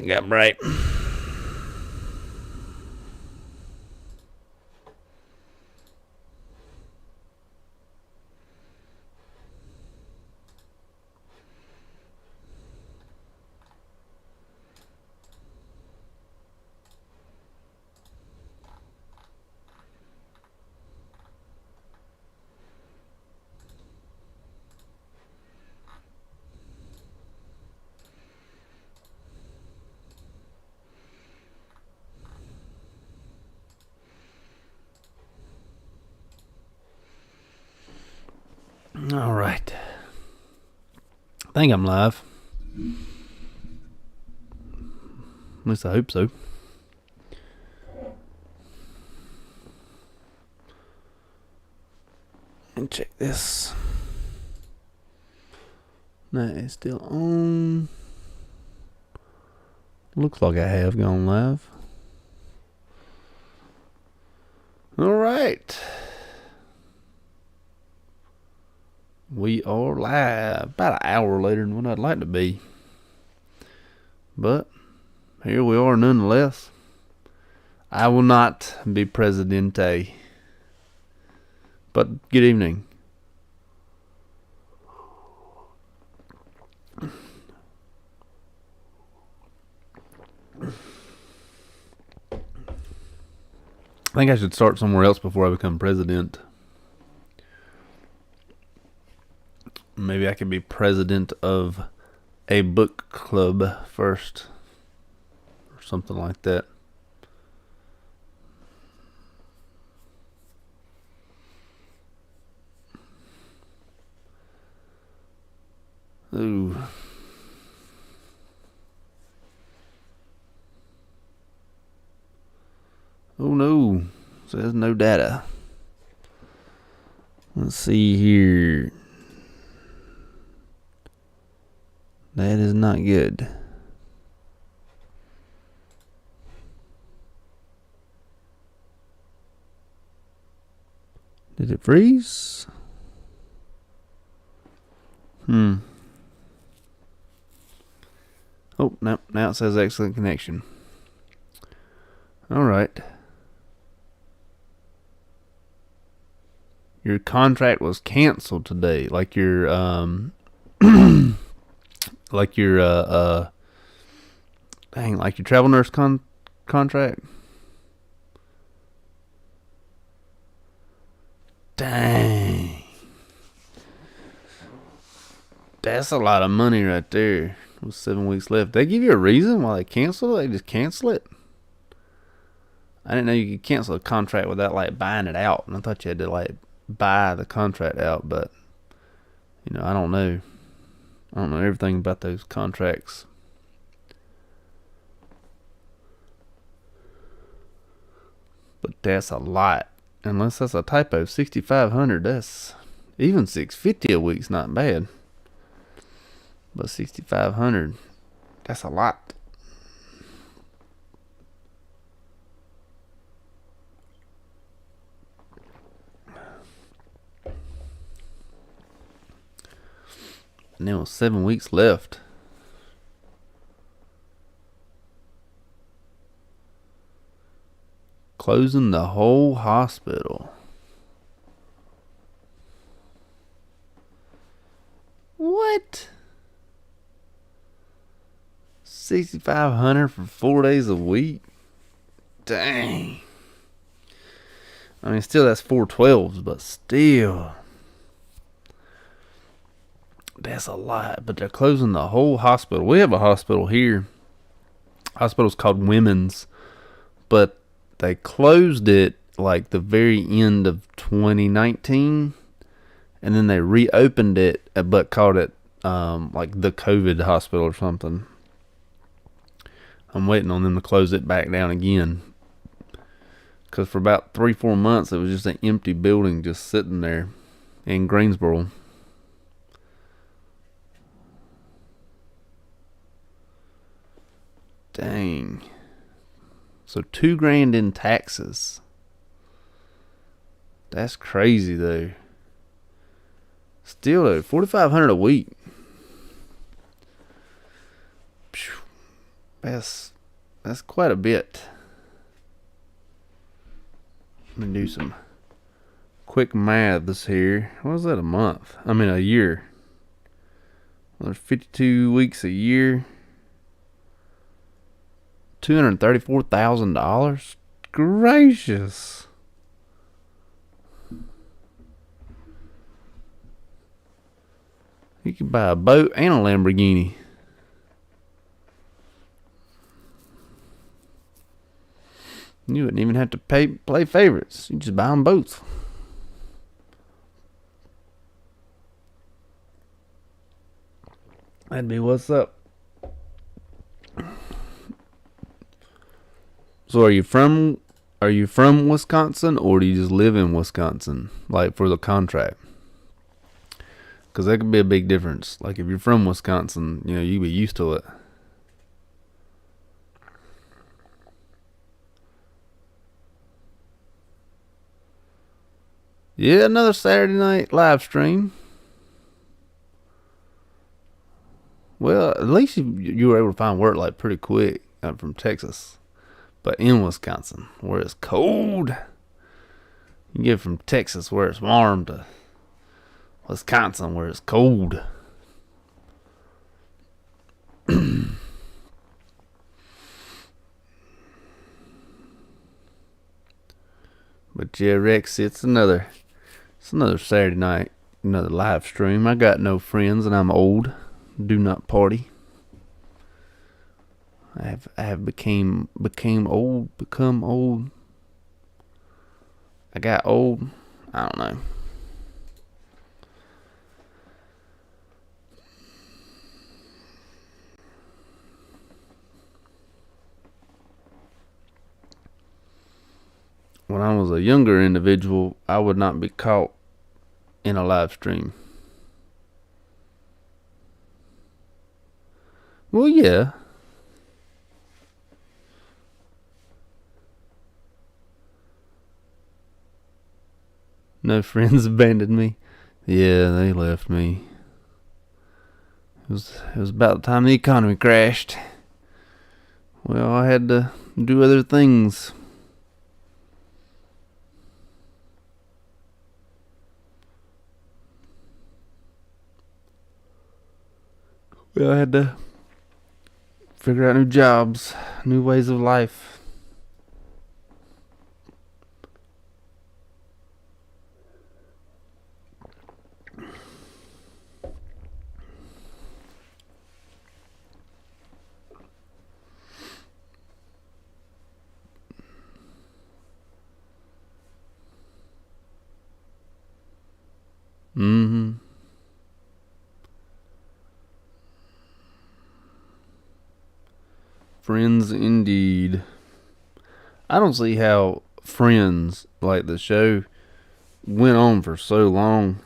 think I'm right. All right. I think I'm live. At least I hope so. And check this. That is still on. Looks like I have gone live. All right. We are live. About an hour later than what I'd like to be. But here we are nonetheless. I will not be Presidente. But good evening. I think I should start somewhere else before I become president. Maybe I could be president of a book club first. Or something like that. Ooh. Oh no. Says no data. Let's see here. That is not good. Did it freeze? Oh, no. Now it says excellent connection. All right. Your contract was canceled today. Like your like your like your travel nurse contract. Dang. That's a lot of money right there. With 7 weeks left. They give you a reason why they cancel it? They just cancel it? I didn't know you could cancel a contract without like buying it out. And I thought you had to like buy the contract out, but you know, I don't know. I don't know everything about those contracts. But that's a lot. Unless that's a typo. 6,500, that's even 650 a week's not bad. But 6,500, that's a lot. And there was 7 weeks left. Closing the whole hospital. What? 6,500 for 4 days a week? Dang. I mean, still that's 412s, but still. That's a lot. But they're closing the whole hospital. We have a hospital here. Hospital's called Women's. But they closed it like the very end of 2019. And then they reopened it, but called it like the COVID hospital or something. I'm waiting on them to close it back down again. Because for about 3-4 months, it was just an empty building just sitting there in Greensboro. Dang. So $2,000 in taxes. That's crazy though. Still though, $4,500 a week. That's quite a bit. Let me do some quick maths here. What is that, a month? I mean, a year. Well, there's 52 weeks a year. $234,000. Gracious. You can buy a boat and a Lamborghini. You wouldn't even have to play favorites. You just buy them both. That'd be what's up. So are you from Wisconsin, or do you just live in Wisconsin, like for the contract? Because that could be a big difference. Like if you're from Wisconsin, you'd be used to it. Yeah, another Saturday night live stream. Well, at least you were able to find work like pretty quick. I'm from Texas, but in Wisconsin, where it's cold, you get from Texas where it's warm to Wisconsin where it's cold. But yeah, Rex, it's another Saturday night, another live stream. I got no friends and I'm old. Do not party. I have become old. I got old. I don't know. When I was a younger individual, I would not be caught in a live stream. Well, yeah. No friends abandoned me. Yeah, they left me. It was about the time the economy crashed. Well, I had to do other things. Well, I had to figure out new jobs, new ways of life. Mm-hmm. Friends indeed. I don't see how Friends, like the show, went on for so long.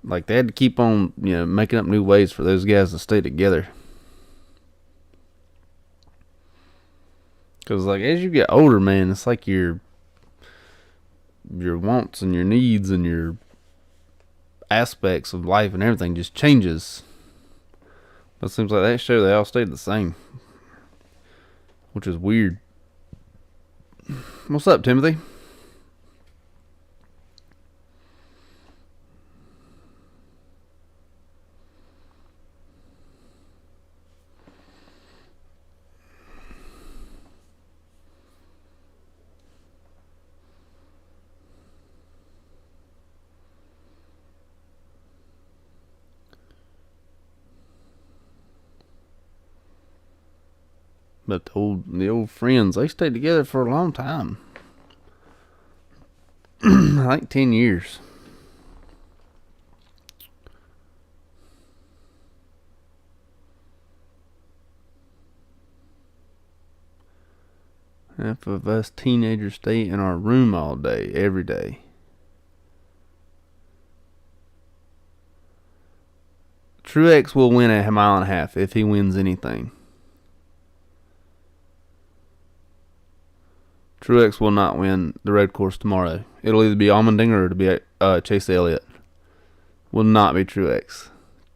Like they had to keep on, making up new ways for those guys to stay together. Because like as you get older, man, it's like your wants and your needs and your aspects of life and everything just changes. But it seems like that show, they all stayed the same, which is weird. What's up, Timothy? But the old Friends, they stayed together for a long time. Like 10 years. Half of us teenagers stay in our room all day, every day. Truex will win a mile and a half if he wins anything. Truex will not win the road course tomorrow. It'll either be Allmendinger or it'll be Chase Elliott. Will not be Truex.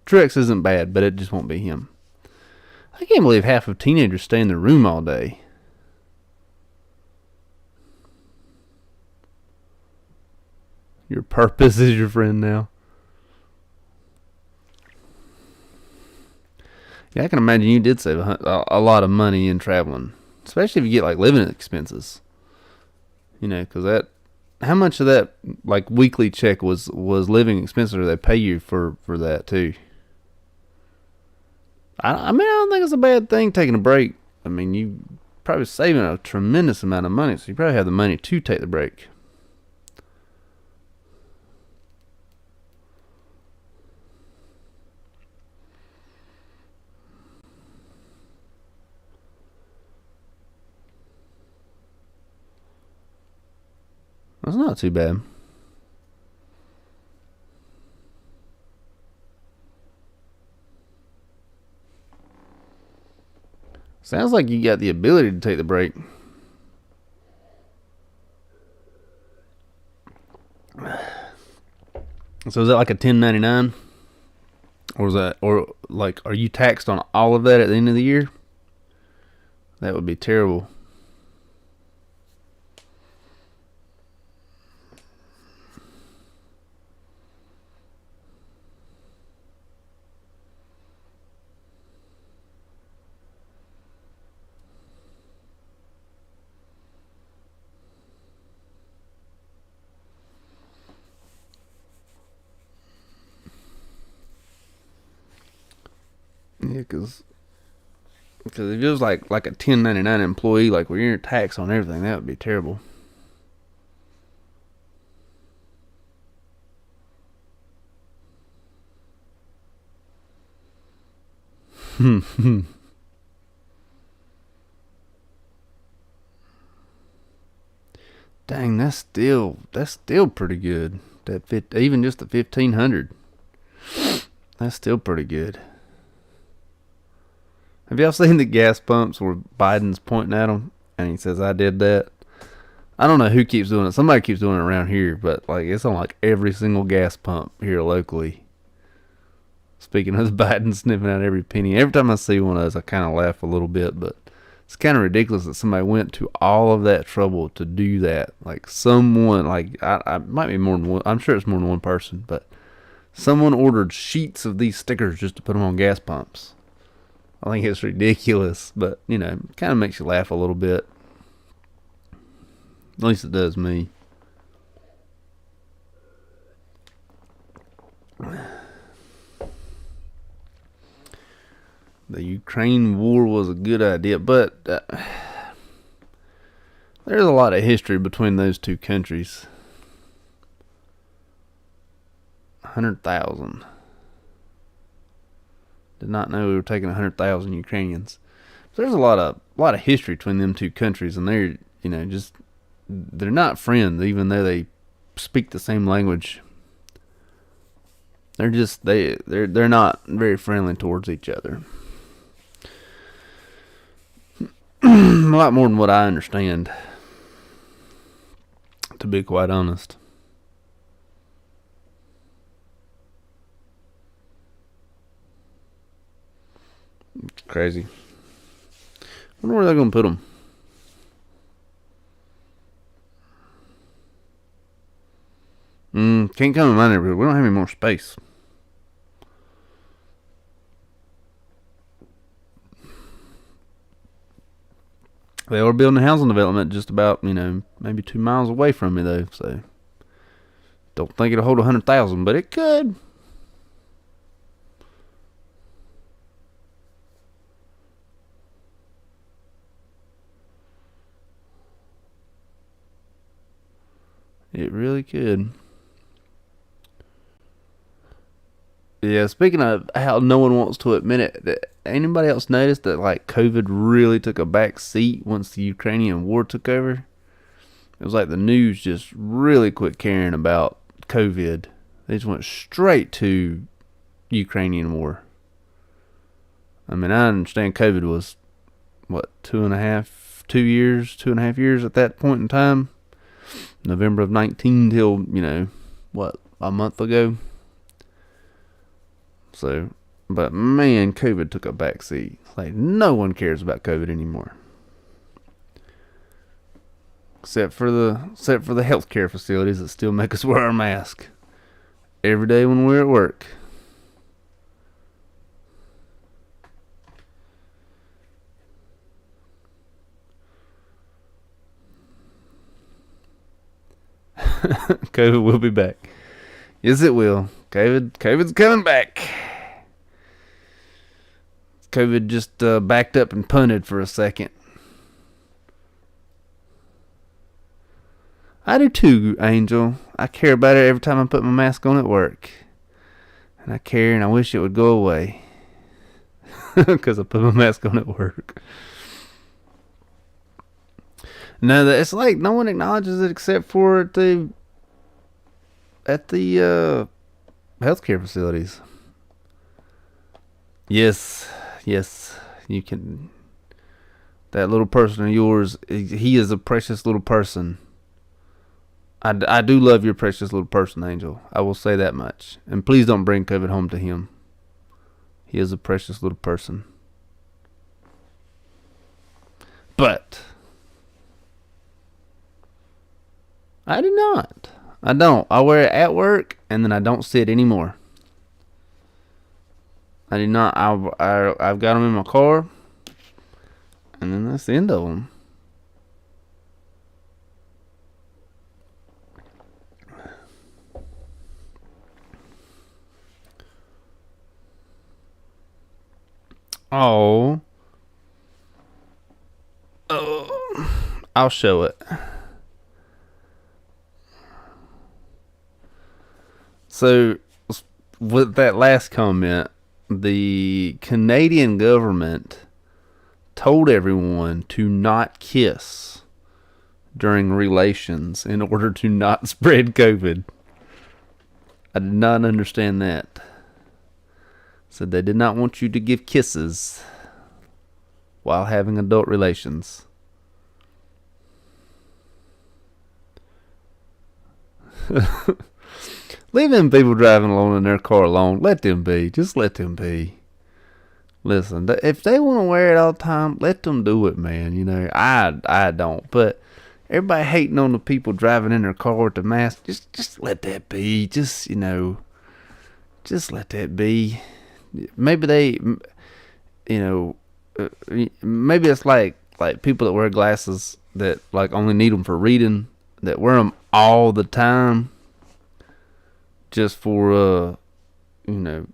Truex isn't bad, but it just won't be him. I can't believe half of teenagers stay in their room all day. Your purpose is your friend now. Yeah, I can imagine you did save a lot of money in traveling, especially if you get like living expenses. Because how much of that like weekly check was living expenses, or they pay you for that too? I mean, I don't think it's a bad thing taking a break. I mean, you probably saving a tremendous amount of money, so you probably have the money to take the break. That's not too bad. Sounds like you got the ability to take the break. So is that like a 1099? Or like, are you taxed on all of that at the end of the year? That would be terrible. Yeah, because if it was like a 1099 employee, like where you're taxed on everything, that would be terrible. Dang, that's still pretty good. Even just the 1,500, that's still pretty good. Have y'all seen the gas pumps where Biden's pointing at them and he says, "I did that"? I don't know who keeps doing it. Somebody keeps doing it around here, but like it's on like every single gas pump here locally. Speaking of Biden sniffing out every penny, every time I see one of those, I kind of laugh a little bit, but it's kind of ridiculous that somebody went to all of that trouble to do that. Like someone, like I might be more than one. I'm sure it's more than one person, but someone ordered sheets of these stickers just to put them on gas pumps. I think it's ridiculous, but it kind of makes you laugh a little bit. At least it does me. The Ukraine war was a good idea, but there's a lot of history between those two countries. 100,000. Did not know we were taking 100,000 Ukrainians. But there's a lot of history between them two countries, and they're they're not friends, even though they speak the same language. They're just they're not very friendly towards each other. A lot more than what I understand, to be quite honest. It's crazy. I wonder where they're going to put them. Can't come in my neighborhood. We don't have any more space. They are building a housing development just about, maybe 2 miles away from me, though. So, don't think it'll hold 100,000, but it could. It really could. Yeah, speaking of how no one wants to admit it, anybody else notice that like COVID really took a back seat once the Ukrainian war took over? It was like the news just really quit caring about COVID. They just went straight to Ukrainian war. I mean, I understand COVID was, 2.5 years at that point in time. November of 19 till, a month ago. So, But man, COVID took a backseat. Like, no one cares about COVID anymore. Except for the healthcare facilities that still make us wear our mask every day when we're at work. COVID will be back. Yes, it will. COVID's coming back. COVID just backed up and punted for a second. I do too, Angel. I care about it every time I put my mask on at work. And I care and I wish it would go away. Because I put my mask on at work. No, it's like no one acknowledges it except for at the healthcare facilities. Yes, you can. That little person of yours, he is a precious little person. I do love your precious little person, Angel. I will say that much. And please don't bring COVID home to him. He is a precious little person. But I do not. I don't. I wear it at work, and then I don't sit anymore. I do not. I've got them in my car, and then that's the end of them. Oh, I'll show it. So, with that last comment, the Canadian government told everyone to not kiss during relations in order to not spread COVID. I did not understand that. Said they did not want you to give kisses while having adult relations. Leave them people driving alone in their car alone. Let them be. Just let them be. Listen, if they want to wear it all the time, let them do it, man. You know, I don't. But everybody hating on the people driving in their car with the mask, just let that be. Just, you know, just let that be. Maybe they, you know, maybe it's like people that wear glasses that like only need them for reading, that wear them all the time. Just for, you know,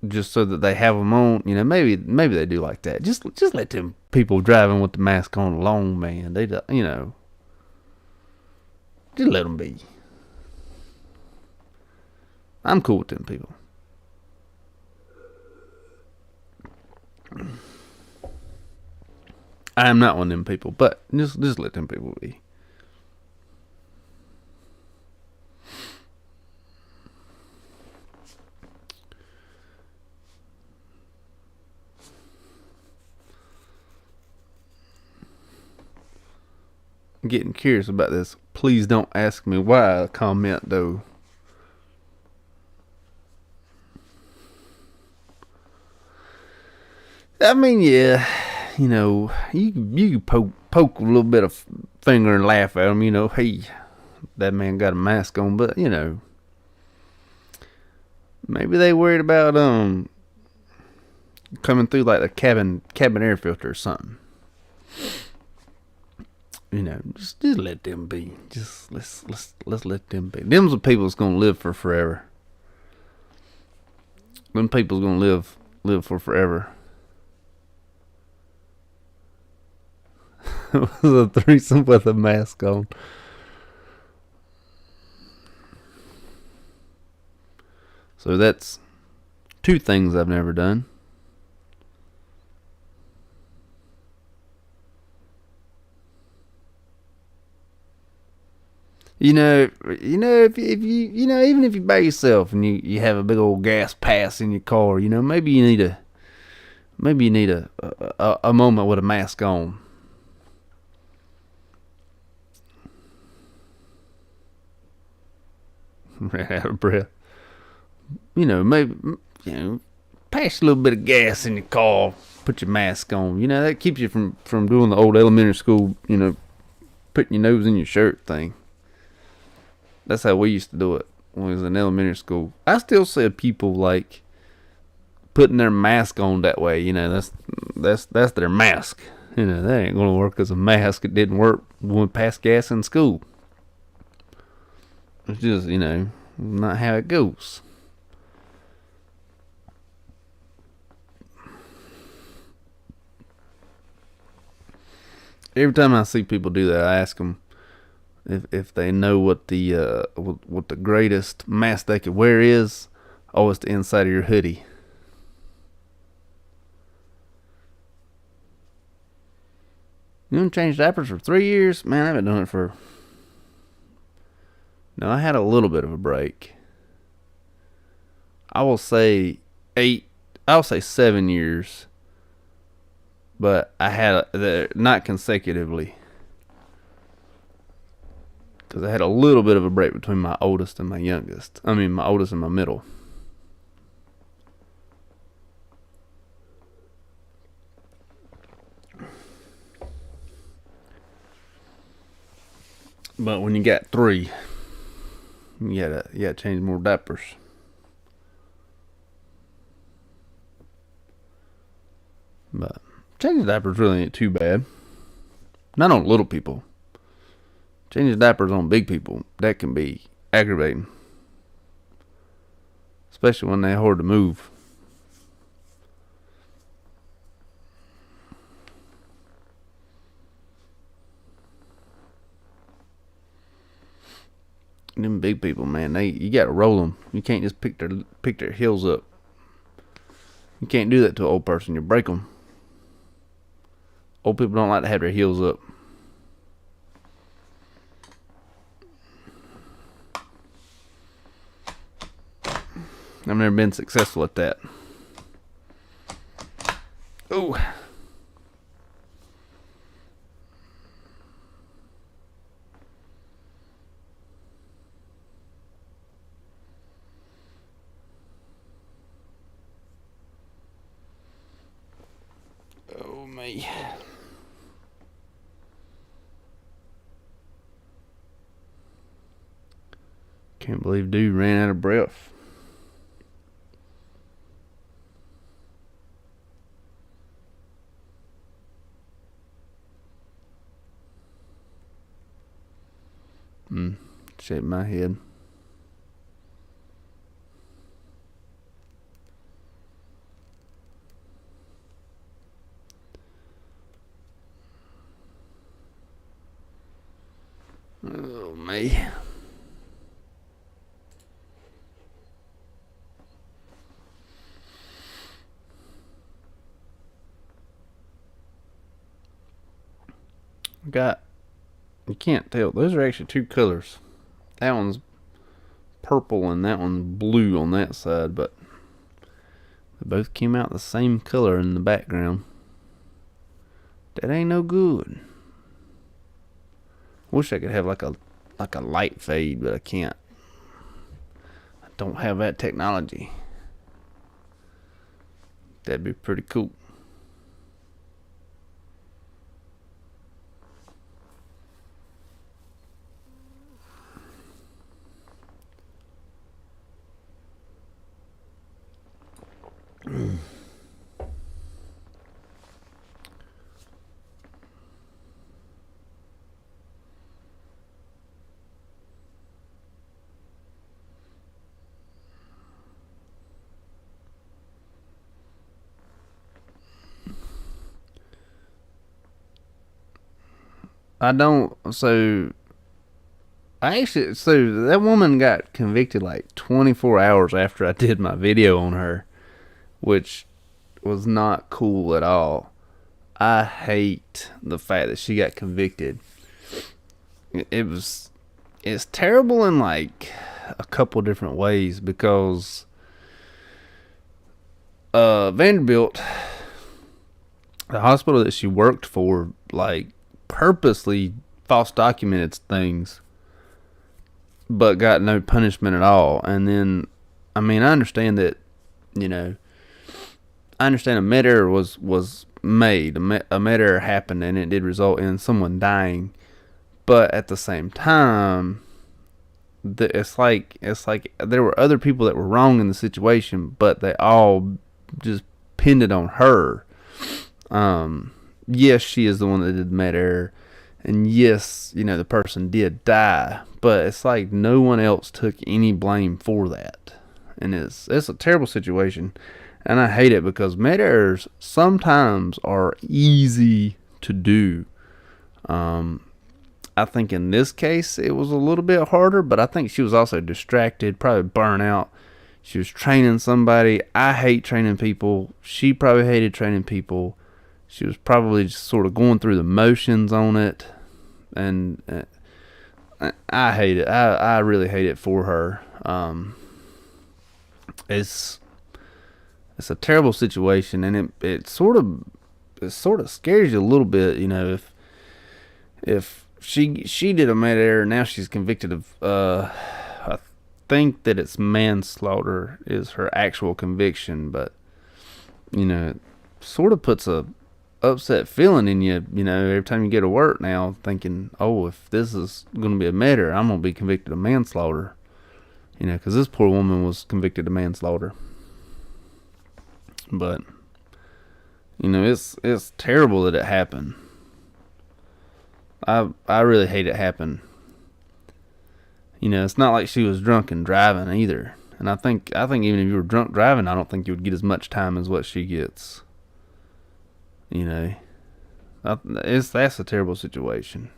just so that they have them on, you know, maybe they do like that. Just let them people driving with the mask on alone, man. They, you know, just let them be. I'm cool with them people. I am not one of them people, but just let them people be. I'm getting curious about this. Please don't ask me why comment though. I mean, yeah, you know, you can poke a little bit of finger and laugh at him, you know, hey, that man got a mask on, but you know, maybe they worried about coming through like a cabin air filter or something. You know, just let them be. Just let's let them be. Them's the people that's gonna live for forever. Them people's gonna live for forever. It was a threesome with a mask on. So that's two things I've never done. You know, if you even if you're by yourself and you have a big old gas pass in your car, you know, maybe you need a moment with a mask on. Ran out of breath. You know, maybe, you know, pass you a little bit of gas in your car. Put your mask on. You know, that keeps you from doing the old elementary school, you know, putting your nose in your shirt thing. That's how we used to do it when we was in elementary school. I still see people like putting their mask on that way. You know, that's their mask. You know, that ain't gonna work as a mask. It didn't work when we passed gas in school. It's just, you know, not how it goes. Every time I see people do that, I ask them if they know what the greatest mask they could wear is. Oh, it's the inside of your hoodie. You haven't changed diapers for 3 years? Man, I haven't done it for... No, I had a little bit of a break. I will say 7 years. But I had not consecutively. Because I had a little bit of a break between my oldest and my youngest. I mean, my oldest and my middle. But when you got 3, you gotta change more diapers. But changing diapers really ain't too bad. Not on little people. Changing diapers on big people, that can be aggravating. Especially when they're hard to move. Them big people, man, you gotta roll them. You can't just pick their heels up. You can't do that to an old person. You break them. Old people don't like to have their heels up. I've never been successful at that. Oh. Oh, me. Can't believe dude ran out of breath. Shake my head. Oh, me. You can't tell. Those are actually 2 colors. That one's purple and that one's blue on that side, but they both came out the same color in the background. That ain't no good. Wish I could have like a light fade, but I can't. I don't have that technology. That'd be pretty cool. So that woman got convicted like 24 hours after I did my video on her, which was not cool at all. I hate the fact that she got convicted. It's terrible in like a couple different ways, because Vanderbilt, the hospital that she worked for, like purposely false documented things, but got no punishment at all. And then, I mean, I understand that, you know, I understand a med error was made. A med error happened, and it did result in someone dying. But at the same time, it's like there were other people that were wrong in the situation, but they all just pinned it on her. Yes, she is the one that did the med error, and yes, the person did die, but it's like no one else took any blame for that, and it's a terrible situation, and I hate it because med errors sometimes are easy to do. I think in this case it was a little bit harder, but I think she was also distracted, probably burnout. She was training somebody. I hate training people. She probably hated training people. She was probably just sort of going through the motions on it, and I hate it. I really hate it for her. It's a terrible situation, and it sort of scares you a little bit, if she did a med error, now she's convicted of I think that it's manslaughter is her actual conviction, but it sort of puts a upset feeling in you, every time you go to work now, thinking, oh, if this is going to be a med error, I'm going to be convicted of manslaughter, because this poor woman was convicted of manslaughter. But it's terrible that it happened. I really hate it happen. It's not like she was drunk and driving either. And I think even if you were drunk driving, I don't think you would get as much time as what she gets. That's a terrible situation.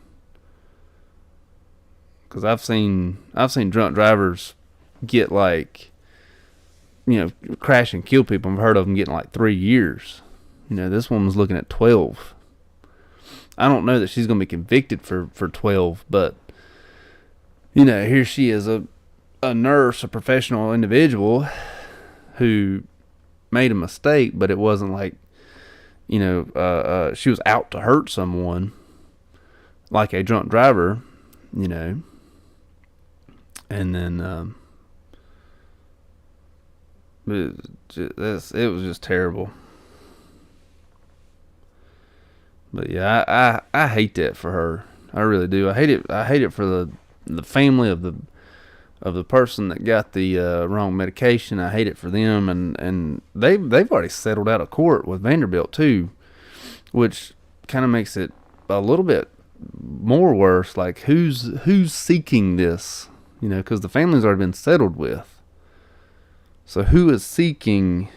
Because I've seen drunk drivers get crash and kill people. I've heard of them getting 3 years. This woman's looking at 12. I don't know that she's going to be convicted for 12, but here she is, a nurse, a professional individual who made a mistake, but it wasn't she was out to hurt someone like a drunk driver, and then it was just terrible. But yeah, I hate that for her. I really do. I hate it for the family of the person that got the wrong medication. I hate it for them, and they've already settled out of court with Vanderbilt too, which kind of makes it a little bit more worse. Like who's seeking this? Because the family's already been settled with. So who is seeking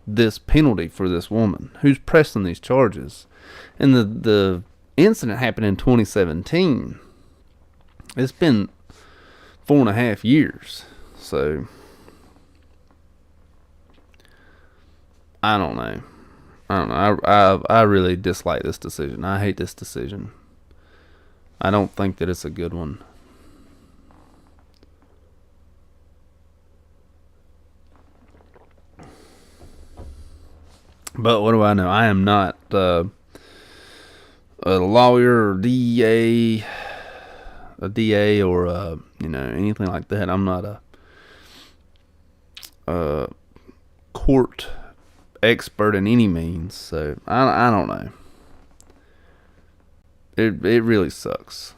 this penalty for this woman? Who's pressing these charges? And the incident happened in 2017. It's been 4.5 years. So I don't know. I really dislike this decision. I hate this decision. I don't think that it's a good one. But what do I know? I am not a lawyer or a DA or anything like that. I'm not a court expert in any means, so I don't know. It really sucks.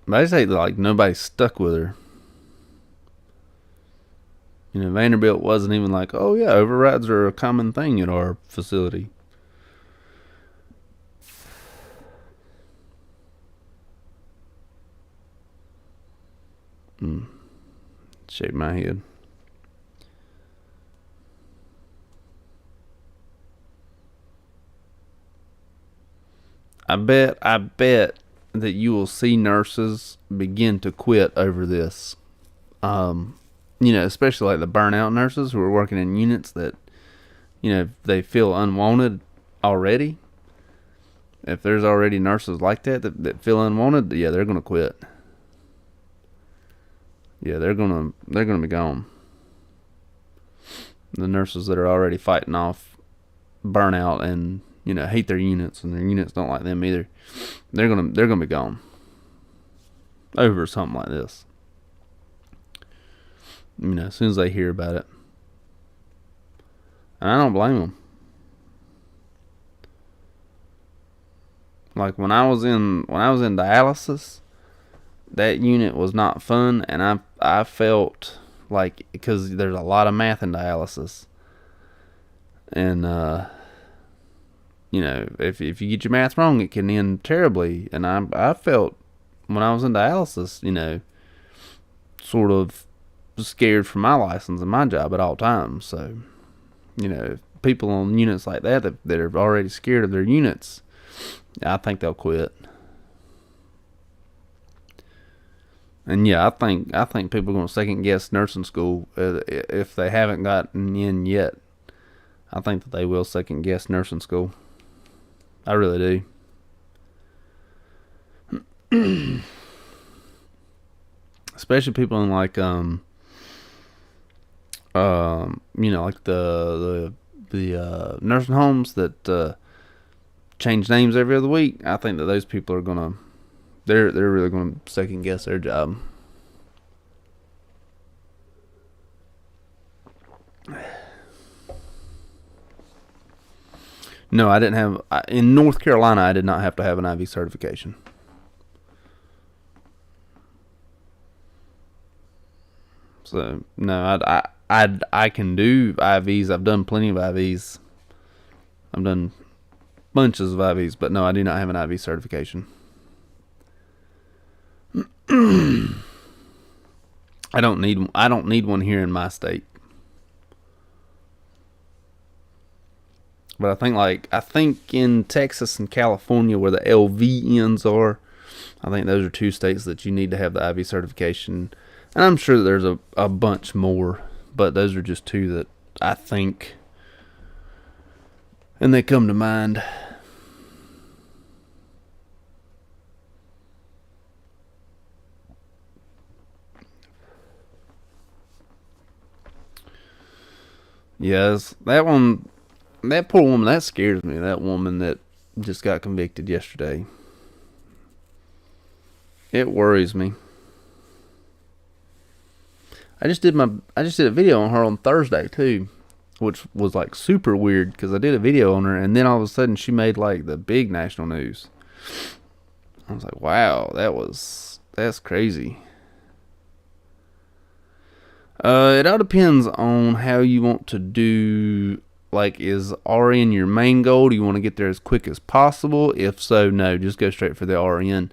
But I just hate nobody's stuck with her. Vanderbilt wasn't even oh yeah, overrides are a common thing at our facility. Shake my head. I bet that you will see nurses begin to quit over this. Especially the burnout nurses who are working in units that, they feel unwanted already. If there's already nurses like that feel unwanted, yeah, they're going to quit. Yeah, they're going to be gone. The nurses that are already fighting off burnout and, hate their units, and their units don't like them either. They're gonna be gone over something like this. As soon as they hear about it, and I don't blame them. Like when I was in dialysis, that unit was not fun, and I felt like, because there's a lot of math in dialysis, and if you get your math wrong, it can end terribly. And I felt when I was in dialysis, sort of scared for my license and my job at all times. So, people on units like that are already scared of their units, I think they'll quit. And yeah, I think people are going to second guess nursing school if they haven't gotten in yet. I think that they will second guess nursing school. I really do. Especially people in like like the nursing homes that change names every other week. I think that those people are they're really gonna second guess their job. No, I didn't have in North Carolina. I did not have to have an IV certification. So no, I can do IVs. I've done plenty of IVs. I've done bunches of IVs, but no, I do not have an IV certification. I don't need one here in my state. But I think in Texas and California, where the LVNs are, I think those are two states that you need to have the IV certification. And I'm sure that there's a bunch more, but those are just two that I think, and they come to mind. Yes, that poor woman, that scares me. That woman that just got convicted yesterday. It worries me. I just did a video on her on Thursday too, which was like super weird because I did a video on her, and then all of a sudden she made like the big national news. I was like, wow, that's crazy. It all depends on how you want to do. Like, is RN your main goal? Do you want to get there as quick as possible? If so, no, just go straight for the RN.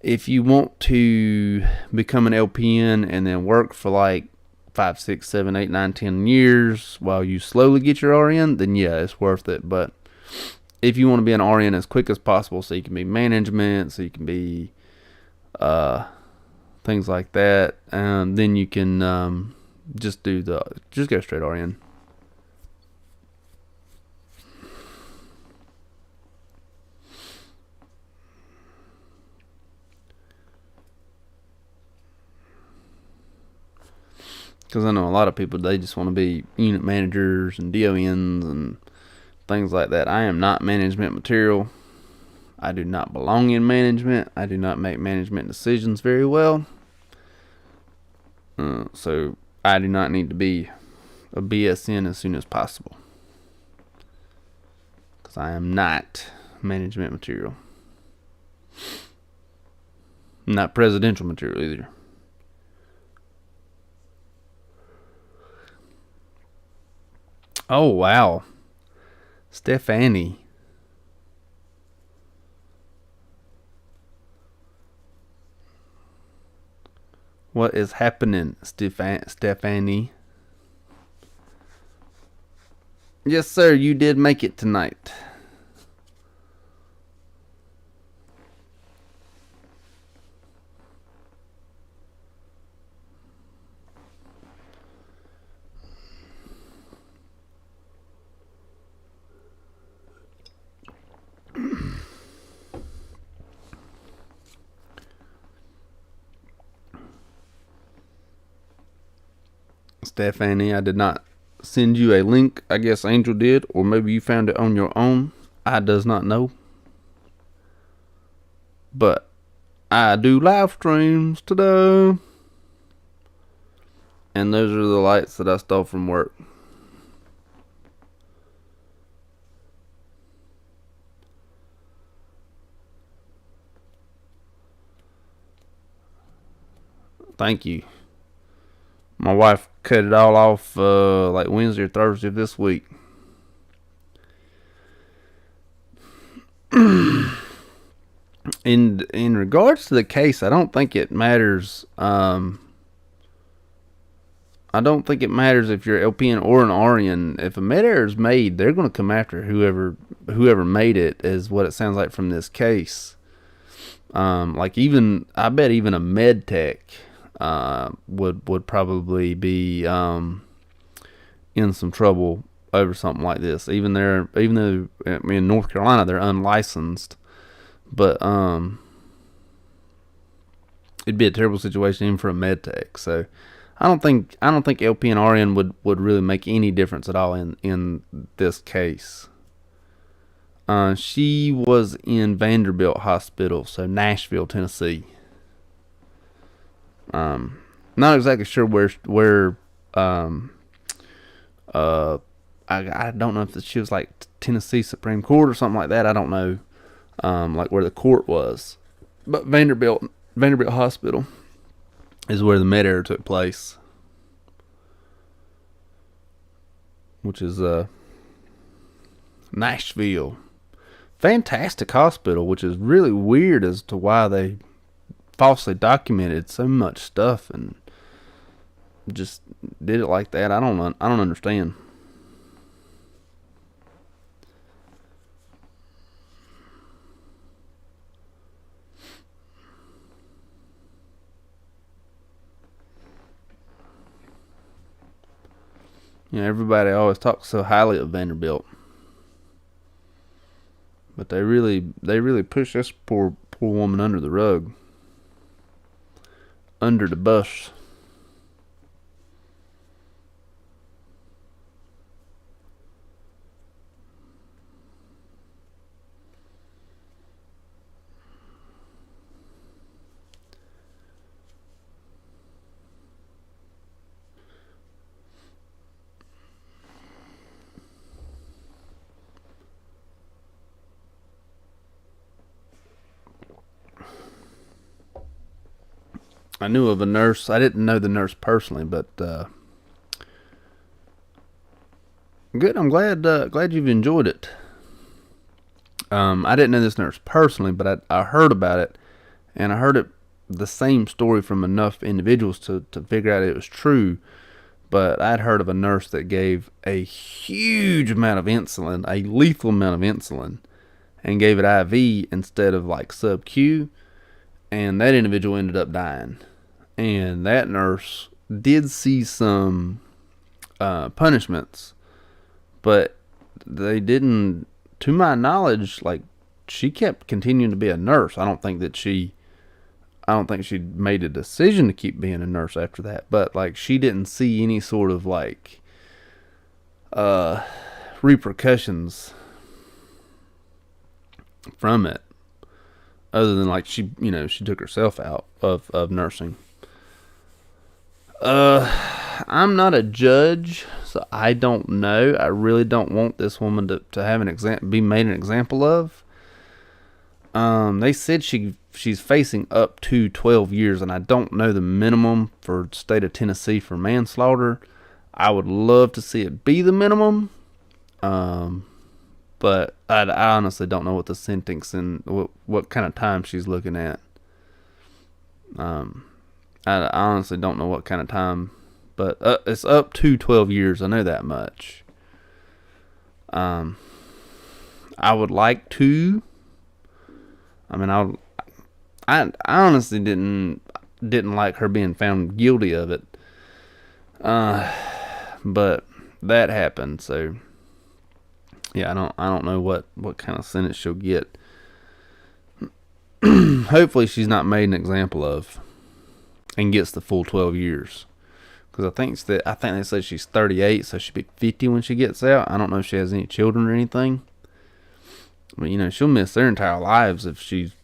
If you want to become an LPN and then work for like 5, 6, 7, 8, 9, 10 years while you slowly get your RN, then yeah, it's worth it. But if you want to be an RN as quick as possible so you can be management, so you can be things like that, then you can just go straight RN. Because I know a lot of people, they just want to be unit managers and DONs and things like that. I am not management material. I do not belong in management. I do not make management decisions very well. So I do not need to be a BSN as soon as possible. Because I am not management material. I'm not presidential material either. Oh, wow. Stephanie. What is happening, Stephanie? Yes, sir, you did make it tonight. Stephanie, I did not send you a link. I guess Angel did, or maybe you found it on your own. I does not know. But I do live streams today. And those are the lights that I stole from work. Thank you. My wife cut it all off like Wednesday or Thursday of this week. In regards to the case, I don't think it matters. I don't think it matters if you're LPN or an RN. If a med error is made, they're going to come after whoever made it, is what it sounds like from this case. Like I bet even a med tech would probably be in some trouble over something like this. Even though in North Carolina they're unlicensed, but it'd be a terrible situation even for a med tech. So I don't think LP and RN would really make any difference at all in this case. She was in Vanderbilt Hospital, so Nashville, Tennessee. Not exactly sure where I don't know if she was like Tennessee Supreme Court or something like that. I don't know, like where the court was, but Vanderbilt Hospital is where the med error took place, which is Nashville. Fantastic hospital, which is really weird as to why they falsely documented so much stuff and just did it like that. I don't understand. Everybody always talks so highly of Vanderbilt, but they really push this poor woman under the rug, under the bus. I knew of a nurse. I didn't know the nurse personally, but good. I'm glad you've enjoyed it. I didn't know this nurse personally, but I heard about it, and I heard the same story from enough individuals to figure out it was true. But I'd heard of a nurse that gave a huge amount of insulin, a lethal amount of insulin, and gave it IV instead of like sub-Q, and that individual ended up dying. And that nurse did see some punishments, but they didn't, to my knowledge, like, she kept continuing to be a nurse. I don't think she made a decision to keep being a nurse after that, but like, she didn't see any sort of like repercussions from it, other than like she took herself out of nursing. I'm not a judge, so I don't know. I really don't want this woman to have be made an example of. They said she's facing up to 12 years, and I don't know the minimum for the state of Tennessee for manslaughter. I would love to see it be the minimum, but I honestly don't know what the sentence and what kind of time she's looking at. I honestly don't know what kind of time, but it's up to 12 years. I know that much. I would like to. I mean, I honestly didn't like her being found guilty of it. But that happened, so yeah, I don't know what kind of sentence she'll get. Hopefully she's not made an example of and gets the full 12 years. Because I think they said she's 38, so she'll be 50 when she gets out. I don't know if she has any children or anything. I mean, she'll miss their entire lives if she's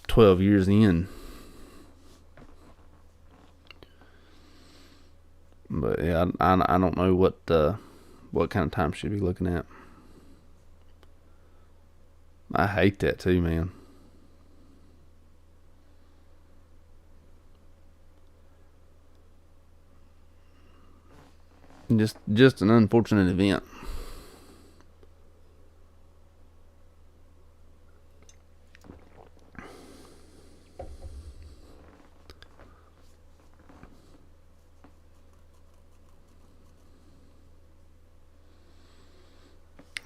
12 years in. But yeah, I don't know what kind of time she'd be looking at. I hate that too, man. Just an unfortunate event.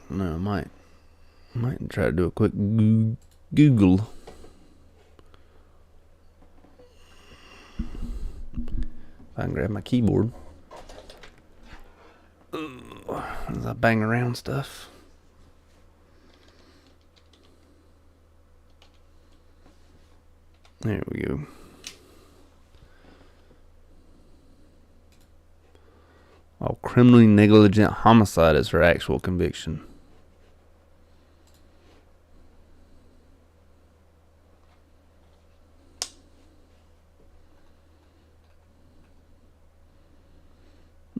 No, I might try to do a quick Google. If I can grab my keyboard. As I bang around stuff. There we go. Oh, criminally negligent homicide is her actual conviction.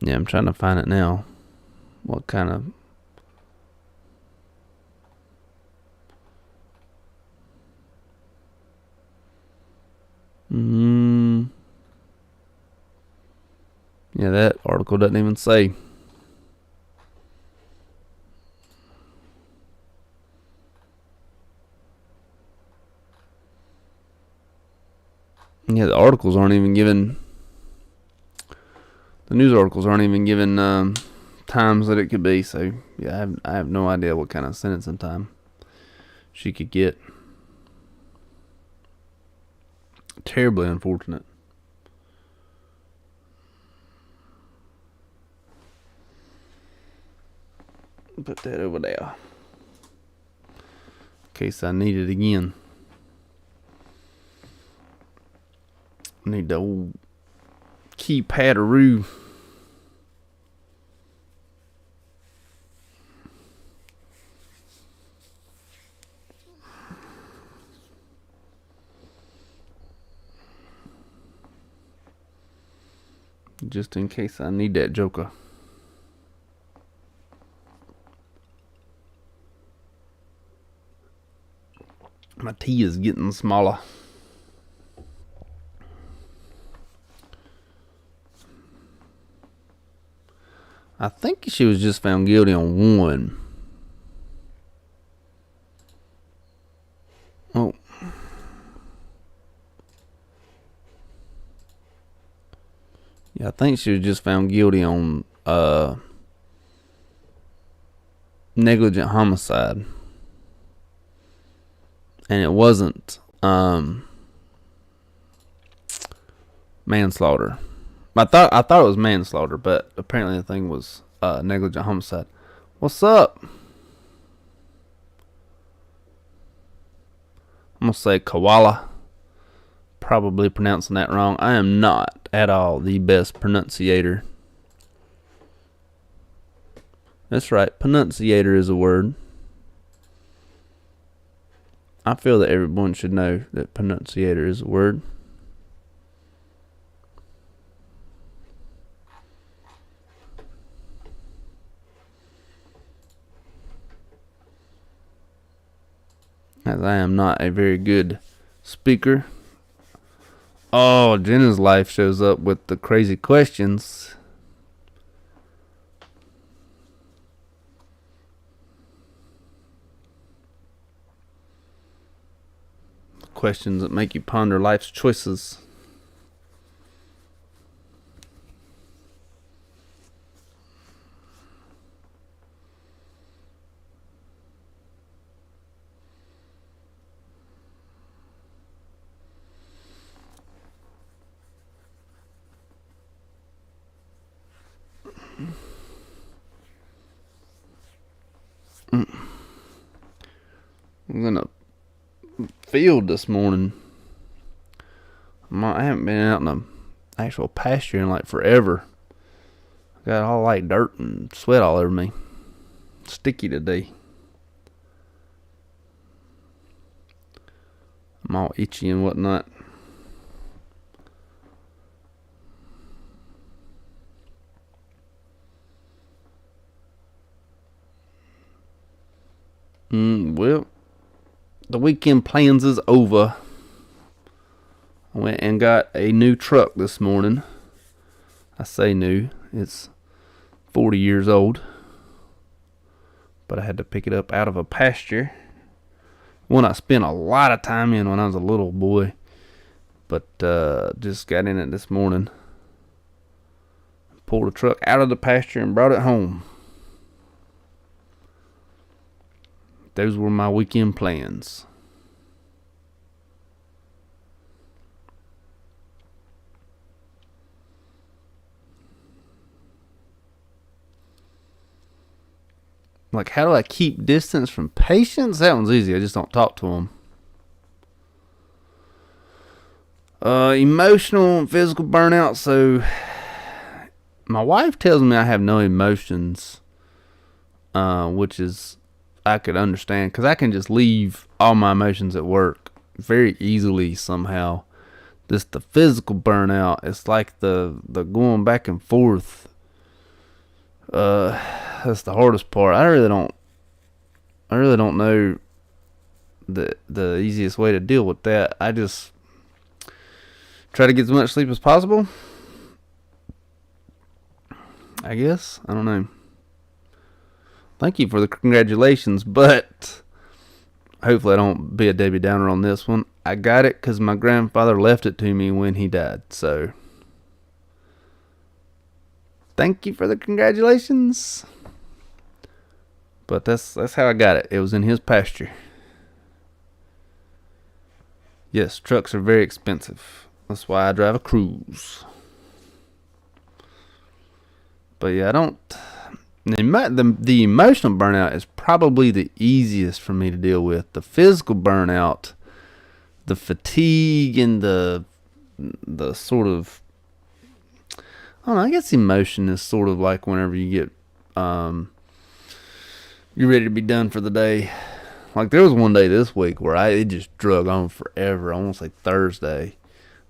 Yeah, I'm trying to find it now. What kind of... Yeah, that article doesn't even say. Yeah, the articles aren't even given... The news articles aren't even given times that it could be. So, yeah, I have no idea what kind of sentencing time she could get. Terribly unfortunate. Put that over there. In case I need it again. Need the old keypad-aroo. Just in case I need that joker. My tea is getting smaller. I think she was just found guilty on one. Oh. Yeah, I think she was just found guilty on negligent homicide. And it wasn't manslaughter. I thought it was manslaughter, but apparently the thing was negligent homicide. What's up? I'm gonna say koala. Probably pronouncing that wrong. I am not at all the best pronunciator. That's right, pronunciator is a word. I feel that everyone should know that pronunciator is a word. As I am not a very good speaker. Oh, Jenna's life shows up with the crazy questions. Questions that make you ponder life's choices. I'm gonna field this morning. I haven't been out in the actual pasture in like forever. I got all like dirt and sweat all over me. Sticky today. I'm all itchy and whatnot. Well, the weekend plans is over. I went and got a new truck this morning. I say new. It's 40 years old. But I had to pick it up out of a pasture. One I spent a lot of time in when I was a little boy. But just got in it this morning. Pulled the truck out of the pasture and brought it home. Those were my weekend plans. Like, how do I keep distance from patients? That one's easy. I just don't talk to them. Emotional and physical burnout. So, my wife tells me I have no emotions, which is, I could understand, because I can just leave all my emotions at work very easily somehow. Just the physical burnout, it's like the going back and forth. That's the hardest part. I really don't know the easiest way to deal with that. I just try to get as much sleep as possible, I guess. I don't know. Thank you for the congratulations, but hopefully I don't be a Debbie Downer on this one. I got it because my grandfather left it to me when he died, so thank you for the congratulations. But that's how I got it. It was in his pasture. Yes, trucks are very expensive. That's why I drive a Cruise. But yeah, I don't... The emotional burnout is probably the easiest for me to deal with. The physical burnout, the fatigue, and the sort of... I don't know, I guess emotion is sort of like whenever you get... you're ready to be done for the day. Like, there was one day this week where it just drug on forever. I want to say Thursday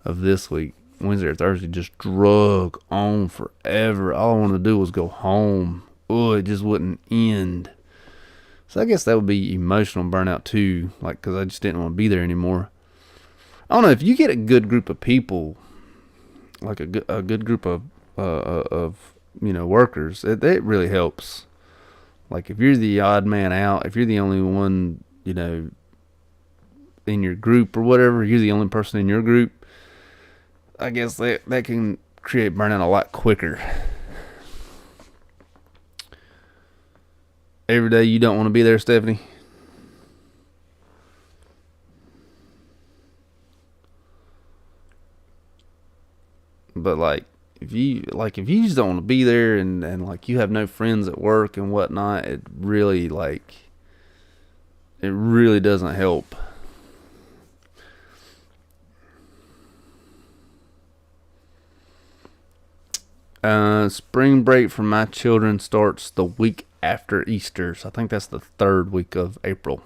of this week. Wednesday or Thursday just drug on forever. All I wanted to do was go home. Oh, it just wouldn't end. So I guess that would be emotional burnout too. Like, because I just didn't want to be there anymore. I don't know, if you get a good group of people, like a good group of workers, it really helps. Like, if you're the odd man out, if you're the only one, in your group or whatever, you're the only person in your group, I guess that can create burnout a lot quicker. Every day you don't want to be there, Stephanie? But if you just don't want to be there and like you have no friends at work and whatnot, it really doesn't help. Spring break for my children starts the week after Easter. So I think that's the 3rd week of April.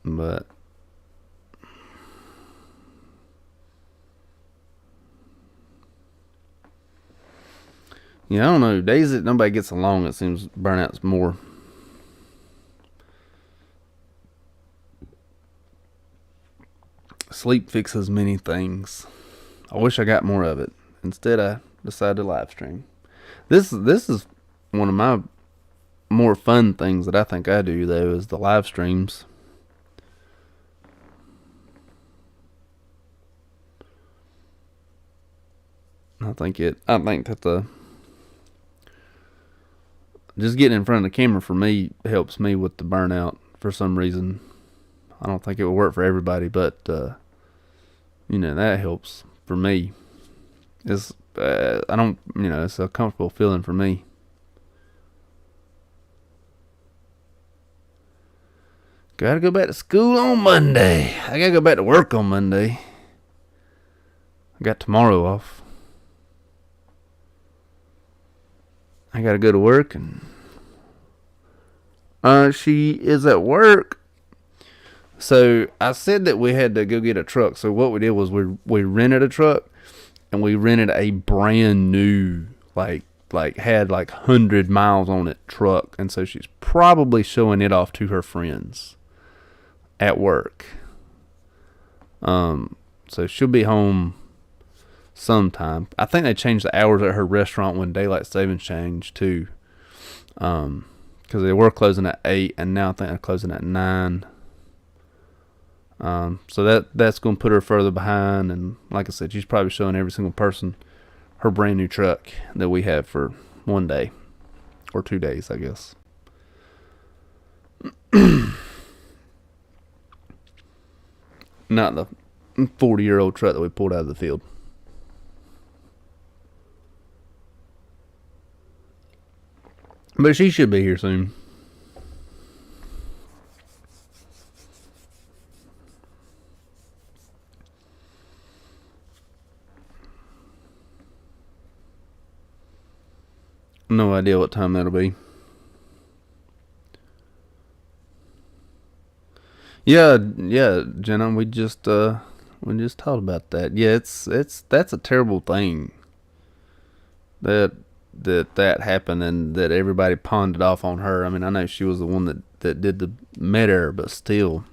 But I don't know. Days that nobody gets along, it seems burnout's more. Sleep fixes many things. I wish I got more of it. Instead, I decided to live stream. This is one of my more fun things that I think I do, though, is the live streams. I think that just getting in front of the camera for me helps me with the burnout for some reason. I don't think it will work for everybody, but that helps for me. It's it's a comfortable feeling for me. Gotta go back to school on Monday. I gotta go back to work on Monday. I got tomorrow off. I I gotta go to work, and she is at work. So I said that we had to go get a truck. So what we did was we rented a truck, and we rented a brand new, had 100 miles on it truck. And so she's probably showing it off to her friends at work. So she'll be home sometime. I think they changed the hours at her restaurant when daylight savings changed too. Because they were closing at 8, and now I think they're closing at 9. So that's going to put her further behind. And like I said, she's probably showing every single person her brand new truck that we have for 1 day or 2 days, I guess. Not the 40-year-old truck that we pulled out of the field. But she should be here soon. No idea what time that'll be. Yeah, Jenna, we just talked about that. Yeah, that's a terrible thing. That happened, and that everybody pawned it off on her. I mean, I know she was the one that did the med-error, but still.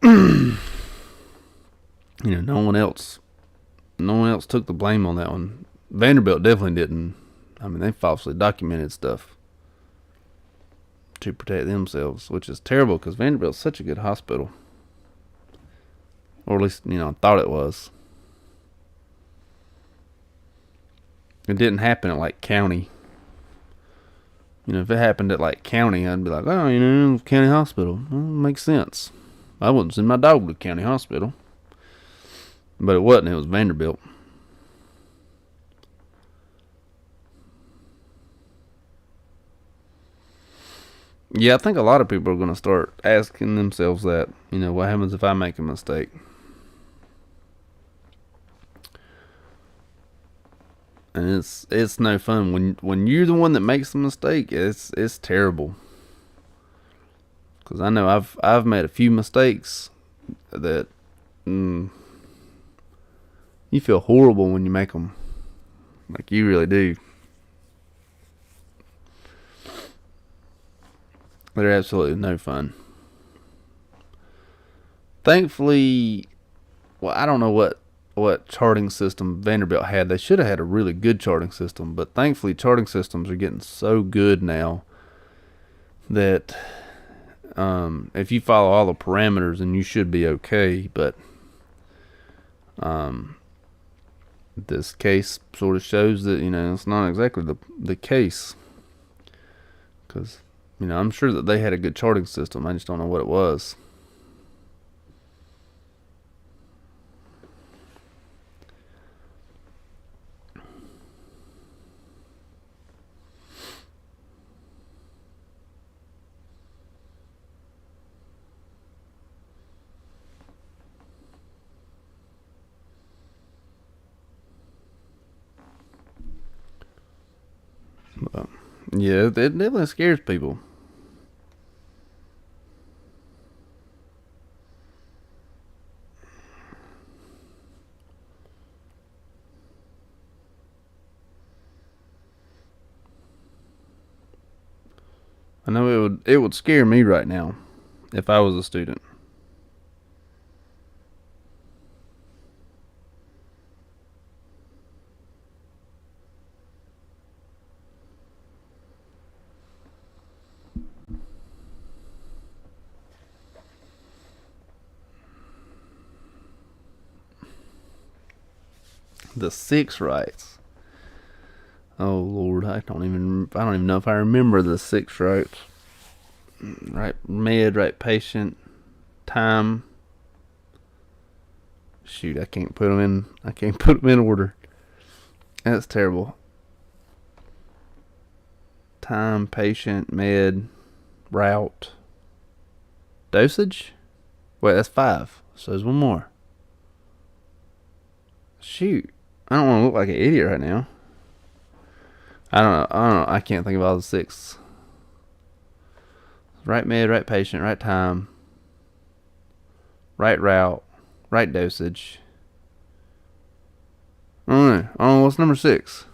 No one else took the blame on that one. Vanderbilt definitely didn't. I mean, they falsely documented stuff to protect themselves, which is terrible because Vanderbilt's such a good hospital. Or at least, I thought it was. It didn't happen at county. If it happened at county, I'd be like, oh, county hospital. Well, makes sense. I wouldn't send my dog to county hospital. But it wasn't. It was Vanderbilt. Yeah, I think a lot of people are going to start asking themselves that. What happens if I make a mistake? And it's no fun when you're the one that makes the mistake. It's terrible. Because I know I've made a few mistakes that you feel horrible when you make them. Like you really do. They're absolutely no fun. Thankfully, well, I don't know what charting system Vanderbilt had. They should have had a really good charting system, but thankfully charting systems are getting so good now that if you follow all the parameters, then you should be okay. But this case sort of shows that it's not exactly the case, because I'm sure that they had a good charting system. I just don't know what it was. But, yeah, it definitely scares people. I know it would scare me right now if I was a student. The 6 rights. Oh Lord, I don't even know if I remember the 6 rights. Right med, right patient, time. Shoot, I can't put them in order. That's terrible. Time, patient, med, route, dosage. Wait, that's 5. So there's one more. Shoot, I don't want to look like an idiot right now. I don't know. I can't think of all the 6. Right med, right patient, right time, right route, right dosage. I don't know. What's number 6?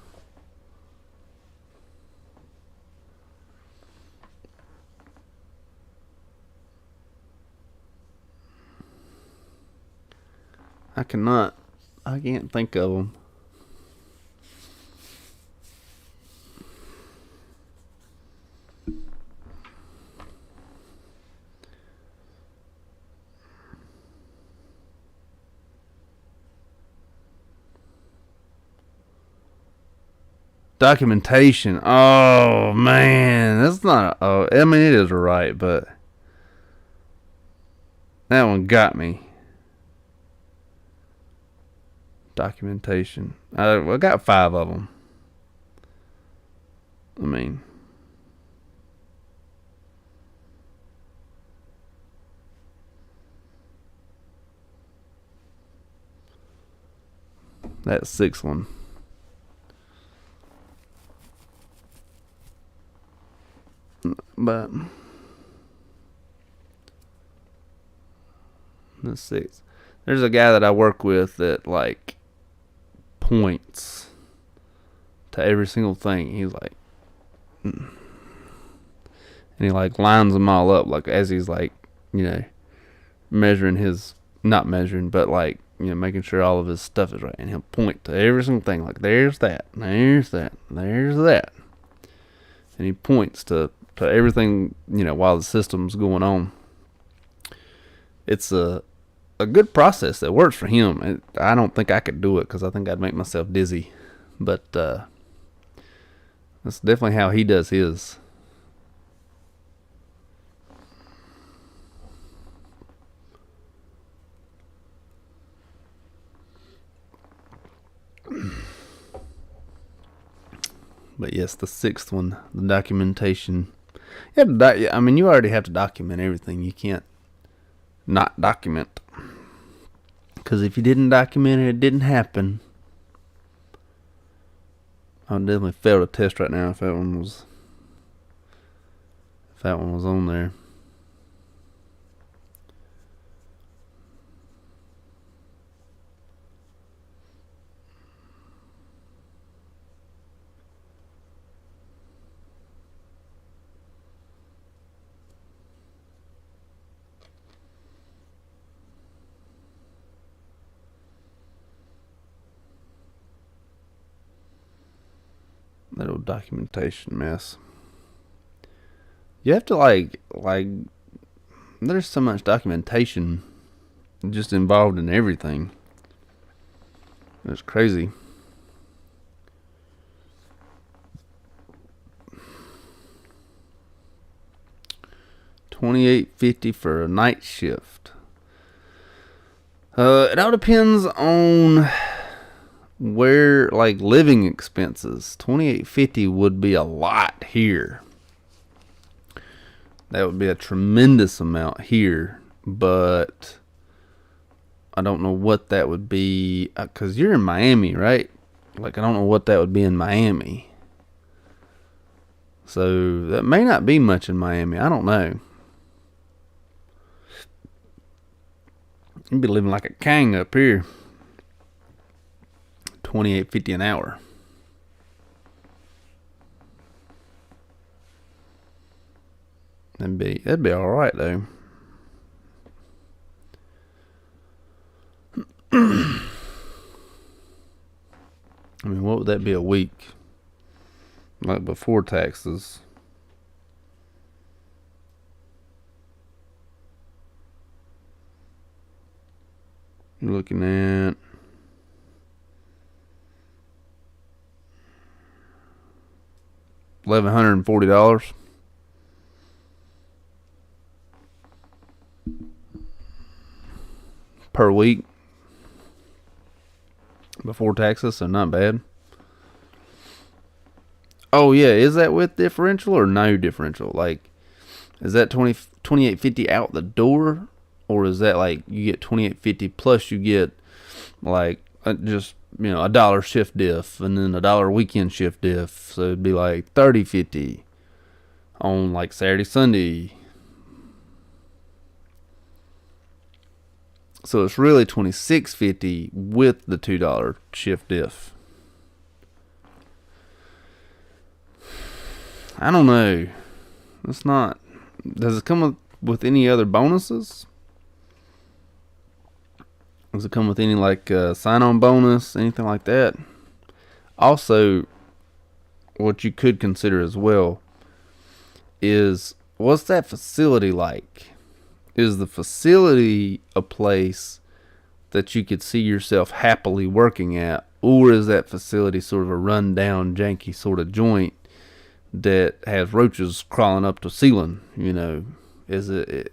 I can't think of them. Documentation. Oh man, that's not. I mean, it is right, but that one got me. Documentation. I got 5 of them. I mean, that 6th one. But the 6th. There's a guy that I work with that like points to every single thing. He's like, and he like lines them all up, like as he's like, measuring his, not measuring, but like, making sure all of his stuff is right. And he'll point to every single thing, like there's that, there's that, there's that. And he points to everything, while the system's going on. It's a good process that works for him. I don't think I could do it because I think I'd make myself dizzy. But that's definitely how he does his. But yes, the 6th one, the documentation. You already have to document everything. You can't not document. Because if you didn't document it, it didn't happen. I would definitely fail a test right now if that one was on there. That old documentation mess. You have to like there's so much documentation just involved in everything. It's crazy. $28.50 for a night shift. It all depends on where, like, living expenses. $28.50 would be a lot here. That would be a tremendous amount here, but I don't know what that would be, because you're in Miami, right? Like, I don't know what that would be in Miami. So that may not be much in Miami. I don't know. You'd be living like a king up here. $28.50 an hour. That'd be all right though. I mean, what would that be a week? Like before taxes. You're looking at $1,140 per week before taxes, so not bad. Oh yeah, is that with differential or no differential? Like, is that $28.50 out the door, or is that like you get $28.50 plus you get like just $1 shift diff, and then $1 weekend shift diff. So it'd be like 30.50 on like Saturday, Sunday. So it's really $26.50 with the $2 shift diff. I don't know. It's not. Does it come with any other bonuses? Does it come with any like sign-on bonus, anything like that? Also, what you could consider as well is, what's that facility like? Is the facility a place that you could see yourself happily working at, or is that facility sort of a run-down, janky sort of joint that has roaches crawling up the ceiling? Is it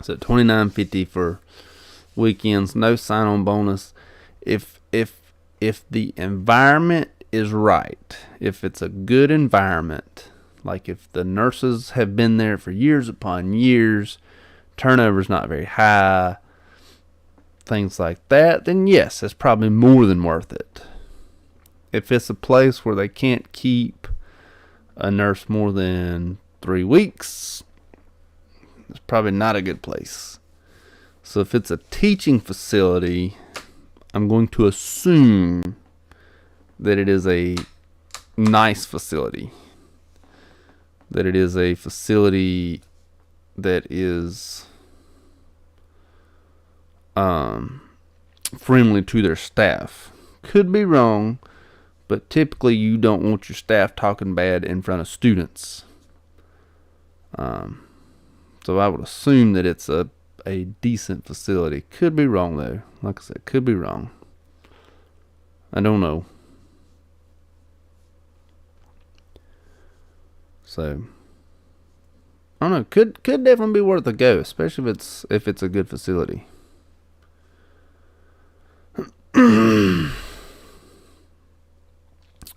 So $29.50 for weekends, no sign-on bonus. If the environment is right, if it's a good environment, like if the nurses have been there for years upon years, turnover's not very high, things like that, then yes, it's probably more than worth it. If it's a place where they can't keep a nurse more than 3 weeks, it's probably not a good place. So if it's a teaching facility, I'm going to assume that it is a nice facility. That it is a facility that is friendly to their staff. Could be wrong, but typically you don't want your staff talking bad in front of students. So I would assume that it's a decent facility. Could be wrong though. Like I said, could be wrong. I don't know. So I don't know. Could definitely be worth a go, especially if it's a good facility.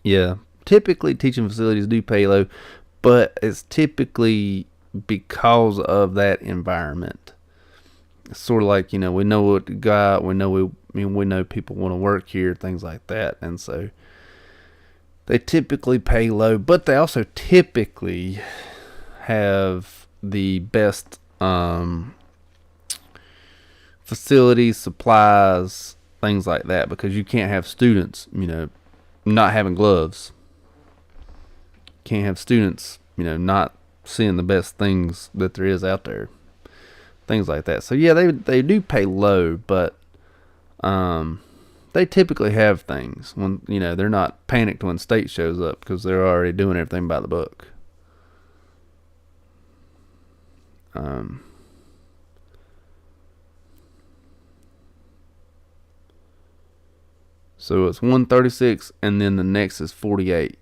Yeah, typically teaching facilities do pay low, but it's typically because of that environment. It's sort of like, we know what we got, we know people want to work here, things like that, and so they typically pay low, but they also typically have the best facilities, supplies, things like that, because you can't have students, not having gloves. Can't have students, not seeing the best things that there is out there, things like that. So yeah, they do pay low, but they typically have things when they're not panicked when state shows up, because they're already doing everything by the book. So it's 136, and then the next is 48.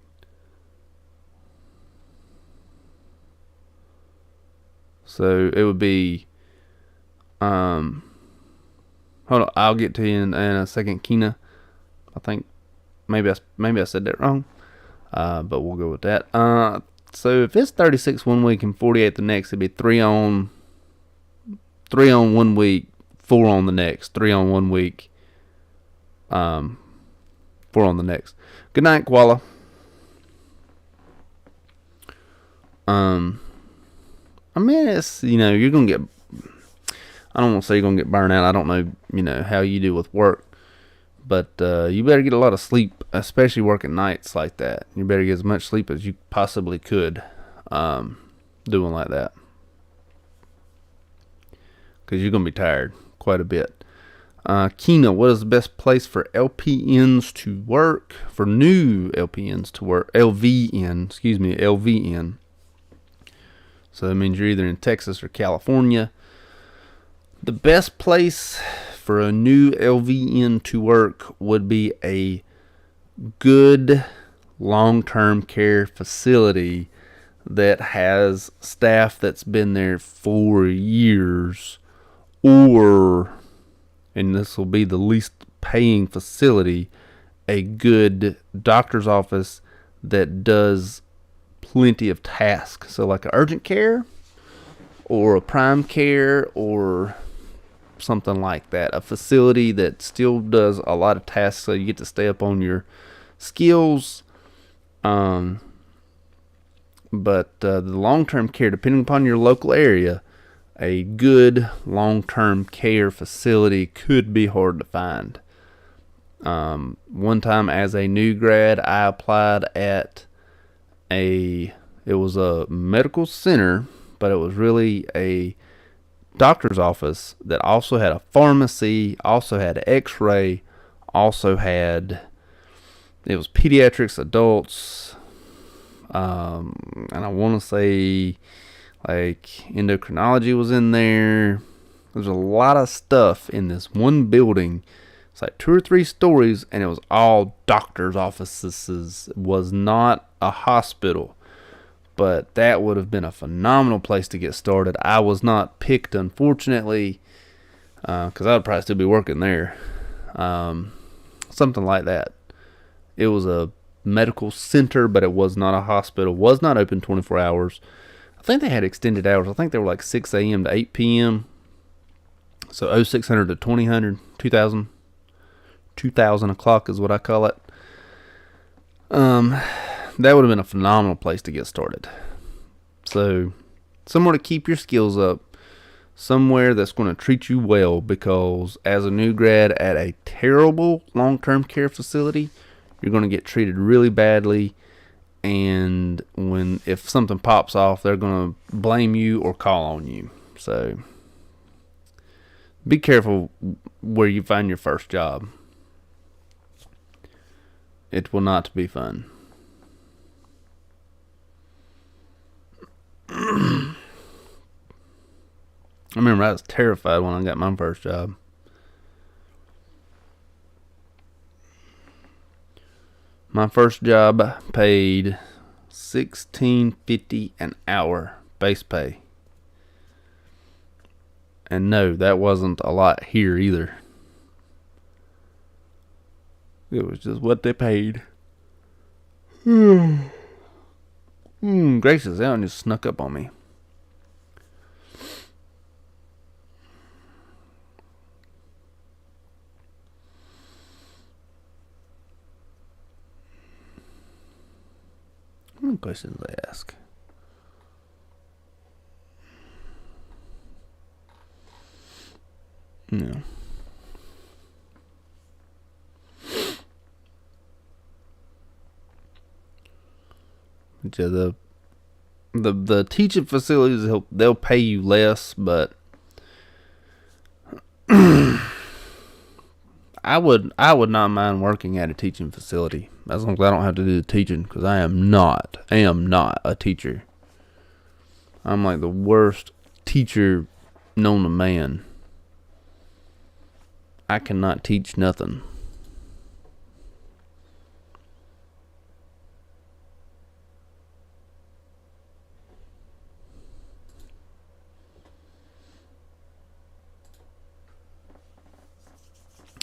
So it would be, hold on, I'll get to you in a second, Kina. I think maybe I said that wrong, but we'll go with that. So if it's 36 one week and 48 the next, it'd be 3 on 1 week, 4 on the next, 3 on 1 week, 4 on the next. Good night, Koala. I mean, it's, you're going to get, I don't want to say you're going to get burned out. I don't know, how you do with work, but you better get a lot of sleep, especially working nights like that. You better get as much sleep as you possibly could doing like that, because you're going to be tired quite a bit. Kina, what is the best place for LPNs to work, for new LPNs to work? LVN. So that means you're either in Texas or California. The best place for a new LVN to work would be a good long-term care facility that has staff that's been there for years, or, and this will be the least paying facility, a good doctor's office that does plenty of tasks. So like an urgent care or a prime care or something like that. A facility that still does a lot of tasks, so you get to stay up on your skills. But the long-term care, depending upon your local area, a good long-term care facility could be hard to find. One time as a new grad, I applied at it was a medical center, but it was really a doctor's office that also had a pharmacy, also had x-ray, also had, it was pediatrics, adults, and I want to say like endocrinology was in there. There's a lot of stuff in this one building. It's like 2 or 3 stories, and it was all doctor's offices. It was not a hospital, but that would have been a phenomenal place to get started. I was not picked, unfortunately, because I would probably still be working there. Something like that. It was a medical center, but it was not a hospital. Was not open 24 hours. I think they had extended hours. I think they were like 6 a.m. to 8 p.m. So 0600 to 2000, 2000 o'clock is what I call it. That would have been a phenomenal place to get started. So somewhere to keep your skills up, somewhere that's going to treat you well, because as a new grad at a terrible long-term care facility, you're going to get treated really badly, and if something pops off, they're going to blame you or call on you. So be careful where you find your first job. It will not be fun. I remember I was terrified when I got my first job. My first job paid $16.50 an hour base pay. And no, that wasn't a lot here either. It was just what they paid. Gracious, that one just snuck up on me. How many questions they ask? No. Yeah, the teaching facilities, they'll pay you less, but I would not mind working at a teaching facility as long as I don't have to do the teaching, because I am not a teacher. I'm like the worst teacher known to man. I cannot teach nothing.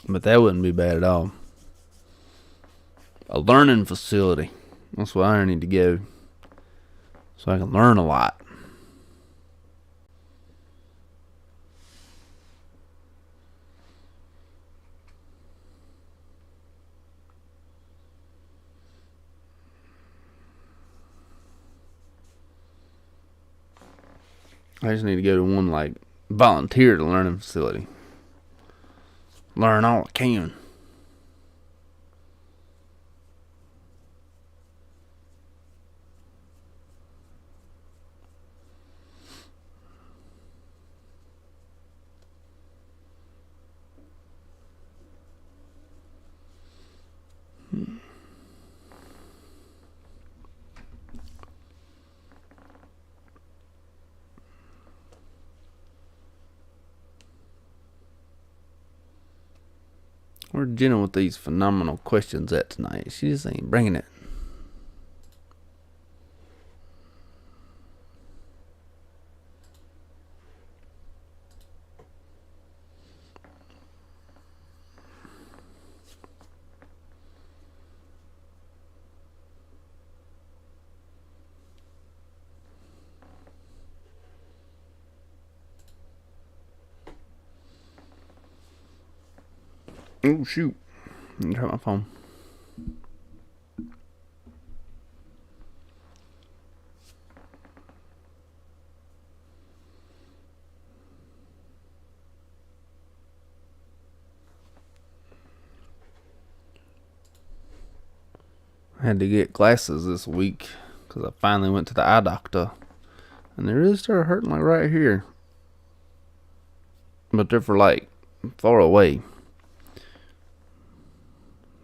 But that wouldn't be bad at all. A learning facility. That's where I need to go, so I can learn a lot. I just need to go to one, like, volunteer at a learning facility. Learn all I can. Where's Jenna with these phenomenal questions at tonight? She just ain't bringing it. Oh, shoot. Let me try my phone. I had to get glasses this week because I finally went to the eye doctor. And they really started hurting like right here. But they're for like far away.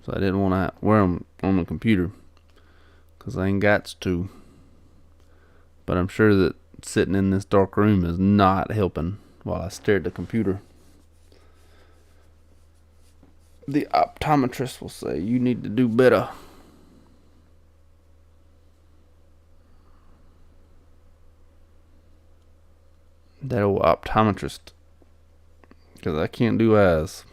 So I didn't want to wear them on the computer because I ain't got to. But I'm sure that sitting in this dark room is not helping while I stare at the computer. The optometrist will say, you need to do better. That old optometrist. Because I can't do eyes.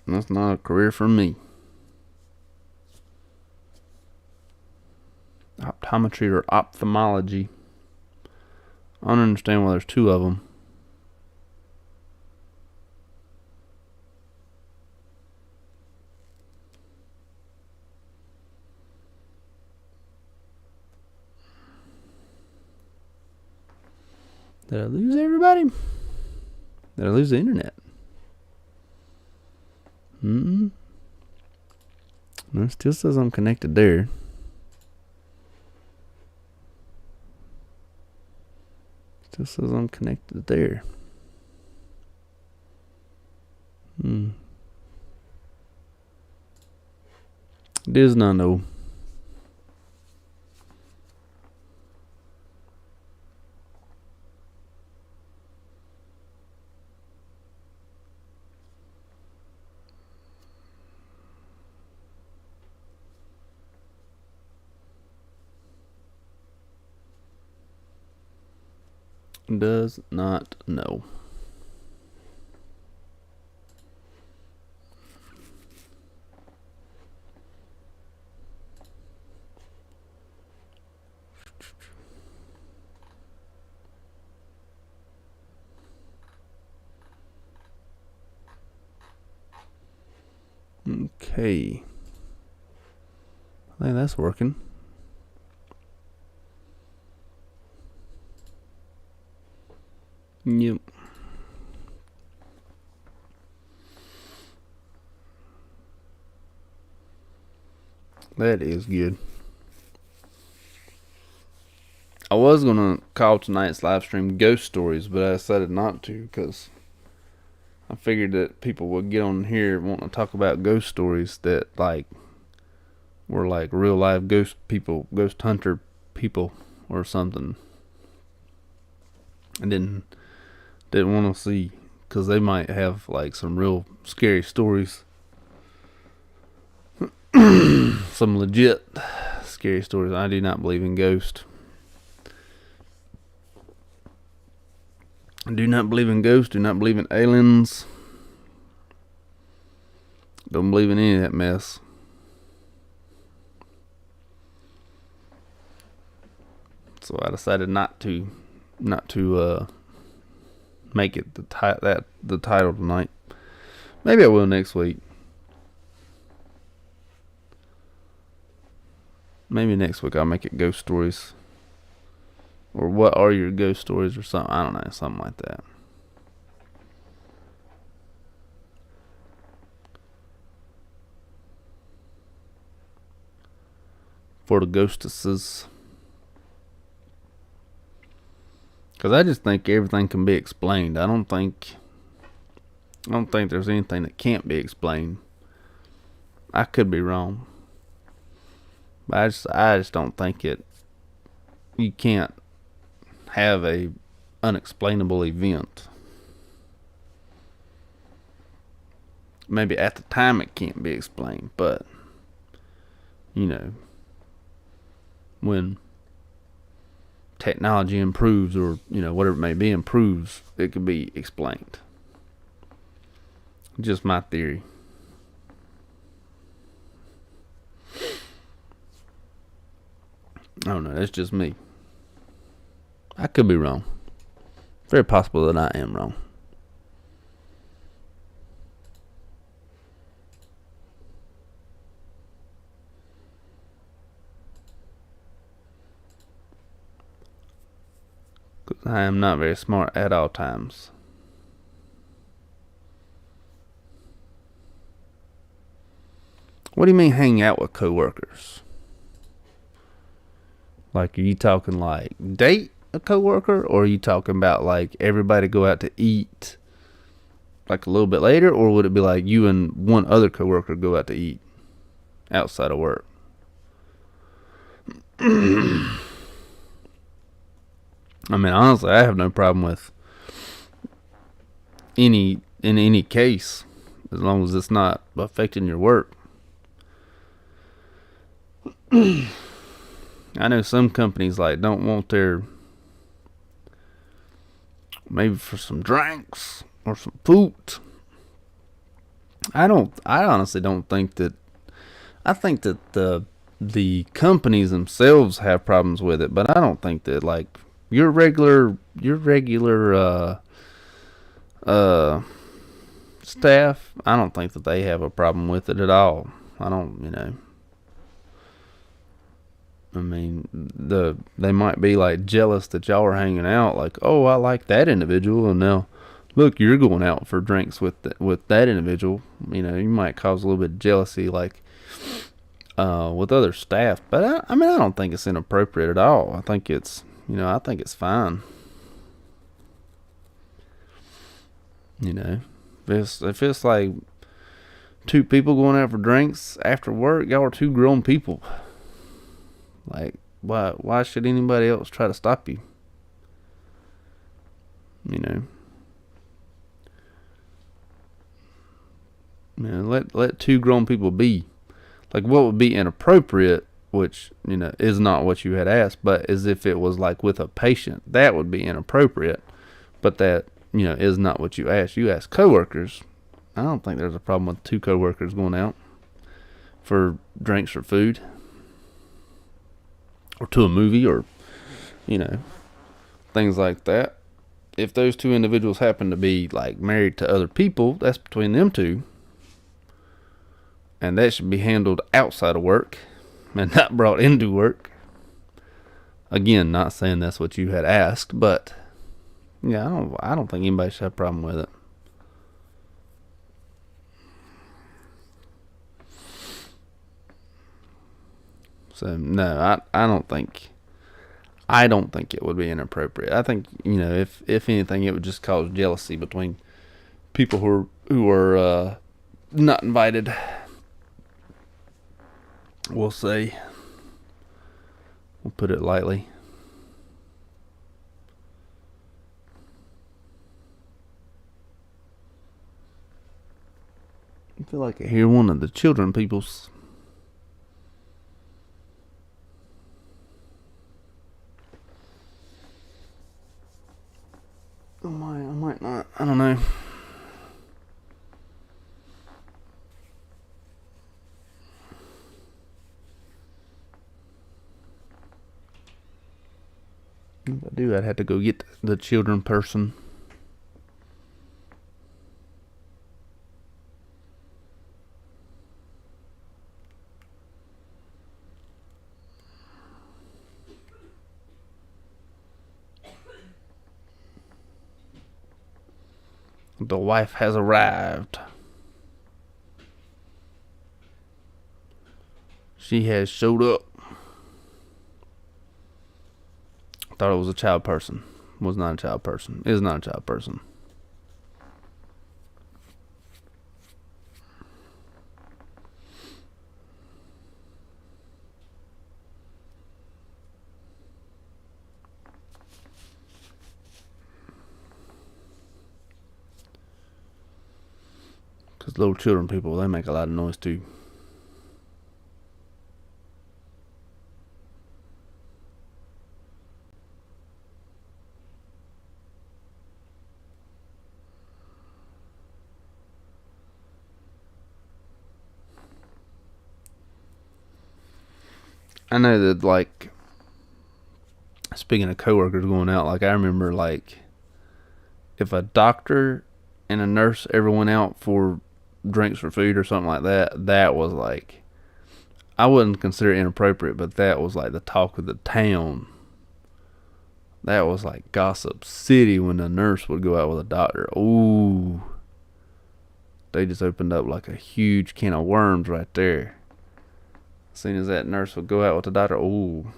That's not a career for me. Optometry or ophthalmology. I don't understand why there's two of them. Did I lose everybody? Did I lose the internet? No, it still says I'm connected there. Still says I'm connected there. Does not know. Does not know. Okay. I think that's working. Yep. That is good. I was going to call tonight's live stream Ghost Stories, but I decided not to because I figured that people would get on here wanting to talk about ghost stories that like were like real live ghost people, ghost hunter people or something. I didn't want to see because they might have like some real scary stories. Some legit scary stories. I do not believe in ghosts. I do not believe in ghosts. Do not believe in aliens. Don't believe in any of that mess. So I decided not to make it the title tonight. Maybe I will next week. Maybe next week I'll make it ghost stories. Or what are your ghost stories or something. I don't know. Something like that. For the ghostesses. Because I just think everything can be explained. I don't think there's anything that can't be explained. I could be wrong. But I just don't think you can't have a unexplainable event. Maybe at the time it can't be explained, but when technology improves or whatever it may be improves, it could be explained. Just my theory. I don't know. That's just me. I could be wrong. very possible that I am wrong. Because I am not very smart at all times. What do you mean hang out with coworkers? Like, are you talking like date a coworker, or are you talking about like everybody go out to eat like a little bit later, or would it be like you and one other coworker go out to eat outside of work? I mean, honestly, I have no problem with in any case, as long as it's not affecting your work. I know some companies like don't want their, maybe for some drinks or some food. I honestly don't think that. I think that the companies themselves have problems with it, but I don't think that like your regular staff, I don't think that they have a problem with it at all. I don't. I mean, they might be like jealous that y'all are hanging out. Like, oh, I like that individual, and now look, you're going out for drinks with that individual. You might cause a little bit of jealousy, like with other staff. But I mean, I don't think it's inappropriate at all. I think it's fine. If it's like two people going out for drinks after work, y'all are two grown people. Like, why should anybody else try to stop you? Let two grown people be. Like, what would be inappropriate, which, is not what you had asked, but is if it was like with a patient, that would be inappropriate. But that, is not what you asked. You asked coworkers. I don't think there's a problem with two coworkers going out for drinks or food, or to a movie, or things like that. If those two individuals happen to be like married to other people, that's between them two, and that should be handled outside of work and not brought into work. Again, not saying that's what you had asked, but yeah, I don't think anybody should have a problem with it. So no, I don't think it would be inappropriate. I think, if anything, it would just cause jealousy between people who are not invited. We'll say. We'll put it lightly. I feel like I hear one of the children people's. I might not. I don't know. If I do, I'd have to go get the children person. The wife has arrived. She has showed up. Thought it was a child person. Was not a child person. Is not a child person. Because little children people, they make a lot of noise too. I know that, like, speaking of coworkers going out, like, I remember, like, if a doctor and a nurse ever went out for drinks or food or something like that, that was like, I wouldn't consider it inappropriate, but that was like the talk of the town. That was like gossip city when a nurse would go out with a doctor. Ooh. They just opened up like a huge can of worms right there. As soon as that nurse would go out with the doctor, ooh.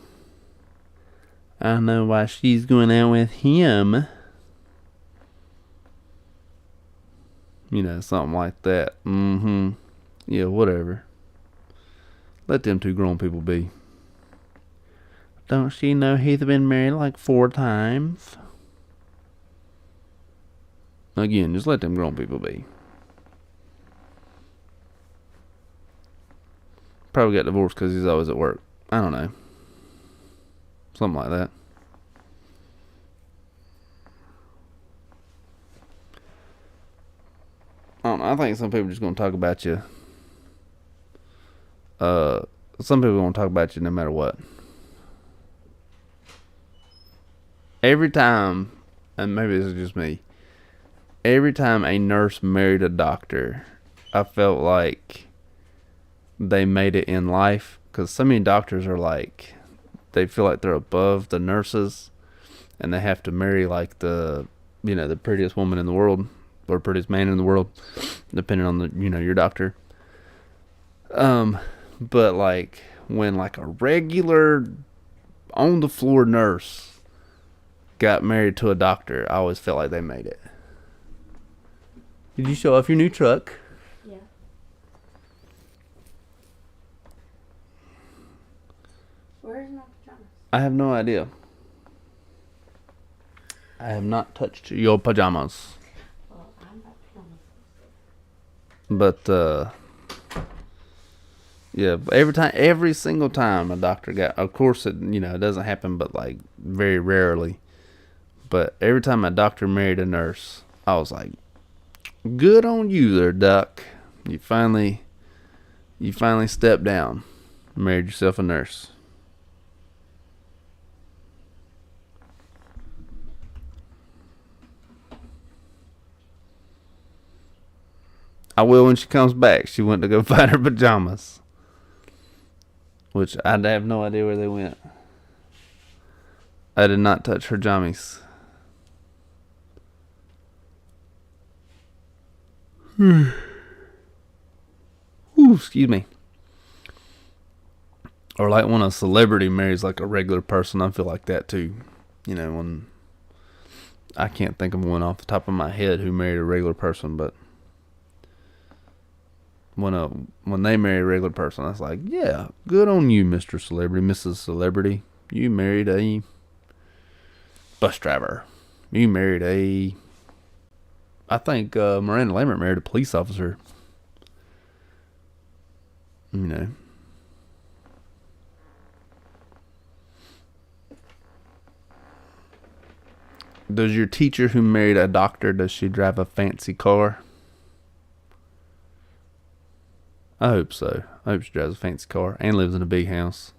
I know why she's going out with him. You know, something like that. Yeah, whatever. Let them two grown people be. Don't she know he's been married like 4 times? Again, just let them grown people be. Probably got divorced because he's always at work. I don't know. Something like that. I don't know. I think some people are just going to talk about you. Some people are going to talk about you no matter what. Every time, and maybe this is just me, every time a nurse married a doctor, I felt like they made it in life. Because so many doctors are like, they feel like they're above the nurses, and they have to marry like the prettiest woman in the world, or prettiest man in the world, depending on your doctor. But like when like a regular on the floor nurse got married to a doctor, I always felt like they made it. Did you show off your new truck? Yeah. Where's my pajamas? I have no idea. I have not touched your pajamas. Well, I'm about But pajamas. yeah, every single time a doctor got, of course it doesn't happen, but like very rarely. But every time a doctor married a nurse, I was like, good on you there, doc. You finally stepped down, married yourself a nurse. I will when she comes back. She went to go find her pajamas, which I have no idea where they went. I did not touch her jammies. Ooh, excuse me. Or like when a celebrity marries like a regular person, I feel like that too. When I can't think of one off the top of my head who married a regular person, but when they marry a regular person, I was like, yeah, good on you, Mr. Celebrity, Mrs. Celebrity. You married a bus driver. You married I think Miranda Lambert married a police officer. Does your teacher who married a doctor, does she drive a fancy car? I hope so. I hope she drives a fancy car and lives in a big house.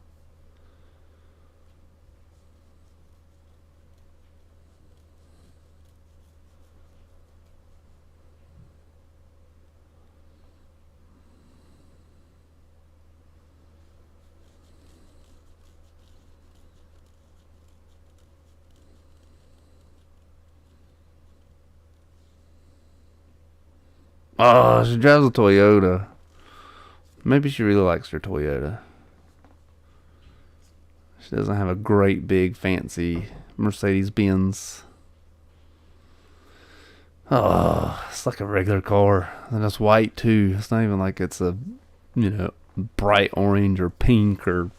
Oh, she drives a Toyota. Maybe she really likes her Toyota. She doesn't have a great big fancy Mercedes Benz. Oh, it's like a regular car. And it's white too. It's not even like it's a, bright orange or pink or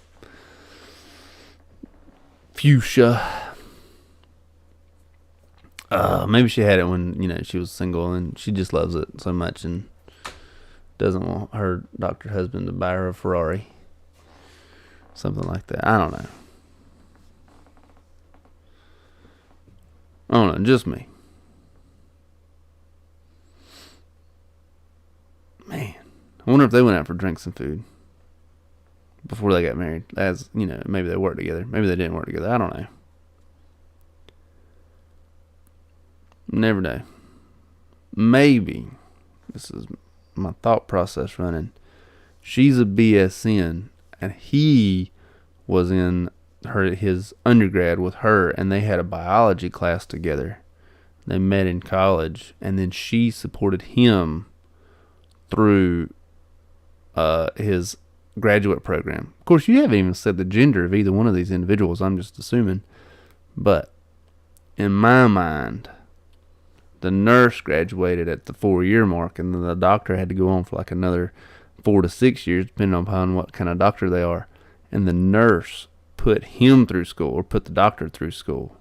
fuchsia. Maybe she had it when, she was single and she just loves it so much and doesn't want her doctor husband to buy her a Ferrari. Something like that. I don't know. Just me. Man, I wonder if they went out for drinks and food before they got married. As, maybe they worked together. Maybe they didn't work together. I don't know. Never know. Maybe, this is my thought process running, she's a BSN, and he was in his undergrad with her, and they had a biology class together. They met in college, and then she supported him through his graduate program. Of course, you haven't even said the gender of either one of these individuals. I'm just assuming. But in my mind, the nurse graduated at the 4-year mark, and then the doctor had to go on for like another 4 to 6 years, depending upon what kind of doctor they are. And the nurse put him through school, or put the doctor through school.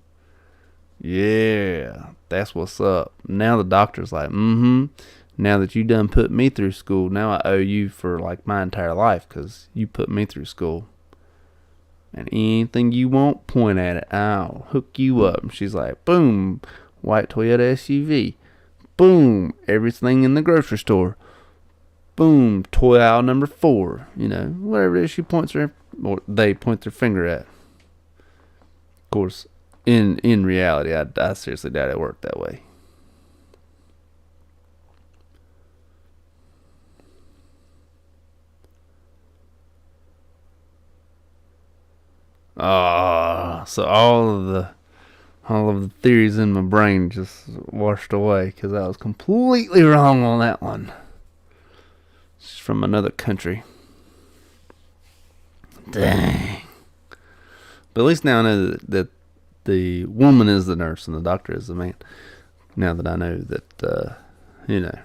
Yeah, that's what's up. Now the doctor's like, now that you done put me through school, now I owe you for like my entire life because you put me through school. And anything you want, point at it. I'll hook you up. And she's like, boom, white Toyota SUV. Boom, everything in the grocery store. Boom, toy aisle number 4. You know, whatever it is she points her, or they point their finger at. Of course, in reality, I seriously doubt it worked that way. So all of the theories in my brain just washed away because I was completely wrong on that one. She's from another country. Dang. But at least now I know that the woman is the nurse and the doctor is the man. Now that I know that, you know.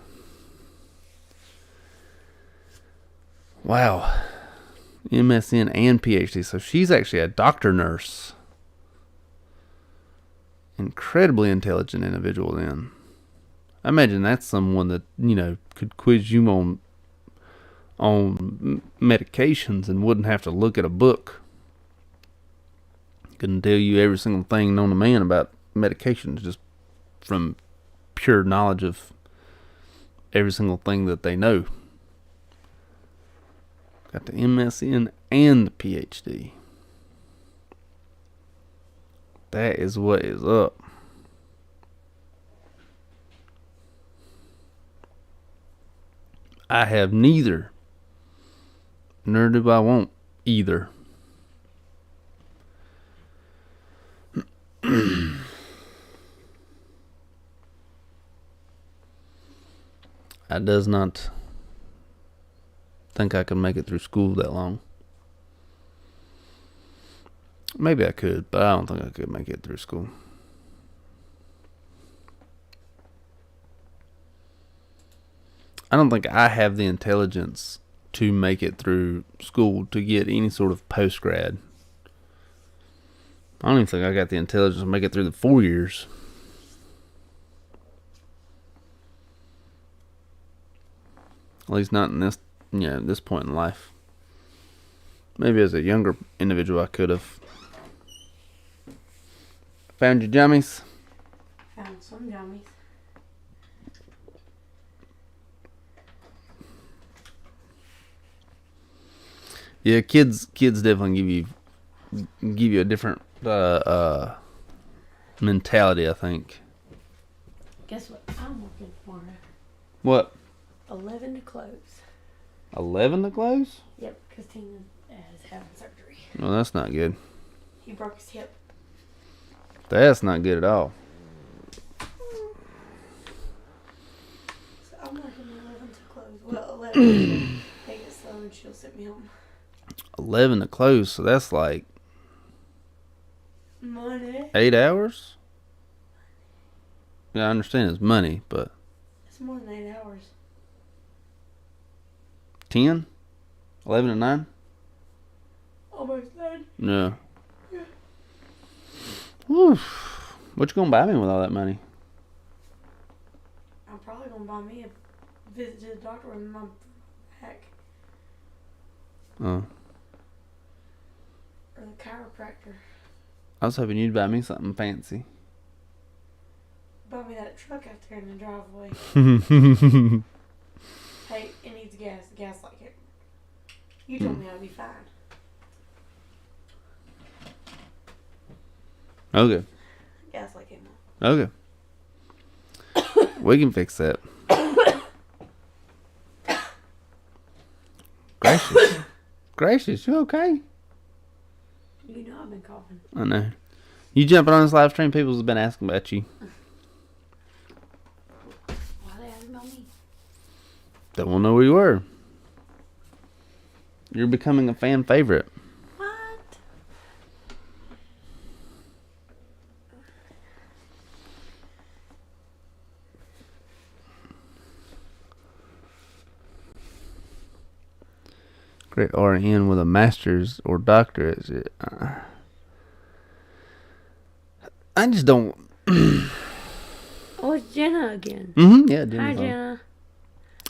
Wow. MSN and PhD. So she's actually a doctor nurse. Incredibly intelligent individual then. I imagine that's someone that, you know, could quiz you on medications and wouldn't have to look at a book. Couldn't tell you every single thing known to man about medications just from pure knowledge of every single thing that they know. Got the MSN and the PhD. That is what is up. I have neither. Nor do I want either. I does not think I can make it through school that long. Maybe I could, but I don't think I could make it through school. I don't think I have the intelligence to make it through school to get any sort of post-grad. I don't even think I got the intelligence to make it through the 4 years. At least not in this, this point in life. Maybe as a younger individual I could have. Found your jummies? Found some gummies. Yeah, kids definitely give you a different mentality, I think. Guess what I'm looking for? What? 11 to close. 11 to close? Yep, because Tina is having surgery. Well, that's not good. He broke his hip. That's not good at all. So I'm working 11 to close. Well, 11 take it slow and she'll send me home. 11 to close, so that's like Money. 8 hours? Yeah, I understand it's money, but It's more than 8 hours. 10? 11 to 9? Almost 9. No. Yeah. Whew. What you gonna buy me with all that money? I'm probably going to buy me a visit to the doctor with my back. Oh. Or the chiropractor. I was hoping you'd buy me something fancy. Buy me that truck out there in the driveway. Hey, it needs gas. The gas like it. You told me I'd be fine. Okay. Gas like it. Okay. We can fix that. Gracious. Gracious, you okay? You know I've been coughing. I know. You jumping on this live stream? People have been asking about you. Why they asking about me? They won't know where you were. You're becoming a fan favorite. What? Great RN with a master's or doctorate. I just don't. Oh, it's Jenna again. Mm-hmm. Yeah, Hi, Jenna.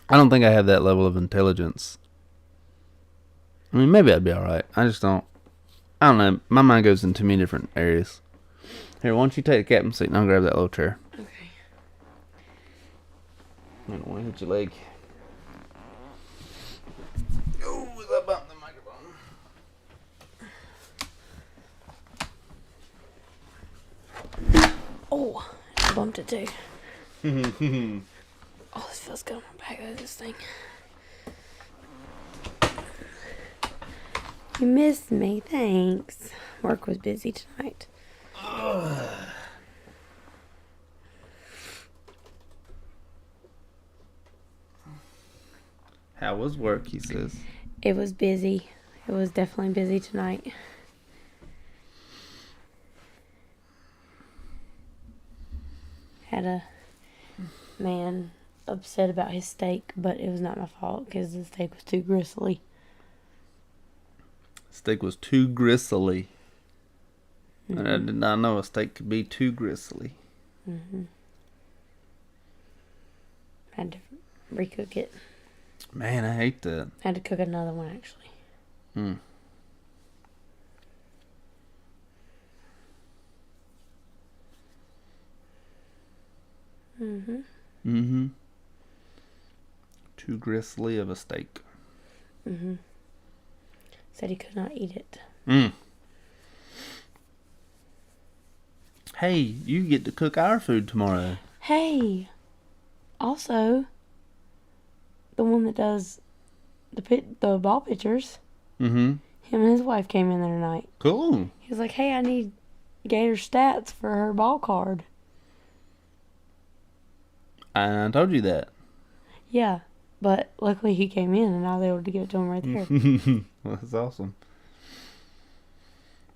I don't think I have that level of intelligence. I mean, maybe I'd be alright. I just don't. I don't know. My mind goes in too many different areas. Here, why don't you take the captain's seat and I'll grab that little chair. Okay. I don't want to hit your leg. Oh, that bumped the microphone. Oh, I bumped it too. Oh, this feels good on my back of this thing. You missed me, thanks. Work was busy tonight. How was work, he says. It was busy. It was definitely busy tonight. Had a man upset about his steak, but it was not my fault because the steak was too gristly. Steak was too gristly. Mm-hmm. I did not know a steak could be too gristly. Mm-hmm. Had to recook it. Man, I hate that. Had to cook another one, actually. Hmm. Mm-hmm. Mm-hmm. Too gristly of a steak. Mm-hmm. Said he could not eat it. Mm. Hey, you get to cook our food tomorrow. Hey! Also, the one that does the ball pictures, Mm-hmm. him and his wife came in there tonight. Cool. He was like, hey, I need Gator stats for her ball card. I told you that. Yeah, but luckily he came in and I was able to give it to him right there. Well, that's awesome.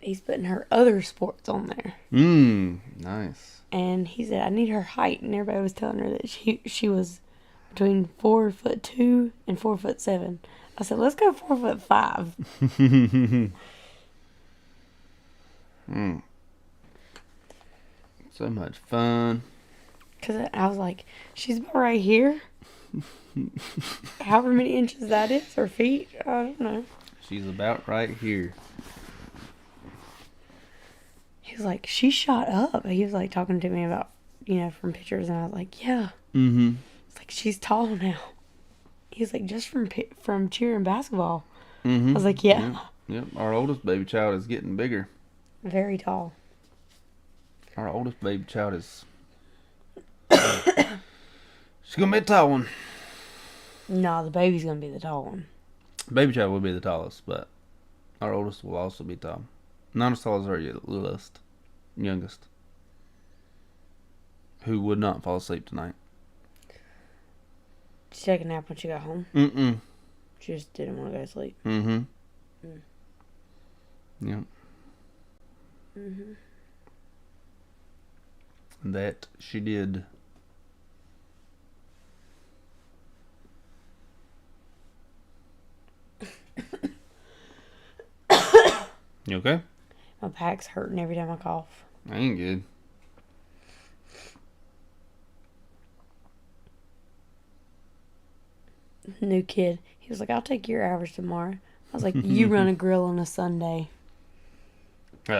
He's putting her other sports on there. Nice. And he said, I need her height. And everybody was telling her that she was between 4'2" and 4'7". I said, let's go 4'5". So much fun. Because I was like, she's about right here. However many inches that is, or feet, I don't know. She's about right here. He was like, she shot up. He was like talking to me about, from pictures. And I was like, yeah. Mm-hmm. It's like, she's tall now. He was like, just from cheering basketball. Mm-hmm. I was like, yeah. Yep. Our oldest baby child is getting bigger. Very tall. Our oldest baby child is... She's going to be a tall one. No, the baby's going to be the tall one. Baby child will be the tallest, but our oldest will also be tall. Not as tall as our youngest, who would not fall asleep tonight. Did she take a nap when she got home? Mm-mm. She just didn't want to go to sleep. Mm-hmm. Mm. Yep. Mm-hmm. That she did. You okay? My back's hurting every time I cough. I ain't good. New kid. He was like, I'll take your hours tomorrow. I was like, you run a grill on a Sunday. He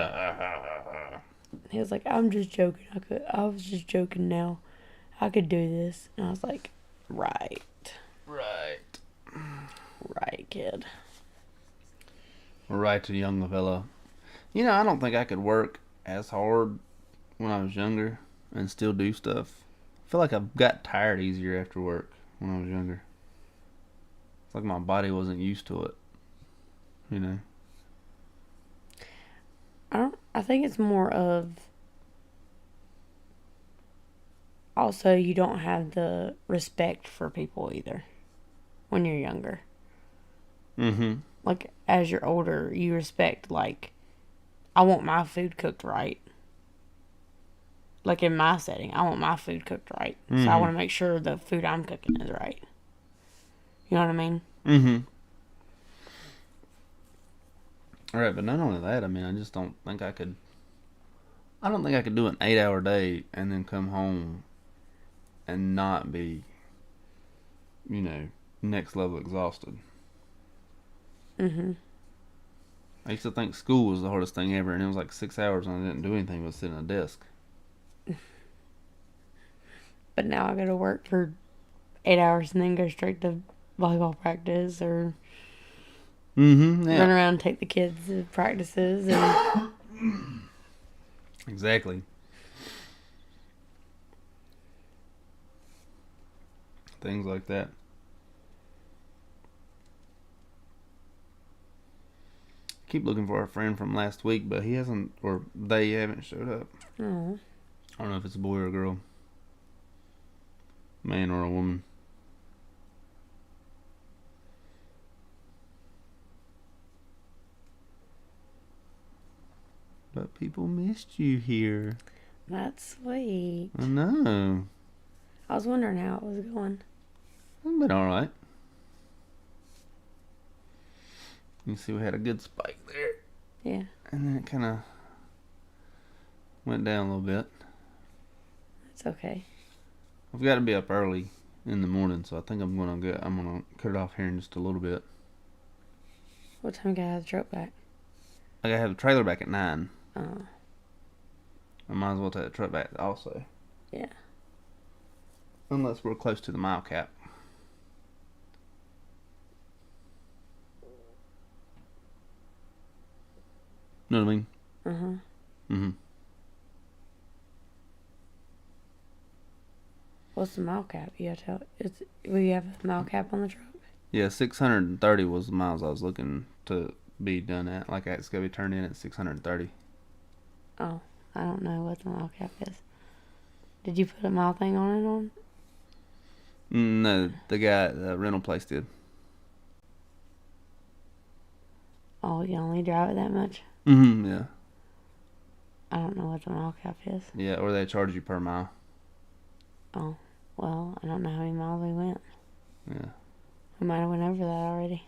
was like, I'm just joking. I was just joking now. I could do this. And I was like, right. Right. Right, kid. Right to young fella. I don't think I could work as hard when I was younger and still do stuff I feel like I've got tired easier after work when I was younger. It's like my body wasn't used to it. You know? I think it's more of also you don't have the respect for people either when you're younger. Mm-hmm. Like, as you're older, you respect, like, I want my food cooked right. Like, in my setting, I want my food cooked right. Mm-hmm. So I want to make sure the food I'm cooking is right. You know what I mean? Mm-hmm. Alright, but not only that, I mean, I just don't think I could... I don't think I could do an 8-hour day and then come home and not be, you know, next level exhausted. Mm-hmm. I used to think school was the hardest thing ever, and it was like 6 hours and I didn't do anything but sit at a desk. But now I go to work for 8 hours and then go straight to volleyball practice or Mm-hmm. Yeah. run around and take the kids to practices. And Exactly. Things like that. Keep looking for our friend from last week, but he hasn't, or they haven't showed up. oh, I don't know if it's a boy or a girl, man or a woman. But people missed you here. that's sweet. I know. I was wondering how it was going. It's been alright. You see, we had a good spike there. Yeah. And then it kind of went down a little bit. It's okay. I've got to be up early in the morning, so I think I'm gonna cut it off here in just a little bit. What time you gotta have the truck back? I gotta have the trailer back at 9. Oh. I might as well take the truck back also. Yeah. Unless we're close to the mile cap. Know what I mean? Uh-huh. Mm-hmm. What's the mile cap? You have to will you have a mile cap on the truck? Yeah, 630 was the miles I was looking to be done at. Like, it's gonna be turned in at 630. Oh, I don't know what the mile cap is. Did you put a mile thing on it on? No, the guy at the rental place did. Oh, you only drive it that much? Mm-hmm, yeah. I don't know what the mile cap is. Yeah, or they charge you per mile. Oh, well, I don't know how many miles we went. Yeah. We might have went over that already.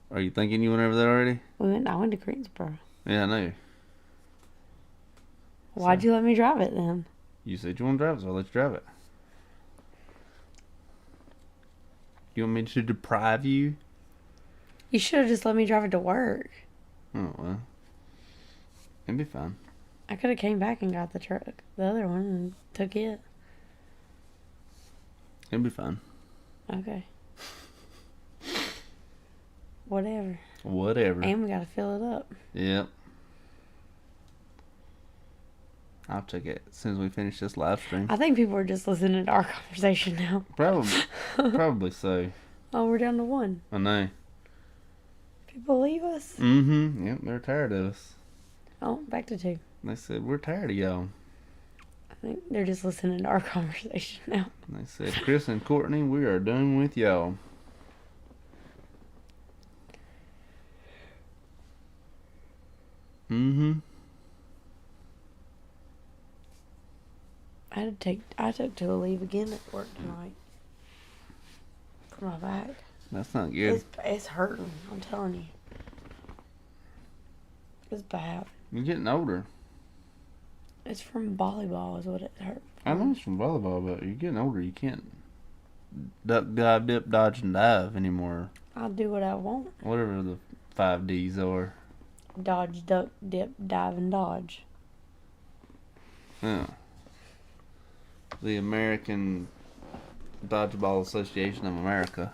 Are you thinking you went over there already? I went to Greensboro. Yeah, I know. Why'd you let me drive it then? You said you want to drive it, so I'll let you drive it. You want me to deprive you? You should have just let me drive it to work. Oh, well. It'd be fine. I could have came back and got the truck, the other one, and took it. It'd be fine. Okay. Whatever. Whatever. And we gotta fill it up. Yep. I'll check it as soon as we finish this live stream. I think people are just listening to our conversation now. Probably so. Oh, we're down to 1. I know. People leave us. Mm-hmm. Yep, they're tired of us. Oh, back to 2. They said, we're tired of y'all. I think they're just listening to our conversation now. They said, Chris and Courtney, we are done with y'all. Mm-hmm. I took to a leave again at work tonight. For my back. That's not good. It's hurting, I'm telling you. It's bad. You're getting older. It's from volleyball is what it hurt I know it's from volleyball, but you're getting older. You can't duck, dive, dip, dodge, and dive anymore. I'll do what I want. Whatever the 5 Ds are. Dodge, duck, dip, dive, and dodge. Yeah. The American Dodgeball Association of America.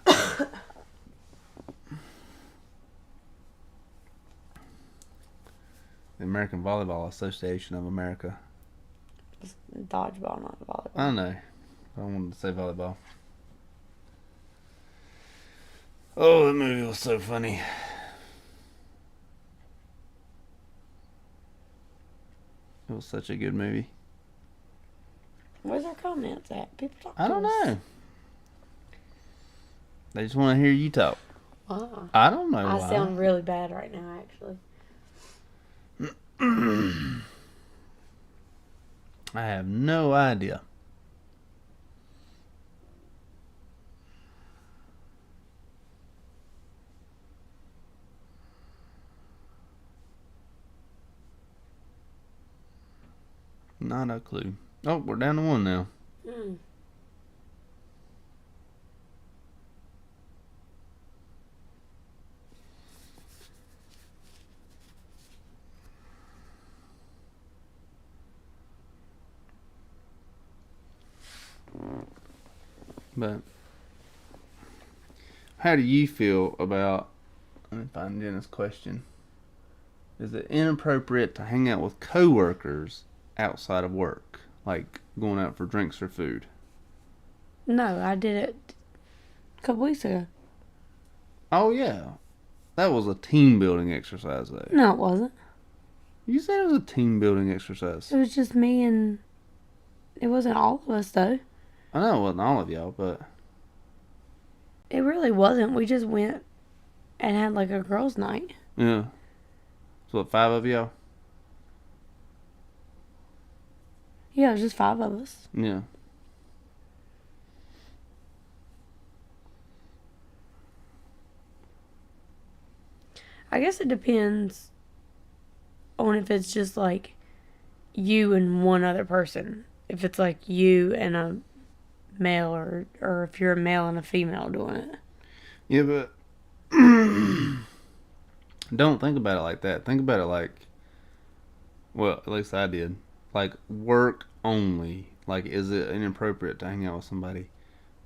The American Volleyball Association of America. Dodgeball, not volleyball. I know. I wanted to say volleyball. Oh, that movie was so funny. It was such a good movie. Where's our comments at? People talk I don't to us. know. They just want to hear you talk. Wow. I don't know I why. sound really bad right now, actually. I have no idea. Not a clue. Oh, we're down to one now. Mm. But how do you feel about, let me find Jenna's question. Is it inappropriate to hang out with coworkers outside of work? Like going out for drinks or food? No, I did it a couple weeks ago. Oh, yeah. That was a team building exercise, though. No, it wasn't. You said it was a team building exercise. It was just me and... It wasn't all of us, though. I know it wasn't all of y'all, but... It really wasn't. We just went and had like a girls' night. Yeah. So what, 5 of y'all? Yeah, it was just 5 of us. Yeah. I guess it depends on if it's just like you and one other person. If it's like you and a male or if you're a male and a female doing it. Yeah, but... Don't think about it like that. Think about it like... Well, at least I did. Like, work only. Like, is it inappropriate to hang out with somebody?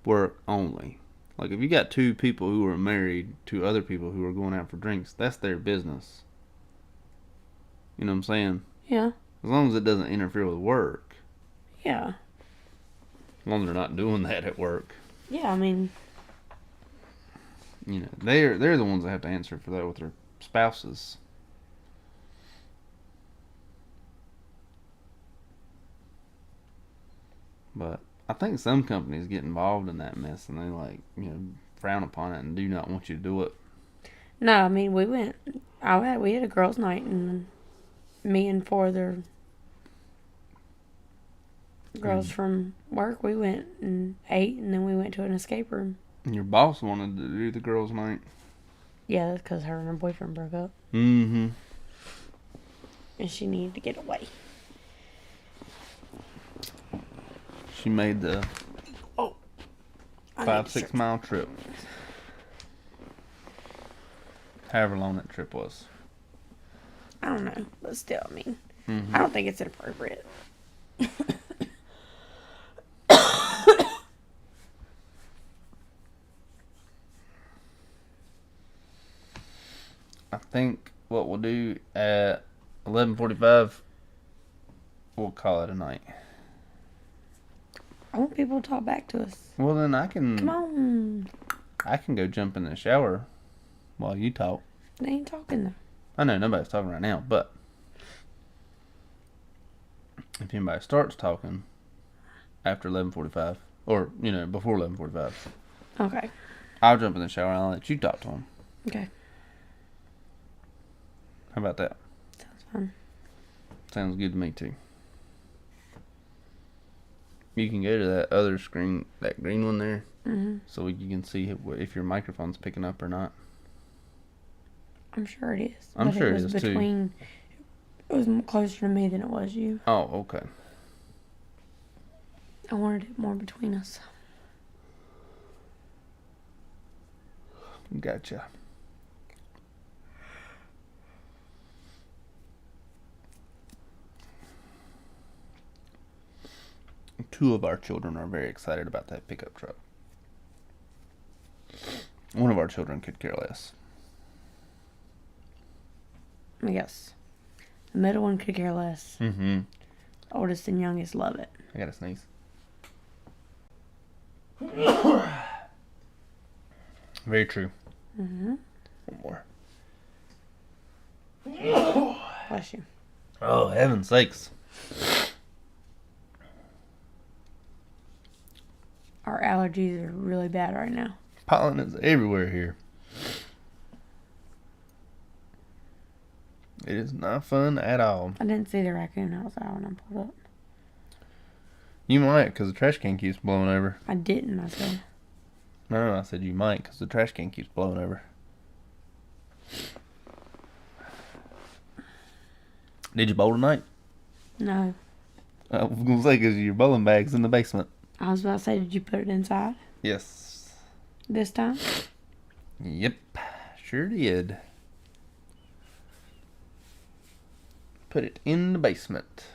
Work only. Like, if you got 2 people who are married to other people who are going out for drinks, that's their business. You know what I'm saying? Yeah. As long as it doesn't interfere with work. Yeah. As long as they're not doing that at work. Yeah, I mean... You know, they're the ones that have to answer for that with their spouses. But I think some companies get involved in that mess and they like, you know, frown upon it and do not want you to do it. No, I mean, we went... we had a girls' night and me and 4 other girls from work, we went and ate and then we went to an escape room. And your boss wanted to do the girls' night. Yeah, that's because her and her boyfriend broke up. Mm-hmm. And she needed to get away. She made the 5-6 mile trip. However long that trip was. I don't know, but still, I mean, Mm-hmm. I don't think it's inappropriate. I think what we'll do at 11:45, we'll call it a night. I want people to talk back to us. Well, then I can... Come on. I can go jump in the shower while you talk. They ain't talking though. I know nobody's talking right now, but if anybody starts talking after 11:45, or, you know, before 11:45, Okay. I'll jump in the shower and I'll let you talk to them. Okay. How about that? Sounds fun. Sounds good to me, too. You can go to that other screen, that green one there, so you can see if your microphone's picking up or not. I'm sure it is. I'm but sure it it was is, between, too. It was closer to me than it was you. Oh, okay. I wanted it more between us. Gotcha. Two of our children are very excited about that pickup truck. One of our children could care less. Yes. The middle one could care less. Mm-hmm. Oldest and youngest love it. I gotta sneeze. Very true. Mm-hmm. One more. Bless you. Oh, heaven's sakes. Our allergies are really bad right now. Pollen is everywhere here. It is not fun at all. I didn't see the raccoon outside when I pulled up. You might, because the trash can keeps blowing over. I didn't, I said. No, I said you might, because the trash can keeps blowing over. Did you bowl tonight? No. I was going to say, because your bowling bag's in the basement. I was about to say, did you put it inside Yes. this time? Yep. Sure did. Put it in the basement.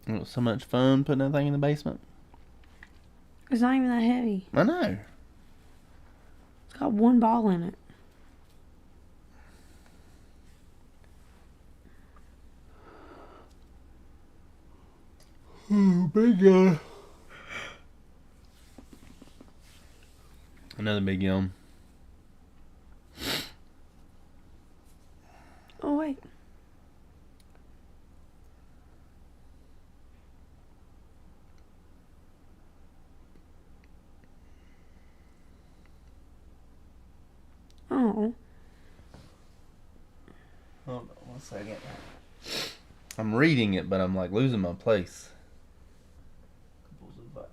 It was so much fun putting that thing in the basement. It's not even that heavy. I know. It's got one ball in it. Oh, big yawn. Another big yawn. Oh, wait. Oh. Hold on 1 second. I'm reading it, but I'm like losing my place. Couples advice.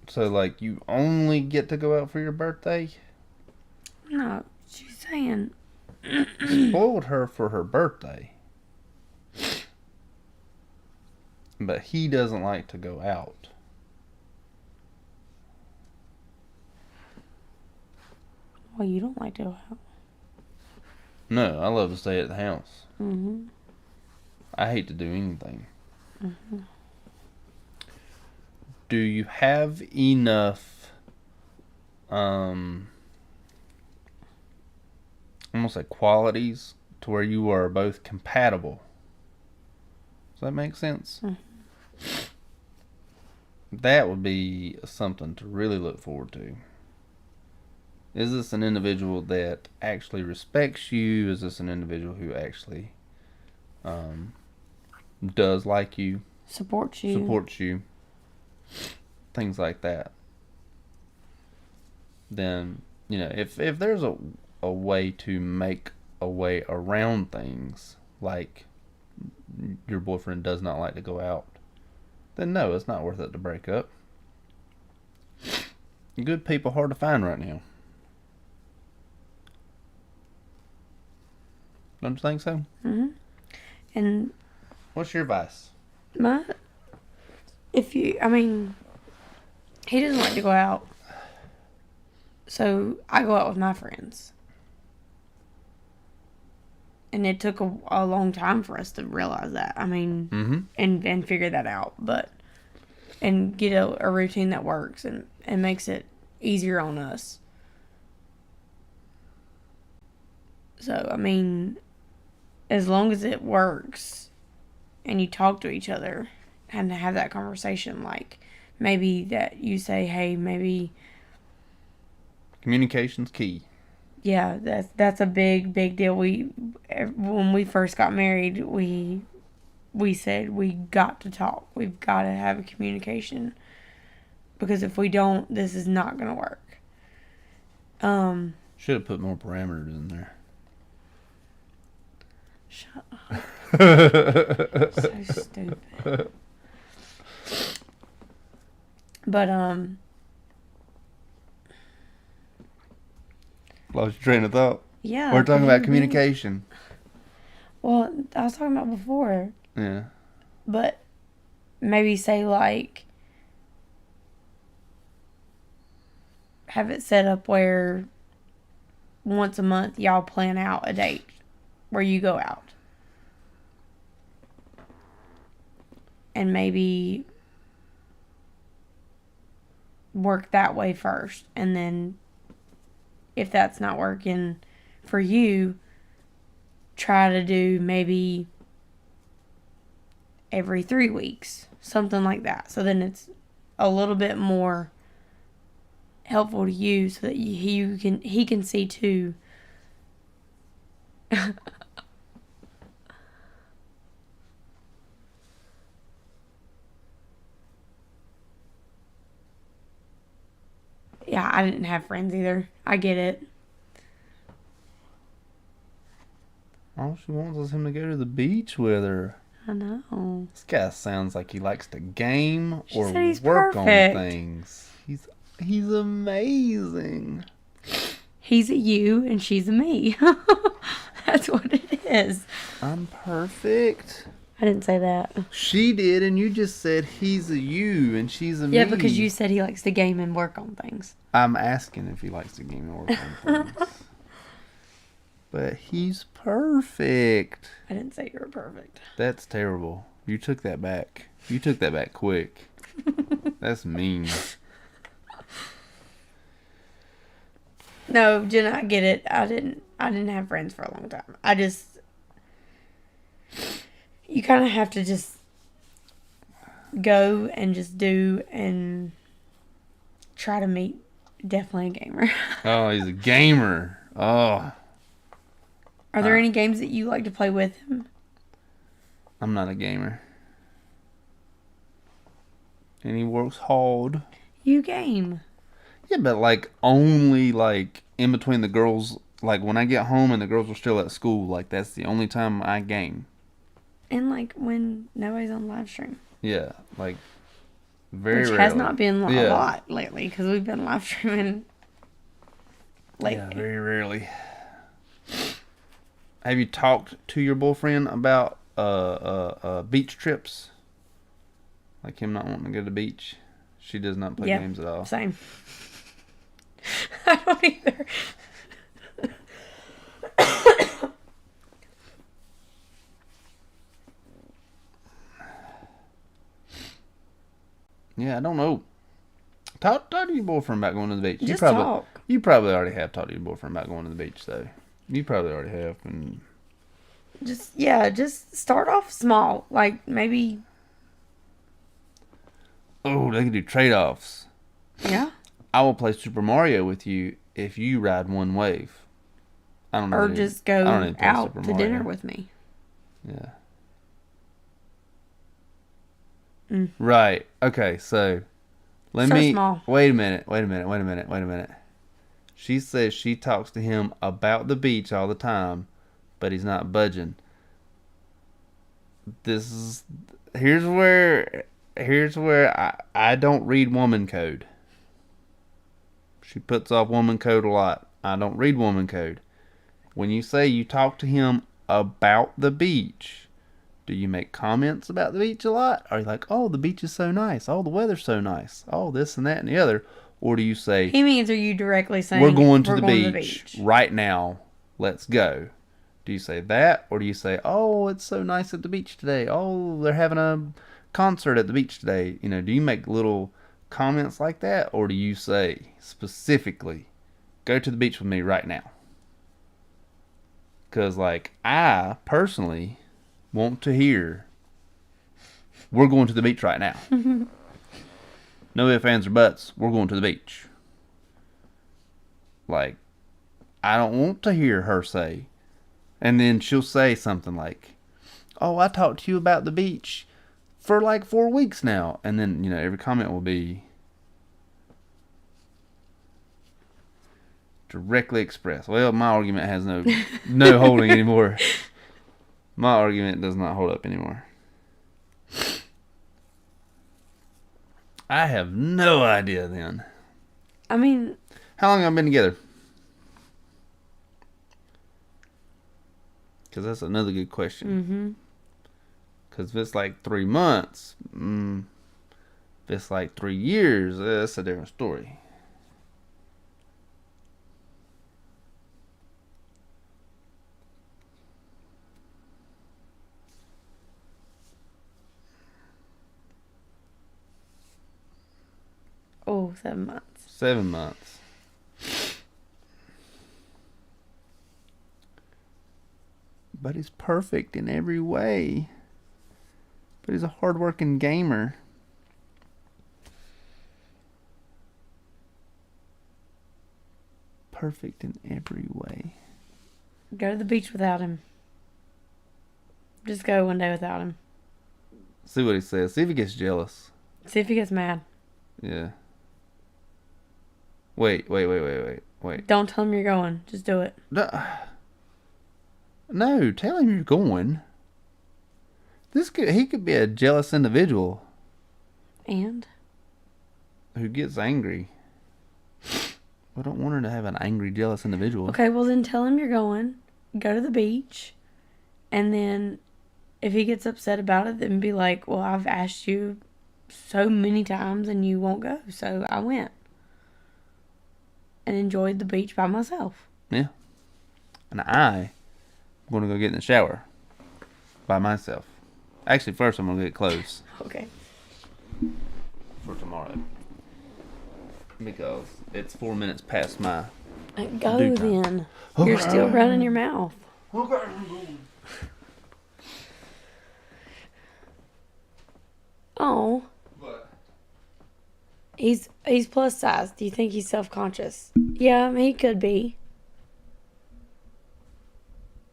So, like, you only get to go out for your birthday? No, she's saying. Spoiled her for her birthday. But he doesn't like to go out. Well, you don't like to go out. No, I love to stay at the house. Mm-hmm. I hate to do anything. Mm-hmm. Do you have enough, almost like qualities to where you are both compatible? Does that make sense? Mm-hmm. That would be something to really look forward to. Is this an individual that actually respects you? Is this an individual who actually does like you? Supports you. Supports you. Things like that. Then, you know, if there's a way to make a way around things, like your boyfriend does not like to go out, then no, it's not worth it to break up. Good people hard to find right now. Don't you think so? Mm-hmm. And What's your advice? he doesn't like to go out. So I go out with my friends. And it took a long time for us to realize that. Mm-hmm. And figure that out. And get a routine that works and makes it easier on us. So, as long as it works and you talk to each other and have that conversation, like maybe that you say, hey, maybe. Communication's key. Yeah, that's a big deal. When we first got married, we said we got to talk. We've got to have a communication because if we don't, this is not going to work. Should have put more parameters in there. Shut up. So stupid. But Lost your train of thought. yeah. We're talking about communication. Well, I was talking about before. Yeah. But maybe say like have it set up where once a month y'all plan out a date where you go out. And maybe work that way first. And then if that's not working for you, try to do maybe every 3 weeks. Something like that. So then it's a little bit more helpful to you so that he can see too. Yeah, I didn't have friends either. I get it. All she wants is him to go to the beach with her. I know. This guy sounds like he likes to game She or said he's work perfect. on things. He's amazing. He's a you and she's a me. That's what it is. I'm perfect. I didn't say that. She did, and you just said he's a you and she's a me. Yeah, because you said he likes to game and work on things. I'm asking if he likes to game and work on things. But he's perfect. I didn't say you were perfect. That's terrible. You took that back. You took that back quick. That's mean. No, Jenna, I get it. I didn't have friends for a long time. You kind of have to just go and just do and try to meet definitely a gamer. Oh, he's a gamer. Oh. Are there any games that you like to play with him? I'm not a gamer. And he works hard. You game. Yeah, but like only like in between the girls, like when I get home and the girls are still at school, like that's the only time I game. And like when nobody's on live stream. Yeah, like very Which rarely. has not been a lot lately because we've been live streaming lately. Yeah, very rarely. Have you talked to your boyfriend about beach trips? Like him not wanting to go to the beach? She does not play games at all. Same. I don't either. Yeah, I don't know. Talk to your boyfriend about going to the beach. Just talk. You probably already have talked to your boyfriend about going to the beach, though. You probably already have. And Just start off small. Like maybe. Oh, they can do trade-offs. Yeah. I will play Super Mario with you if you ride one wave. I don't know. Or just go out to dinner with me. Yeah. Mm. Right. Okay, so Start small. Wait a minute. She says she talks to him about the beach all the time, but he's not budging. Here's where I don't read woman code. She puts off woman code a lot. I don't read woman code. When you say you talk to him about the beach, do you make comments about the beach a lot? Are you like, oh, the beach is so nice. Oh, the weather's so nice. Oh, this and that and the other. Or do you say, He means, are you directly saying we're going to the beach right now. Let's go. Do you say that? Or do you say, oh, it's so nice at the beach today. Oh, they're having a concert at the beach today. You know, do you make little comments like that? Or do you say specifically, go to the beach with me right now? Because, like, I personally want to hear, we're going to the beach right now. No ifs, ands, or buts. We're going to the beach. Like, I don't want to hear her say. And then she'll say something like, oh, I talked to you about the beach for like 4 weeks now. And then, you know, every comment will be directly expressed. Well, my argument has no holding anymore. My argument does not hold up anymore. I have no idea then. I mean, how long have we been together? Because that's another good question. Because if it's like 3 months, if it's like 3 years, that's a different story. oh, 7 months. 7 months. But he's perfect in every way. But he's a hard-working gamer. Perfect in every way. Go to the beach without him. Just go one day without him. See what he says. See if he gets jealous. See if he gets mad. Yeah. Wait. Don't tell him you're going. Just do it. No, tell him you're going. He could be a jealous individual. And? Who gets angry. I don't want her to have an angry, jealous individual. Okay, well then tell him you're going. Go to the beach. And then if he gets upset about it, then be like, well, I've asked you so many times and you won't go. So I went. And enjoyed the beach by myself. Yeah. And I'm going to go get in the shower. By myself. Actually, first I'm going to get clothes. Okay. For tomorrow. Because it's 4 minutes past my Go due time. then. You're still running your mouth. Oh. What? He's plus size. Do you think he's self-conscious? Yeah, I mean, he could be.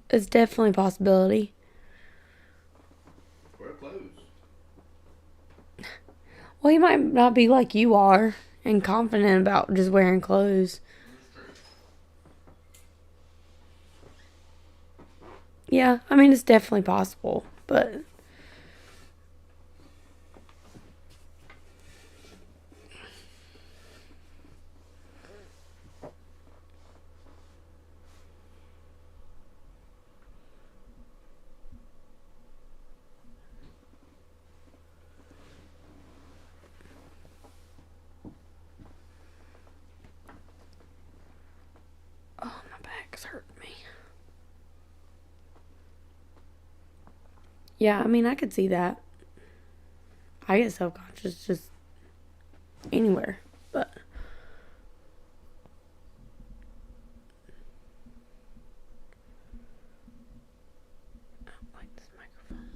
It's definitely a possibility. Wear clothes. Well, he might not be like you are and confident about just wearing clothes. Yeah, I mean, it's definitely possible, but... Oh, my back's hurting me. Yeah, I mean, I could see that. I get self-conscious just anywhere, but... I don't like this microphone.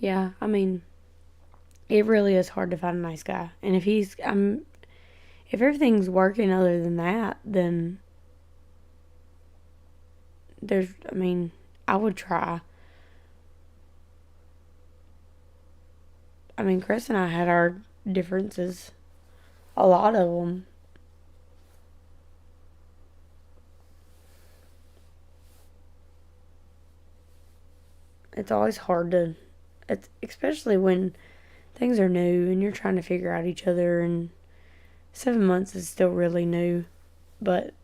Yeah, I mean, it really is hard to find a nice guy. And if if everything's working other than that, then I would try. I mean, Chris and I had our differences. A lot of them. It's always hard to... It's especially when things are new and you're trying to figure out each other, and 7 months is still really new, but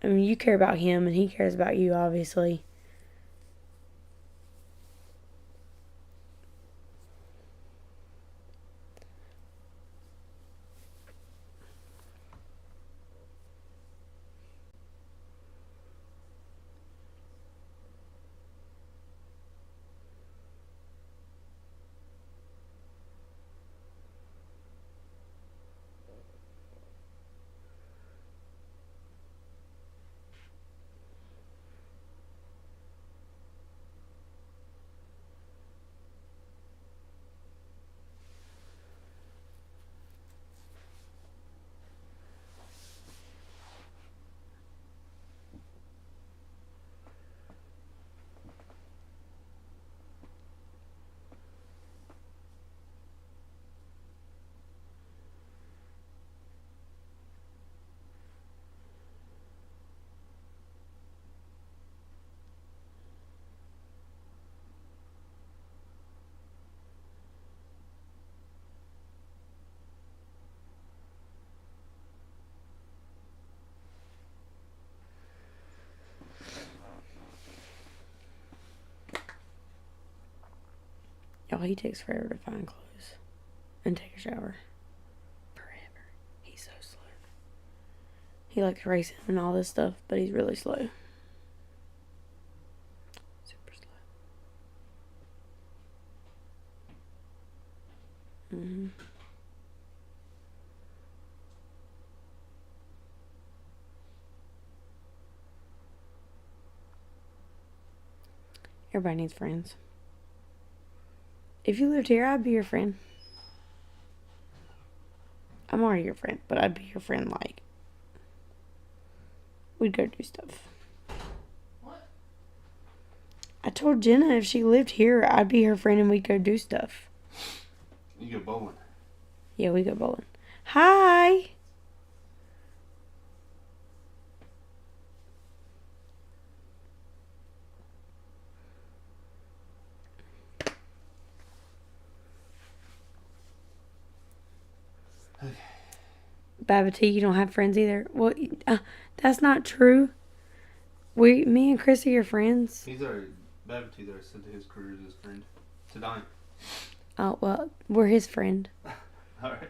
I mean, you care about him and he cares about you, obviously. he takes forever to find clothes and take a shower. Forever. He's so slow. He likes racing and all this stuff, but he's really slow. Super slow. Mm-hmm. Everybody needs friends. If you lived here, I'd be your friend. I'm already your friend, but I'd be your friend like. We'd go do stuff. What? I told Jenna if she lived here, I'd be her friend and we'd go do stuff. You go bowling. Yeah, we go bowling. Hi! Babity, you don't have friends either. Well, that's not true. Me and Chrissy are friends. He's already, Babity there said to his career as his friend. To Dime. Oh, well, we're his friend. Alright.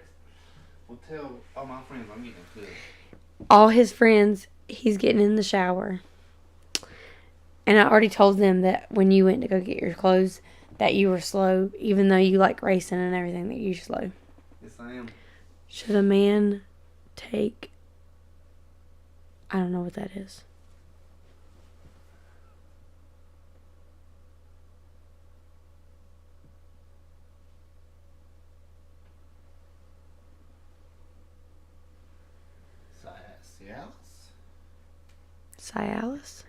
Well, tell all my friends I'm getting good. All his friends, he's getting in the shower. And I already told them that when you went to go get your clothes, that you were slow, even though you like racing and everything, that you're slow. Yes, I am. Should a man take... I don't know what that is. Cialis? Cialis?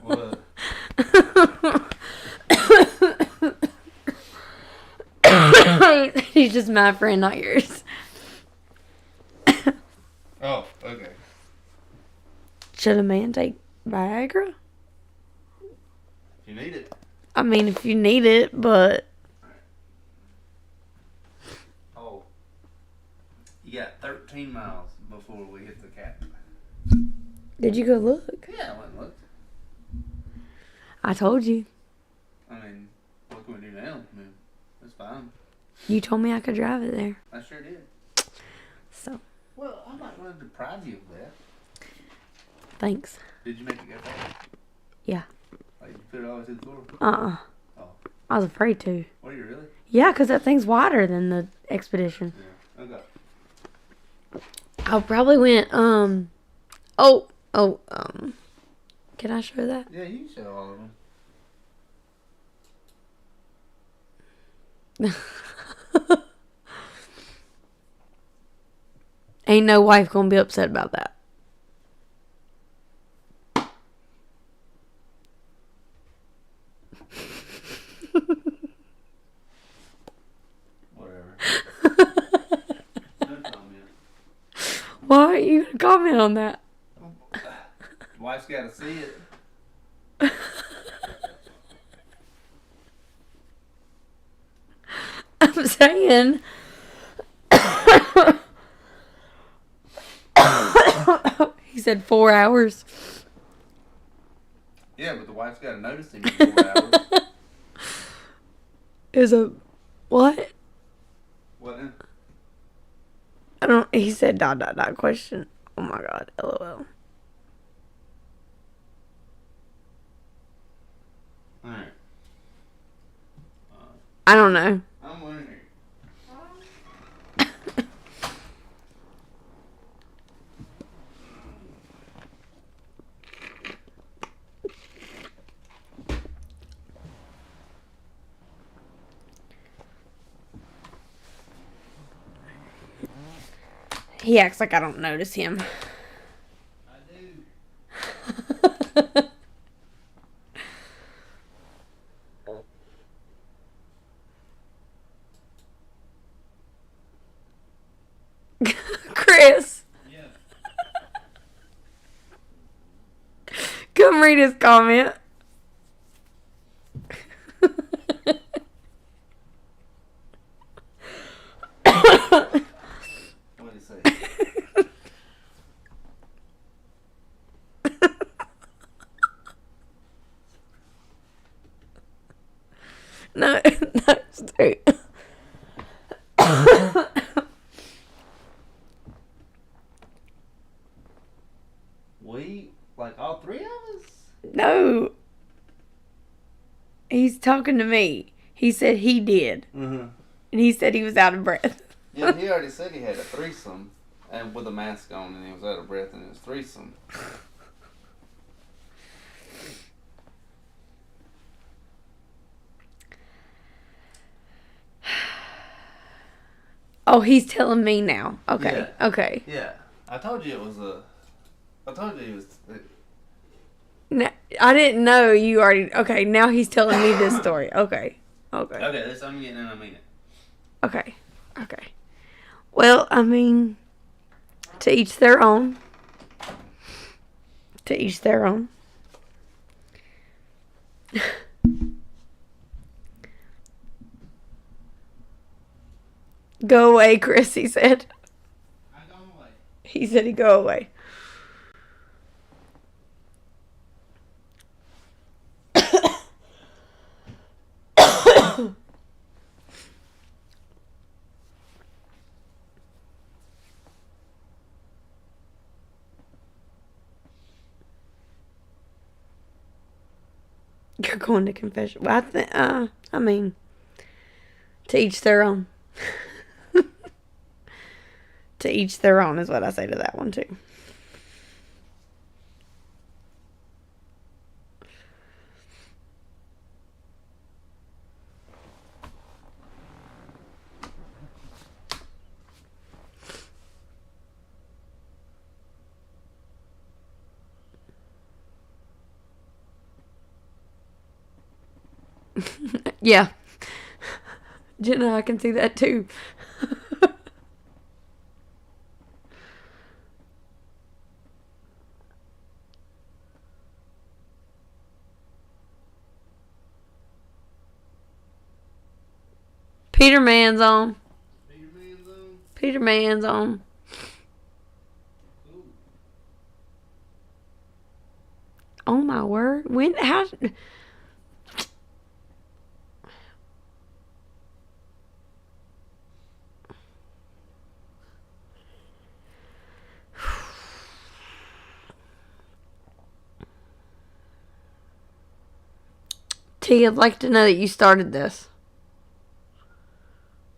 What? He's just my friend, not yours. Oh, okay. Should a man take Viagra? If you need it. I mean, if you need it, but... Oh. You got 13 miles before we hit the cap. Did you go look? Yeah, I went and looked. I told you. I mean, what can we do now? I mean, it's fine. You told me I could drive it there. I sure did. So, Well, I'm not going to deprive you of that. thanks. Did you make it go fast? Yeah. Like, you put it all the way to the floor? Uh-uh. Oh. I was afraid to. What are you really? Yeah, because that thing's wider than the Expedition. Yeah. Okay. I probably went, can I show that? Yeah, you can show all of them. Ain't no wife gonna be upset about that. Whatever. No comment. Why aren't you gonna comment on that? Wife's got to see it. I'm saying. He said 4 hours. Yeah, but the wife's got to notice him in 4 hours. Is a what? What? I don't. He said ... question. Oh my god. LOL. Alright. I don't know. I'm wondering. He acts like I don't notice him. I do. Chris, Yeah. come read his comment. What did he say? No, that's true. We, like all three of us? No. He's talking to me. He said he did. Mm-hmm. And he said he was out of breath. Yeah, he already said he had a threesome. And with a mask on, and he was out of breath, and it was threesome. Oh, he's telling me now. Okay. Yeah. Okay. Yeah. I told you it was a... I told you he was... No, I didn't know you already. Okay, now he's telling me this story. Okay. Okay. Okay, that's I'm getting in, I mean it. Okay. Okay. Well, I mean, to each their own. To each their own. Go away, Chris, he said. I'm going away. He said he'd go away. You're going to confession. Well, I mean, to each their own. To each their own is what I say to that one, too. Yeah. Jenna, I can see that, too. Peter Man's on. Peter Man's on. Cool. Oh my word! When? How? T, I'd like to know that you started this.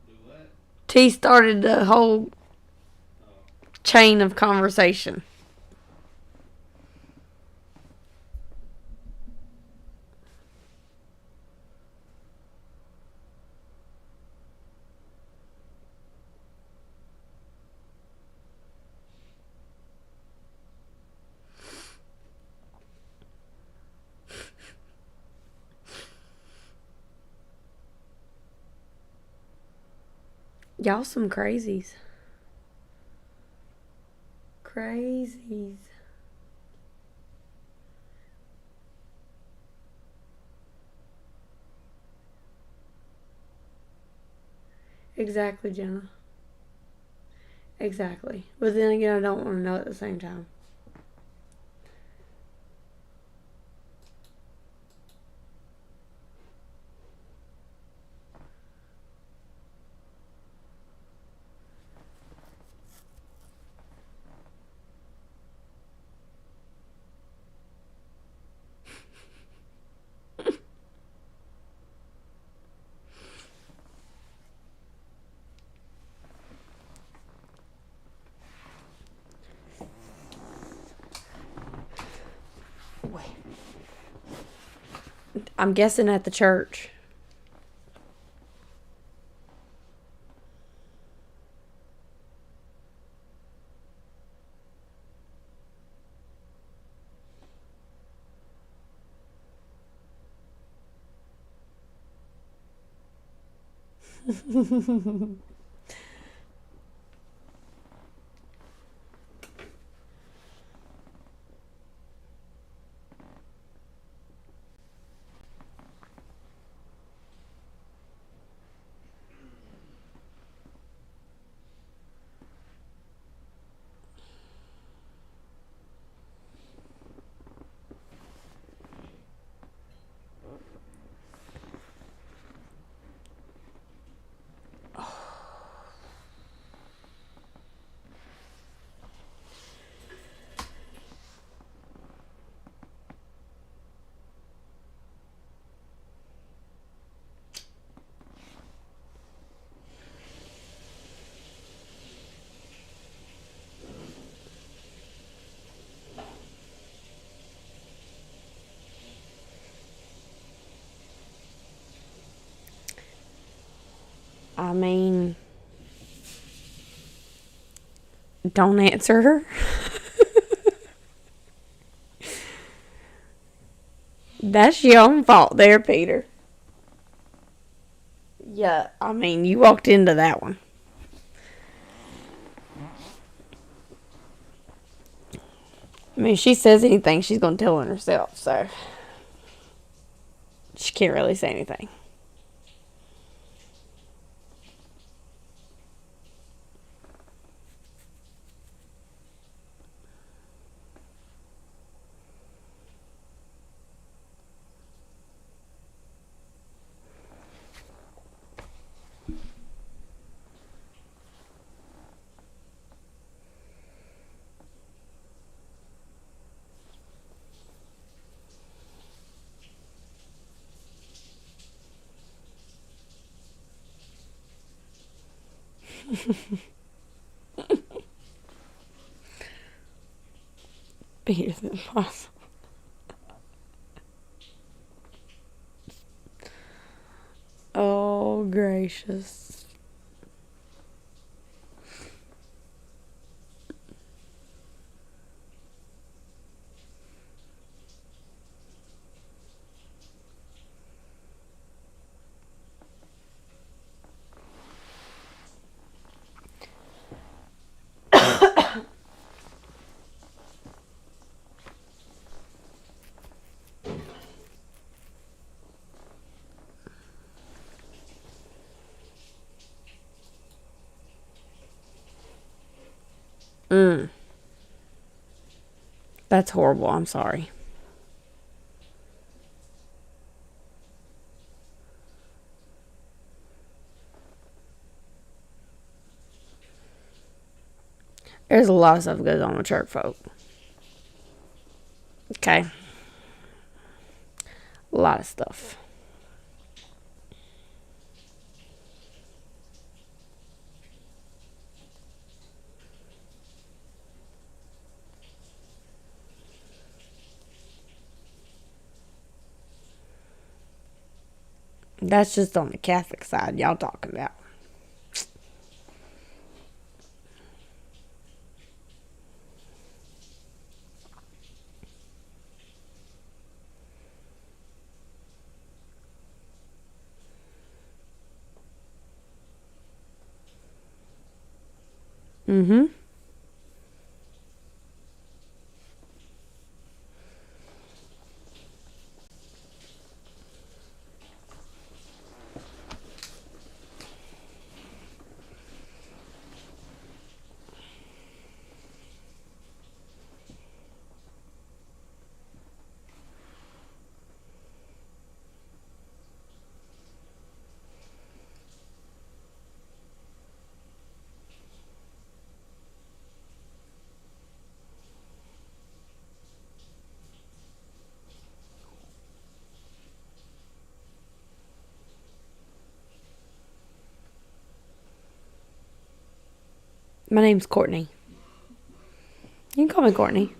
Do what? T started the whole chain of conversation. Y'all some crazies. Crazies. Exactly, Jenna. Exactly. But then again, I don't want to know at the same time. I'm guessing at the church. I mean, don't answer her. That's your own fault there, Peter. Yeah, I mean, you walked into that one. I mean, if she says anything, she's going to tell on herself, so she can't really say anything. Peter's impossible. Oh, gracious. That's horrible. I'm sorry. There's a lot of stuff that goes on with church folk. Okay. A lot of stuff. That's just on the Catholic side y'all talking about. Mm-hmm. My name's Courtney. You can call me Courtney.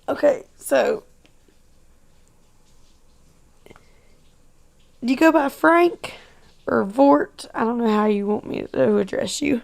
Okay, so do you go by Frank or Vort? I don't know how you want me to address you.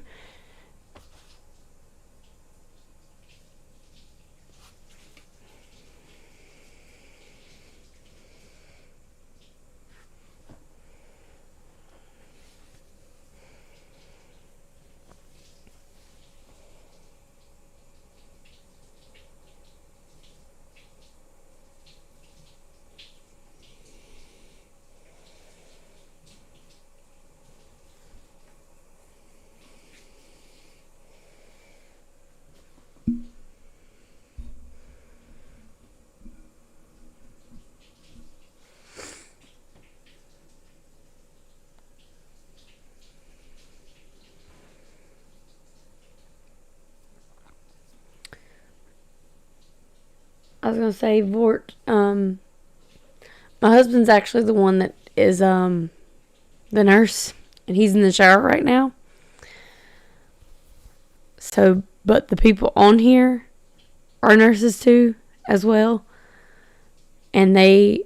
I was gonna say Vort. My husband's actually the one that is the nurse, and he's in the shower right now. So, but the people on here are nurses too, as well, and they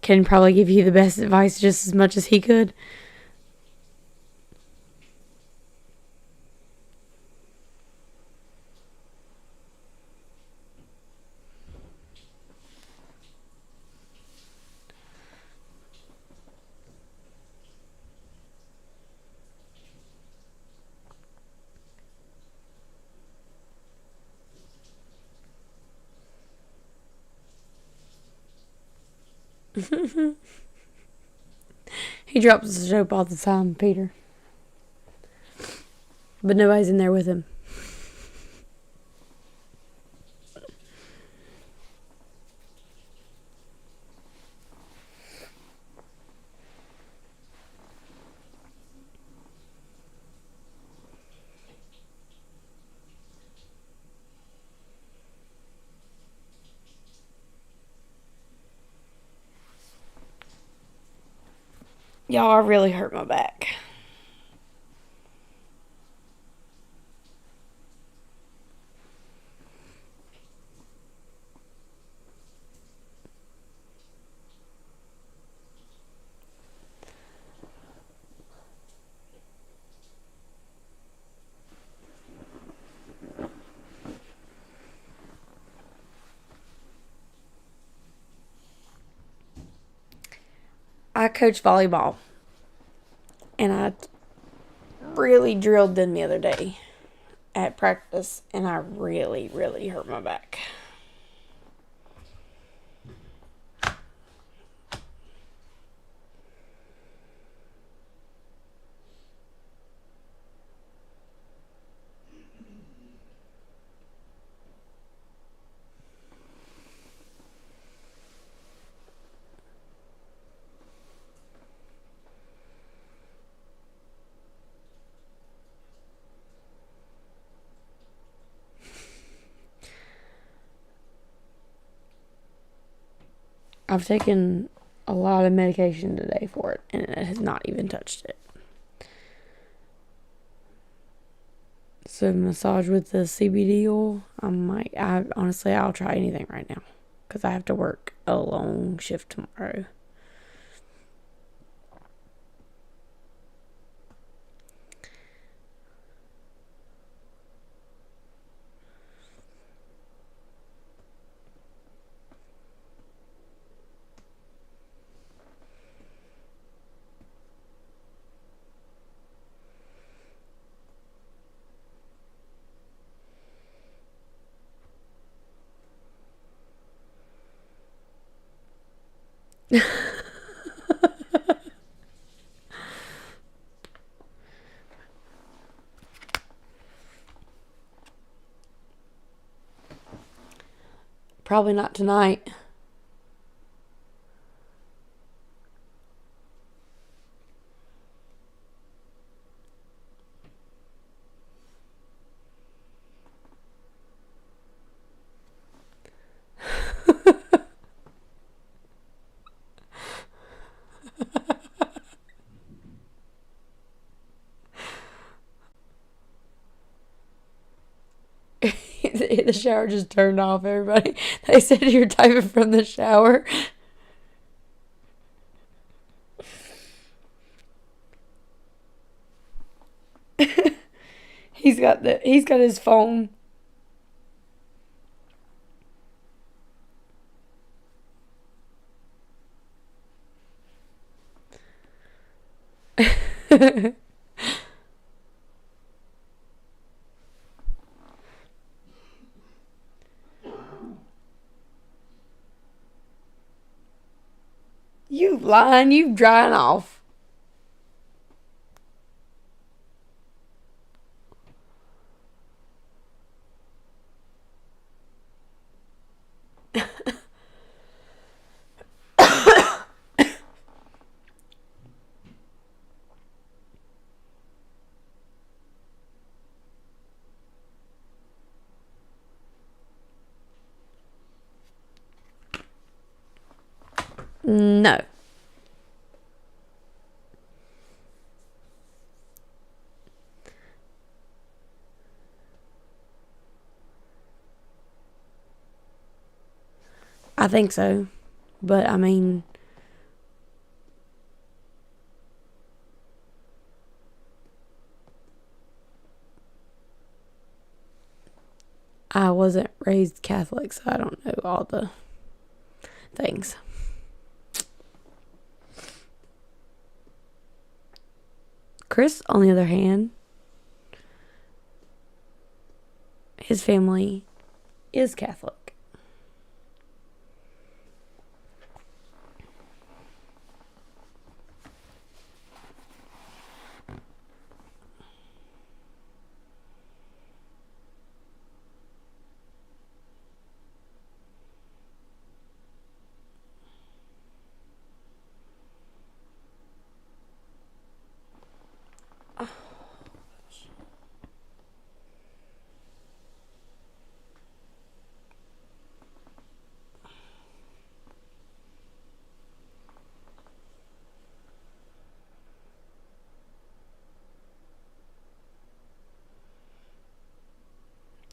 can probably give you the best advice just as much as he could. He drops the soap all the time, Peter. But nobody's in there with him. Y'all, I really hurt my back. I coach volleyball, and I really drilled them the other day at practice, and I really, really hurt my back. I've taken a lot of medication today for it, and it has not even touched it. So massage with the CBD oil, I'll try anything right now, because I have to work a long shift tomorrow. Probably not tonight. the shower just turned off, everybody. They said you're typing from the shower. He's got his phone. You lying, you drying off. No. I think so. But, I mean, I wasn't raised Catholic, so I don't know all the things. Chris, on the other hand, his family is Catholic.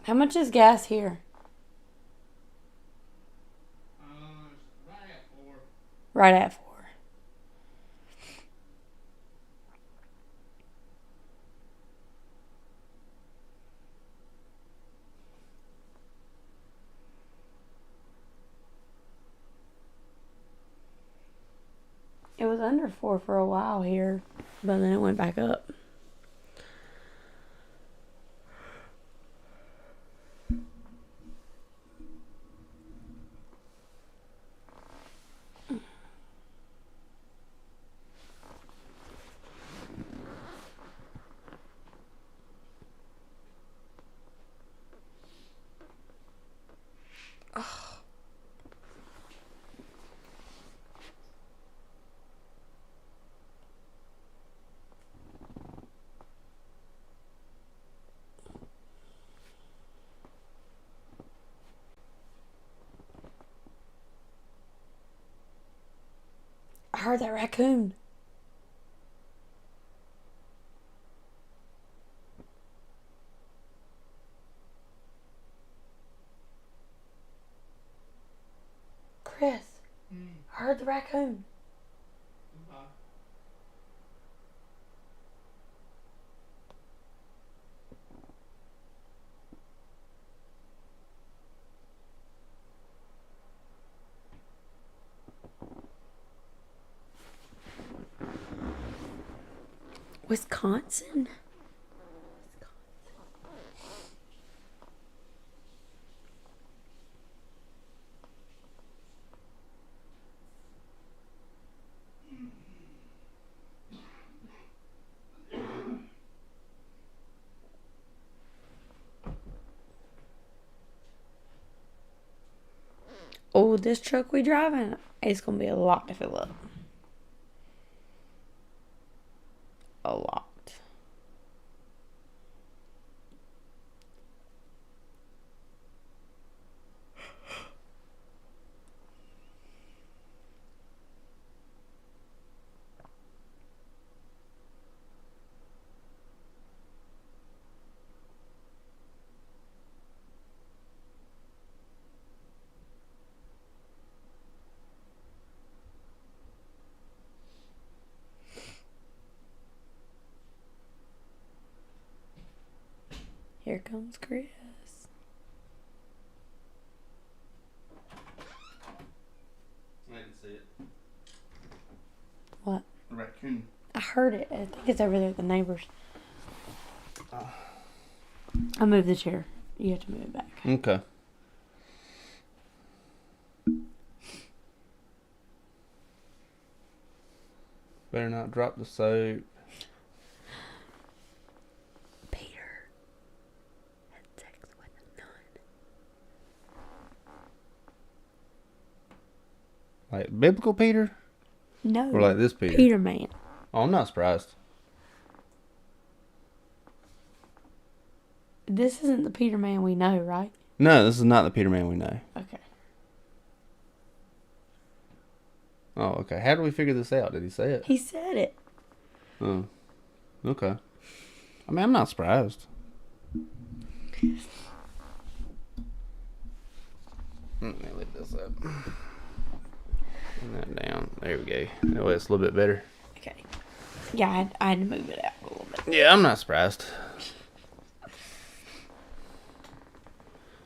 How much is gas here? Right at 4. Right at 4. It was under 4 for a while here, but then it went back up. I heard that raccoon. Chris, I heard the raccoon. Wisconsin? Oh, this truck we driving, it's gonna be a lot to fill up. A lot. Here comes Chris. I didn't see it. What? A raccoon. I heard it. I think it's over there at the neighbors. I moved the chair. You have to move it back. Okay. Better not drop the soap. Peter had sex with a nun. Like biblical Peter? No. Or like this Peter? Peter man. Oh, I'm not surprised. This isn't the Peter man we know, right? No, this is not the Peter man we know. Okay. Oh, okay. How do we figure this out? Did he say it? He said it. Oh, okay. I mean, I'm not surprised. Let me lift this up. Turn that down. There we go. That way it's a little bit better. Okay. Yeah, I had to move it out a little bit. Yeah, I'm not surprised.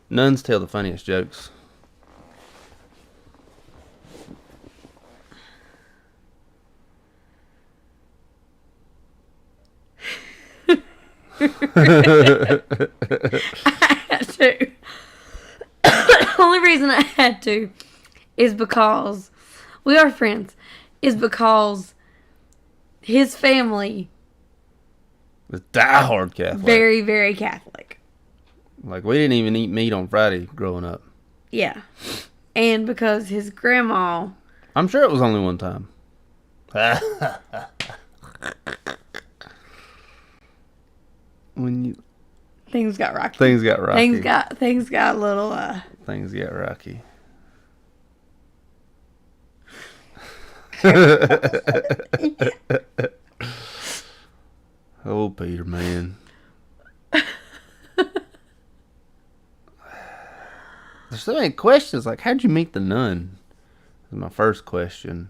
Nuns tell the funniest jokes. I had to. The only reason I had to is because we are friends. Is because his family The diehard Catholic. very, very Catholic. Like, we didn't even eat meat on Friday growing up. Yeah. And because his grandma... I'm sure it was only one time. When you... Things got rocky. Things got rocky. Things got a little... Things get rocky. Oh, Peter, man. There's so many questions. Like, how'd you meet the nun? Is my first question.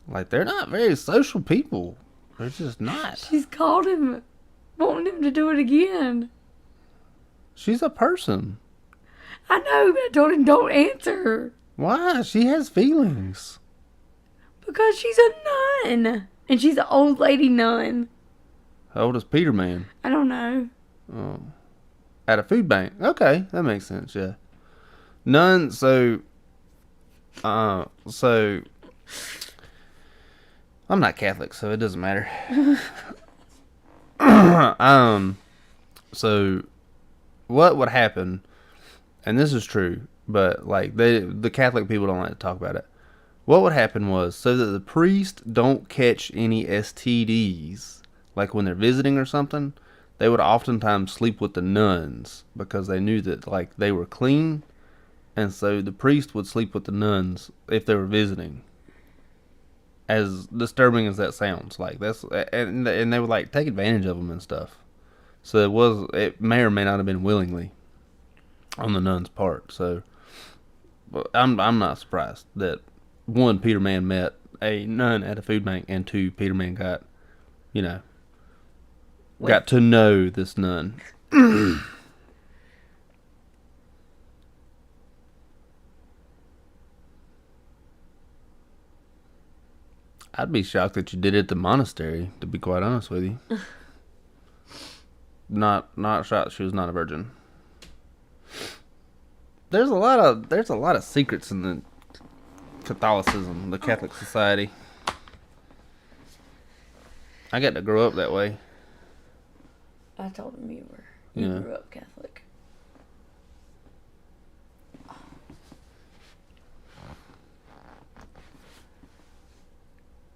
Like, they're not very social people. They're just not. She's called him, wanting him to do it again. She's a person. I know, but I told him don't answer. Why? She has feelings. Because she's a nun. And she's an old lady nun. How old is Peter, man? I don't know. Oh. At a food bank. Okay, that makes sense, yeah. None, so I'm not Catholic, so it doesn't matter. So what would happen, and this is true, but like the Catholic people don't like to talk about it. What would happen was, so that the priest don't catch any STDs, like when they're visiting or something, they would oftentimes sleep with the nuns because they knew that like they were clean, and so the priest would sleep with the nuns if they were visiting. As disturbing as that sounds, like that's and they would like take advantage of them and stuff. So it may or may not have been willingly on the nun's part. So I'm not surprised that one, Peter Man met a nun at a food bank, and two, Peter Man got to know this nun. I'd be shocked that you did it at the monastery, to be quite honest with you. Not shocked she was not a virgin. There's a lot of secrets in the Catholicism, the Catholic society. I got to grow up that way. I told him you Yeah. grew up Catholic.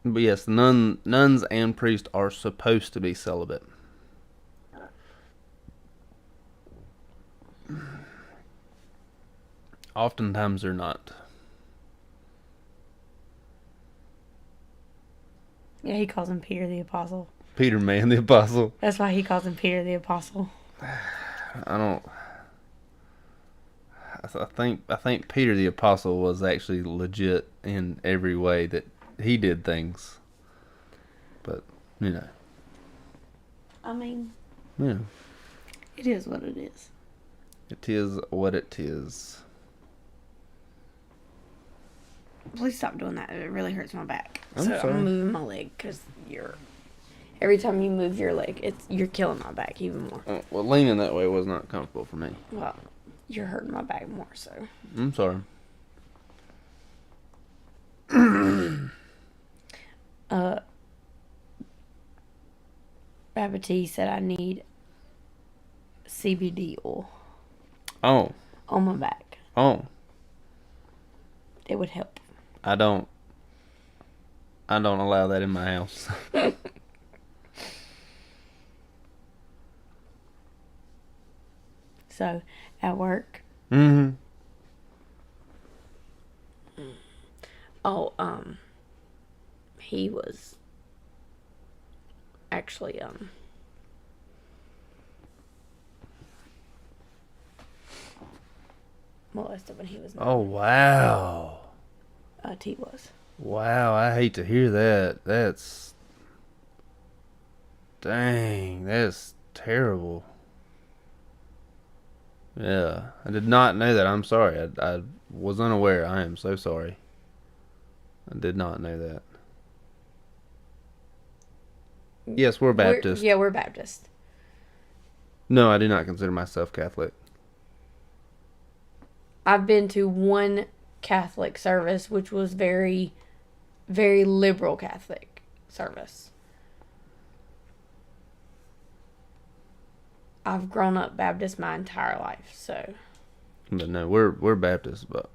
But yes, nuns and priests are supposed to be celibate. Oftentimes they're not. Yeah, he calls him Peter the Apostle. Peter, man, the apostle. That's why he calls him Peter the Apostle. I think Peter the Apostle was actually legit in every way that he did things. you know. I mean, Yeah. it is what it is. It is what it is. Please stop doing that. It really hurts my back. I'm so sorry. I'm moving my leg because every time you move your leg, you're killing my back even more. Well, leaning that way was not comfortable for me. Well, you're hurting my back more, so. I'm sorry. Babity said I need CBD oil Oh. on my back. Oh. It would help. I don't allow that in my house. So, at work. Mm-hmm. Oh, he was actually, molested when he was 9. Oh, wow. T was. Wow, I hate to hear that. Dang, that's terrible. Yeah, I did not know that. I'm sorry. I was unaware. I am so sorry. I did not know that. Yes, we're Baptist. We're Baptist. No, I do not consider myself Catholic. I've been to one Catholic service, which was very, very liberal Catholic service. I've grown up Baptist my entire life, so. But no, we're Baptist, but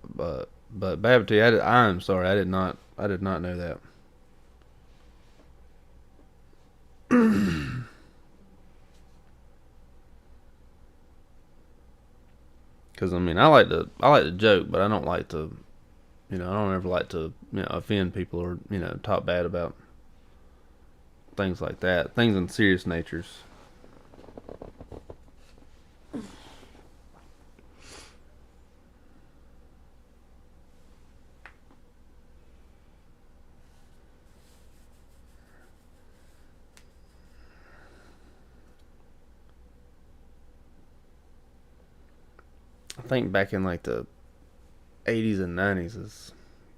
Baptist. I'm sorry. I did not know that. Because I mean, I like to joke, but I don't like to, I don't ever like to, offend people or talk bad about things like that. Things in serious natures. I think back in like the 80s and 90s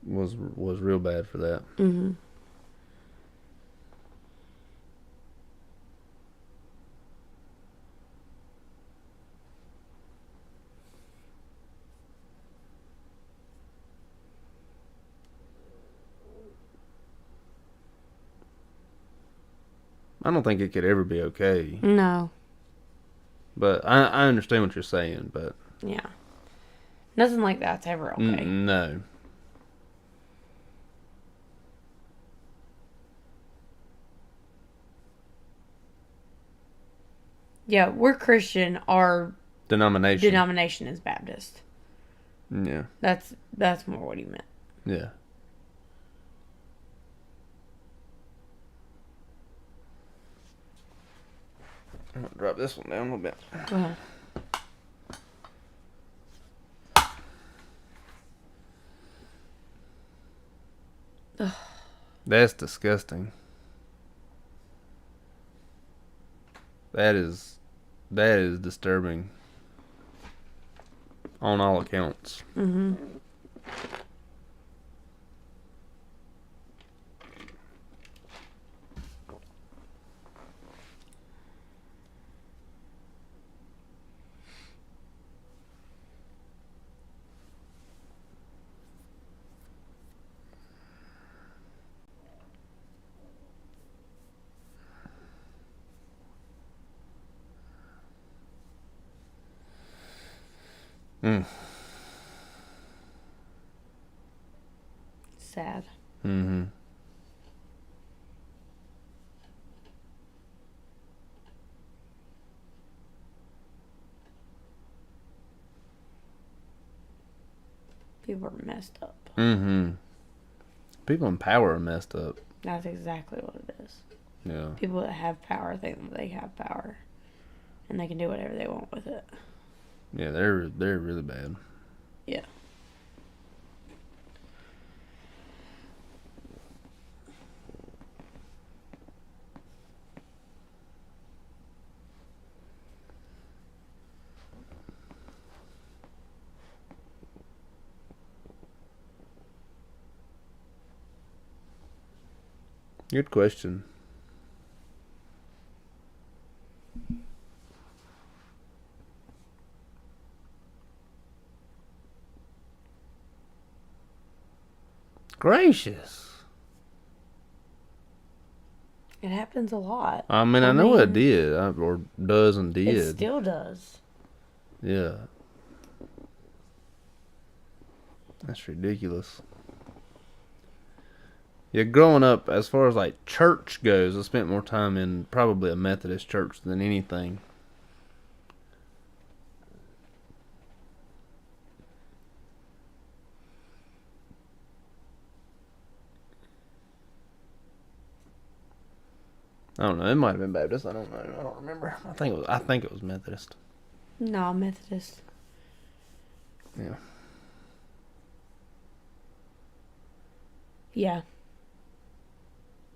was real bad for that. Mm-hmm. I don't think it could ever be okay. No. But I understand what you're saying, but Yeah. Nothing like that's ever okay. No. Yeah, we're Christian. Our denomination is Baptist. Yeah. That's more what he meant. Yeah. I'm gonna drop this one down a little bit. Go ahead. Ugh. That's disgusting. That is disturbing on all accounts. Mm-hmm. Sad. Mm-hmm. People are messed up. Mm-hmm. People in power are messed up. That's exactly what it is. Yeah. People that have power think that they have power, and they can do whatever they want with it. Yeah, they're really bad. Yeah. Good question. Gracious. It happens a lot. I mean, I know it did, or does and did. It still does. Yeah. That's ridiculous. Yeah, growing up, as far as like church goes, I spent more time in probably a Methodist church than anything. I don't know. It might have been Baptist. I don't know. I don't remember. I think it was Methodist. No, Methodist. Yeah. Yeah.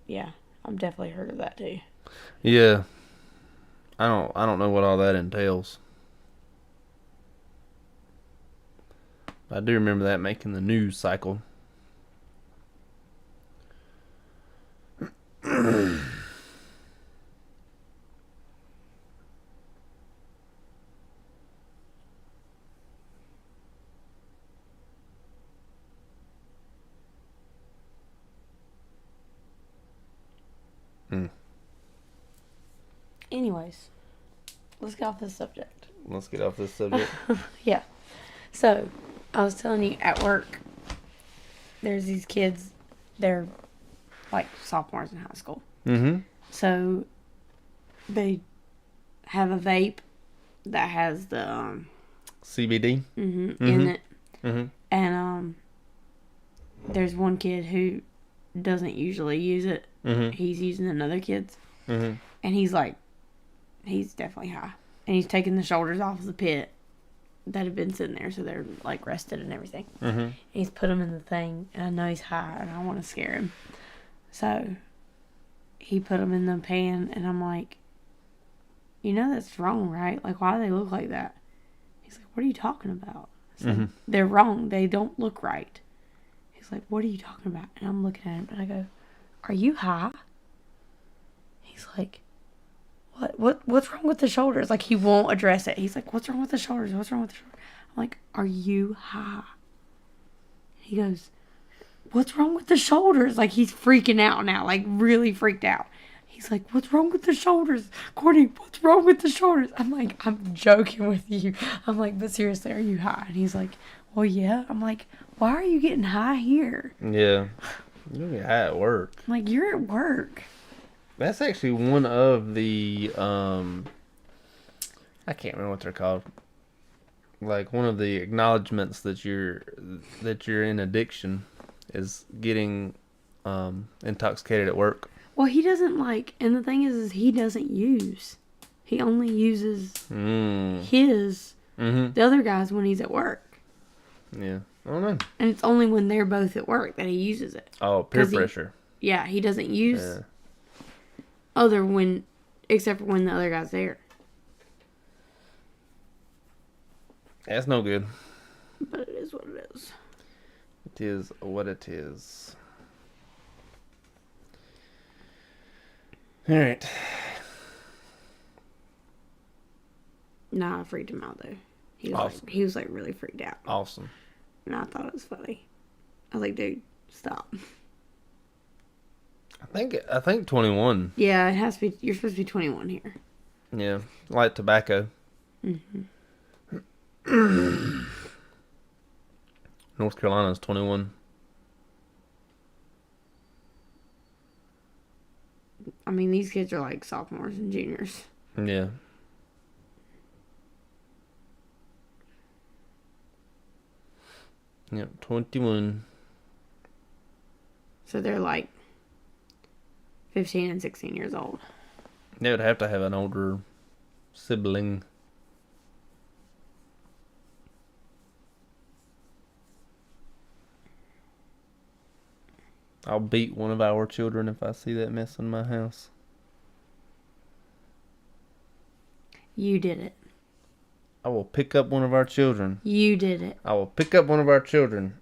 Yeah, I've definitely heard of that too. Yeah. I don't know what all that entails. I do remember that making the news cycle. Anyways, let's get off this subject. Let's get off this subject. Yeah. So, I was telling you at work, there's these kids, they're like sophomores in high school. Mm-hmm. So, they have a vape that has the CBD? in it. Mm-hmm. And there's one kid who doesn't usually use it. Mm-hmm. He's using another kid's. Mm-hmm. And he's definitely high. And he's taking the shoulders off of the pit that had been sitting there, so they're like rested and everything. Mm-hmm. And he's put them in the thing, and I know he's high, and I want to scare him. So he put them in the pan, and I'm like, you know that's wrong, right? Like, why do they look like that? He's like, what are you talking about? I said, they're wrong. They don't look right. He's like, what are you talking about? And I'm looking at him, and I go, are you high? He's like, what's wrong with the shoulders? Like, he won't address it. He's like, what's wrong with the shoulders? What's wrong with the shoulders? I'm like, are you high? He goes, what's wrong with the shoulders? Like, he's freaking out now, like really freaked out. He's like, what's wrong with the shoulders? Courtney, what's wrong with the shoulders? I'm like, I'm joking with you. I'm like, but seriously, are you high? And he's like, well, yeah. I'm like, why are you getting high here? Yeah. You're gonna get high at work. I'm like, you're at work. That's actually one of the I can't remember what they're called. Like one of the acknowledgments that you're in addiction is getting intoxicated at work. Well, he doesn't like, and the thing is he doesn't use. He only uses his the other guys when he's at work. Yeah, I don't know. And it's only when they're both at work that he uses it. Oh, peer pressure. He doesn't use except for when the other guy's there. That's no good. But it is what it is. It is what it is. All right. Nah, I freaked him out though. Awesome. He was like really freaked out. Awesome. And I thought it was funny. I was like, dude, stop. I think 21. Yeah, it has to be. You're supposed to be 21 here. Yeah, light tobacco. Mm-hmm. North Carolina's 21. I mean, these kids are like sophomores and juniors. Yeah. Yep, 21. So they're like 15 and 16 years old. They would have to have an older sibling. I'll beat one of our children if I see that mess in my house. You did it. I will pick up one of our children. You did it. I will pick up one of our children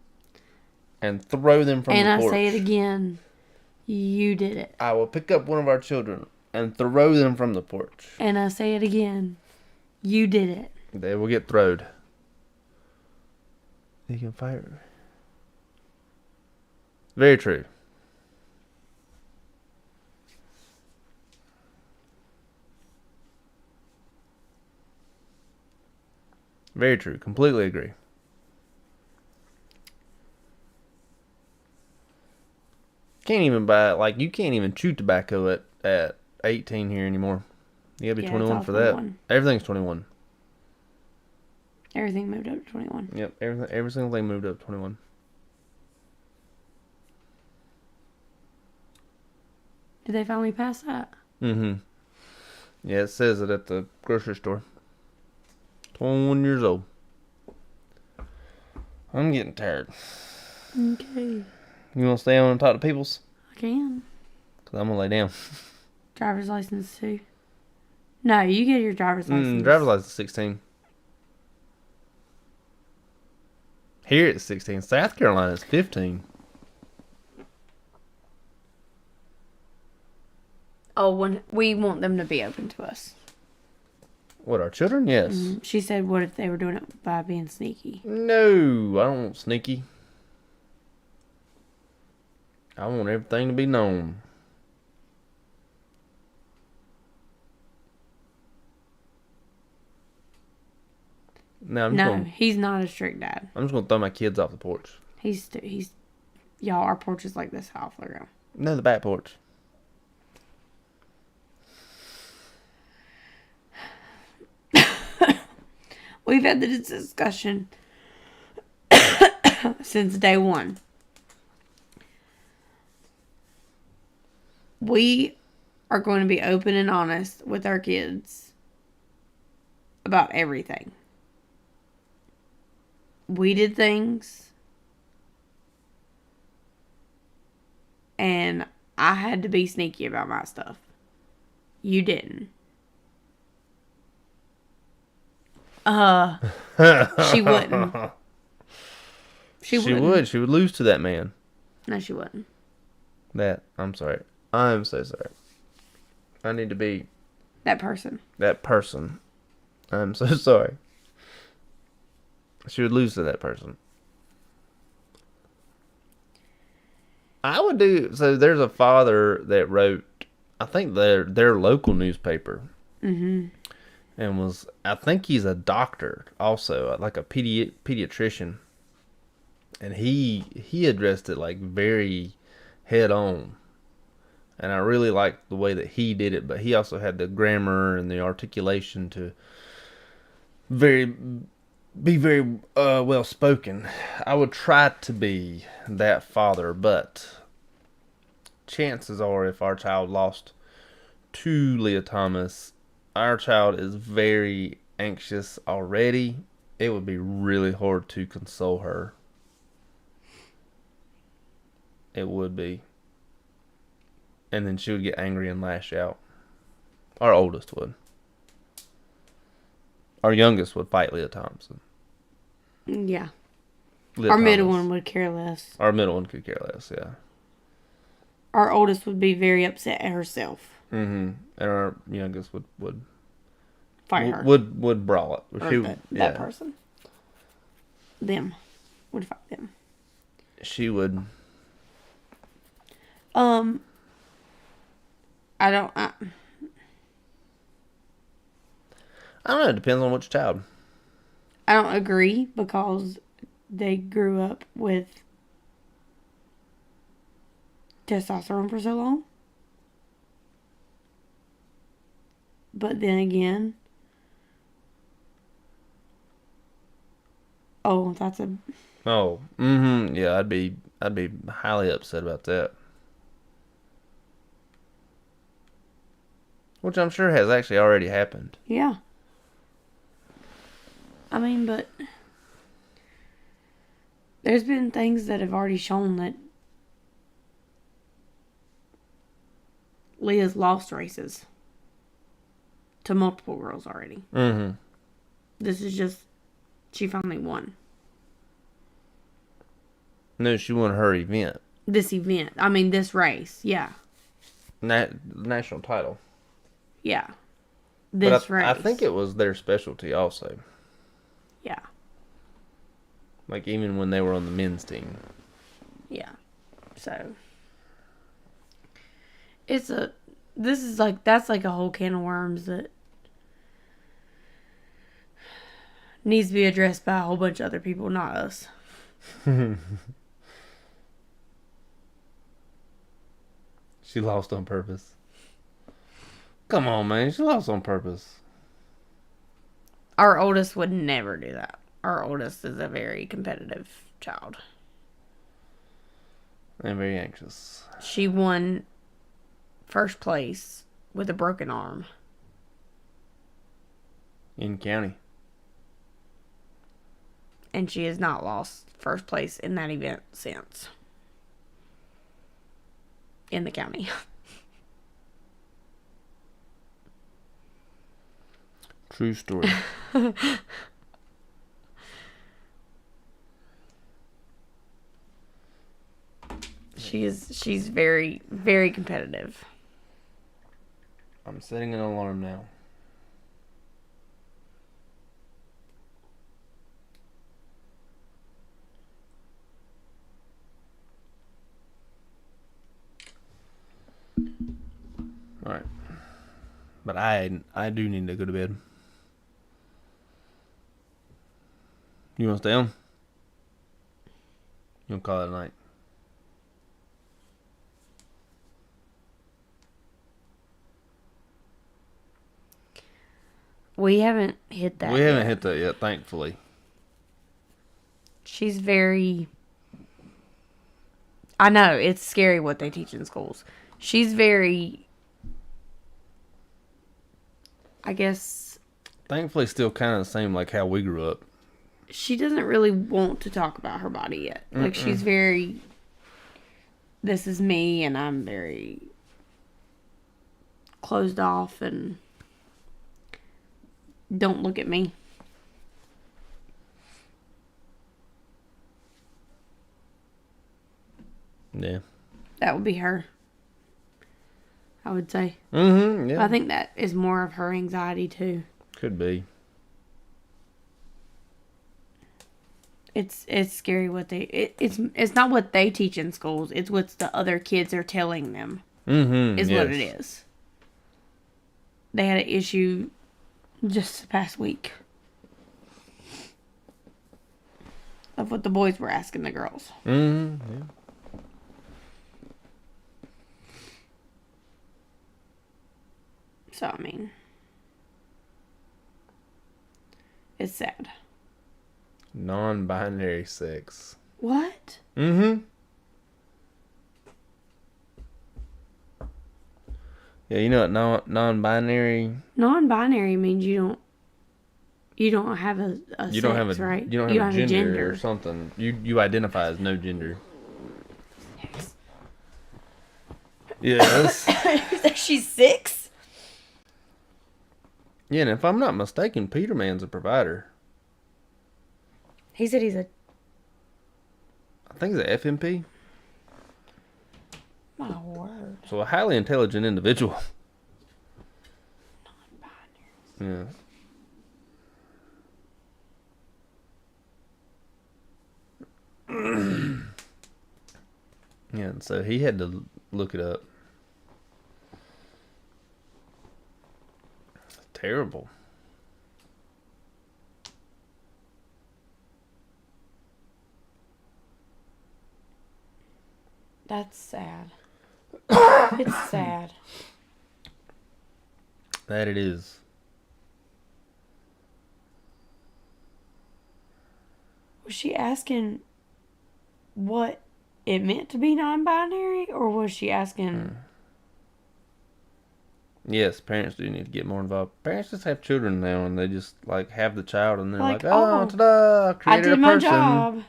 and throw them from the porch. And I say it again. You did it. I will pick up one of our children and throw them from the porch. And I say it again. You did it. They will get throwed. You can fire. Very true. Very true. Completely agree. Can't even buy, like, you can't even chew tobacco at 18 here anymore. You gotta be 21 for 21. that. Everything's 21. Everything moved up to 21. Yep, every single thing moved up to 21. Did they finally pass that? Mm-hmm. Yeah, it says it at the grocery store. 21 years old. I'm getting tired. Okay. You want to stay on and talk to peoples? I can. Because I'm going to lay down. Driver's license too. No, you get your driver's license. Driver's license is 16. Here it's 16. South Carolina is 15. Oh, when we want them to be open to us. What, our children? Yes. She said, what if they were doing it by being sneaky? No, I don't want sneaky. I want everything to be known. No, he's not a strict dad. I'm just going to throw my kids off the porch. Y'all, our porch is like this high off the ground. No, the back porch. We've had this discussion since day one. We are going to be open and honest with our kids about everything. We did things, and I had to be sneaky about my stuff. You didn't. She wouldn't. She would. She would lose to that man. No, she wouldn't. I'm sorry. I'm so sorry. I need to be that person. That person. I'm so sorry. She would lose to that person. I would do. So there's a father that wrote, I think their local newspaper. Mm-hmm. And I think he's a doctor also, like a pediatrician. And he addressed it like very head on. And I really liked the way that he did it, but he also had the grammar and the articulation to be very well spoken. I would try to be that father, but chances are if our child lost to Leah Thomas, our child is very anxious already. It would be really hard to console her. It would be. And then she would get angry and lash out. Our oldest would. Our youngest would fight Leah Thompson. Yeah. Leah Our Thomas. middle one would care less. Our middle one could care less, yeah. Our oldest would be very upset at herself. Mm-hmm. And our youngest would fight her. Would brawl it. That person. Them. Would fight them. She would. I don't know. It depends on which child. I don't agree because they grew up with testosterone for so long. But then again, yeah, I'd be highly upset about that. Which I'm sure has actually already happened. Yeah. I mean, but there's been things that have already shown that Leah's lost races to multiple girls already. Mm-hmm. This is just, she finally won. No, she won her event. this event. I mean, this race. Yeah. National title. Yeah. This race. I think it was their specialty also. Yeah. Like, even when they were on the men's team. Yeah. So, that's like a whole can of worms that needs to be addressed by a whole bunch of other people, not us. She lost on purpose. Come on, man. She lost on purpose. Our oldest would never do that. Our oldest is a very competitive child. And very anxious. She won first place with a broken arm. In county. And she has not lost first place in that event since. In the county. True story. She's very, very competitive. I'm setting an alarm now. Alright. But I do need to go to bed. You want to stay on? You want to call it a night? We haven't hit that. We haven't hit that yet, thankfully. She's very... I know, it's scary what they teach in schools. She's very... I guess... Thankfully, still kind of the same like how we grew up. She doesn't really want to talk about her body yet. Like, she's very... This is me, and I'm very... closed off, and... Don't look at me. Yeah. That would be her. I would say. Mm-hmm, yeah. I think that is more of her anxiety, too. Could be. It's scary what they... It's not what they teach in schools. It's what the other kids are telling them. Mm-hmm, Is yes. what it is. They had an issue just this past week of what the boys were asking the girls. Mm-hmm, yeah. So, I mean, it's sad. Non-binary sex. What? Mm-hmm. Yeah, you know what non-binary... Non-binary means you don't have a You sex, don't have a right? You don't have a gender or something. You identify as no gender. Yes. She's 6? Yeah, and if I'm not mistaken, Peter Man's a provider. He said he's a... I think he's a FMP. My word. So a highly intelligent individual. Non-binary. Yeah. Yeah, and so he had to look it up. It's terrible. That's sad. It's sad. That it is. Was she asking what it meant to be non-binary, or was she asking... Yes, parents do need to get more involved. Parents just have children now, and they just like have the child, and they're Like, like, "Oh, oh, ta-da! I I created did a my person. job.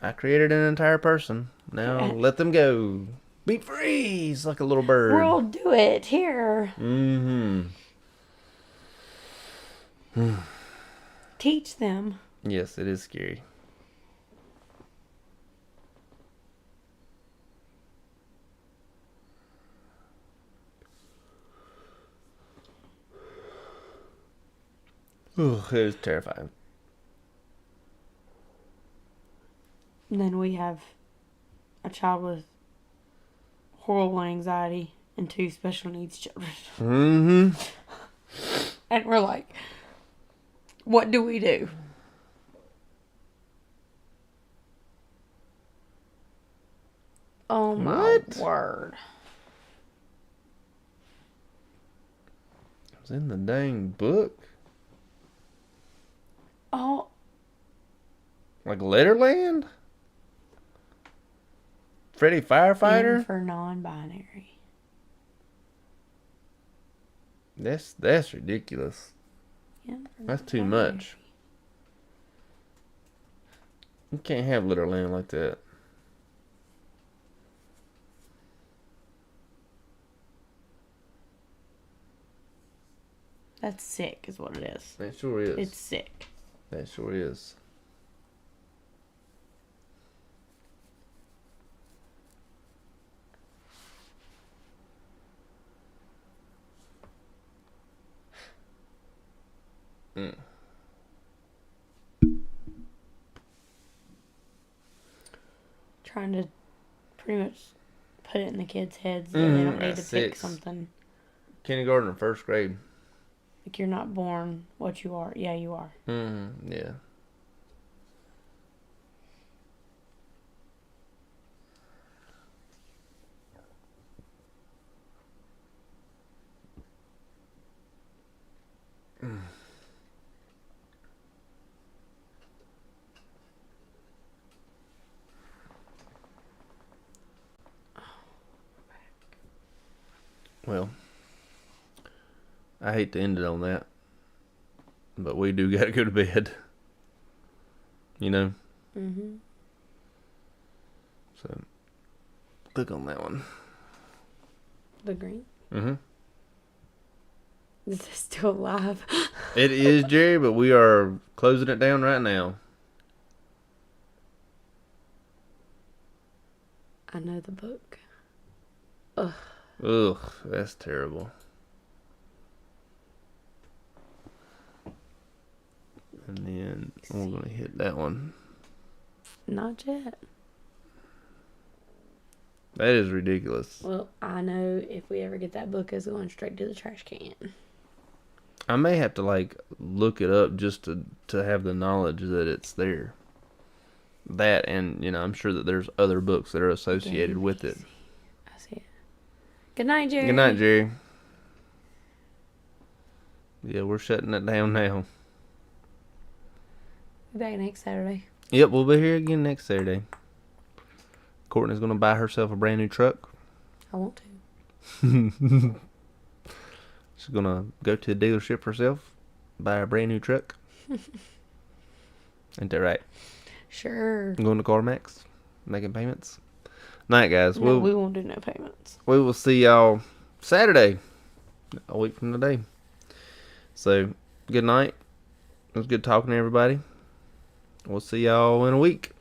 I created an entire person. Now let them go. Be free. It's like a little bird. We'll do it here. Mm-hmm. Teach them. Yes, it is scary. Ugh, it was terrifying. And then we have a child with horrible anxiety and 2 special needs children. Mm-hmm. And we're like, what do we do? Oh my word. It was in the dang book. Oh. Like Letterland? Freddy Firefighter? N for non-binary. That's ridiculous. That's too much. You can't have Letterland like that. That's sick, is what it is. That sure is. It's sick. That sure is. Mm. Trying to pretty much put it in the kids' heads that they don't need to pick something. Kindergarten or first grade. Like, you're not born what you are. Yeah, you are. Mm-hmm. Yeah. Mm. Well, I hate to end it on that, but we do gotta go to bed. You know? Mm-hmm. So, click on that one. The green? Mm-hmm. Is this still live? It is, Jerry, but we are closing it down right now. I know the book. Ugh. Ugh, that's terrible. And then we're going to hit that one. Not yet. That is ridiculous. Well, I know if we ever get that book, it's going straight to the trash can. I may have to, like, look it up just to have the knowledge that it's there. That, and, you know, I'm sure that there's other books that are associated with it. I see it. Good night, Jerry. Good night, Jerry. Yeah, we're shutting it down now. Be back next Saturday. Yep, we'll be here again next Saturday. Courtney's going to buy herself a brand new truck. I want to. She's going to go to the dealership herself, buy a brand new truck. Ain't that right? Sure. Going to CarMax, making payments. Night, guys. No, we won't do no payments. We will see y'all Saturday, a week from today. So, good night. It was good talking to everybody. We'll see y'all in a week.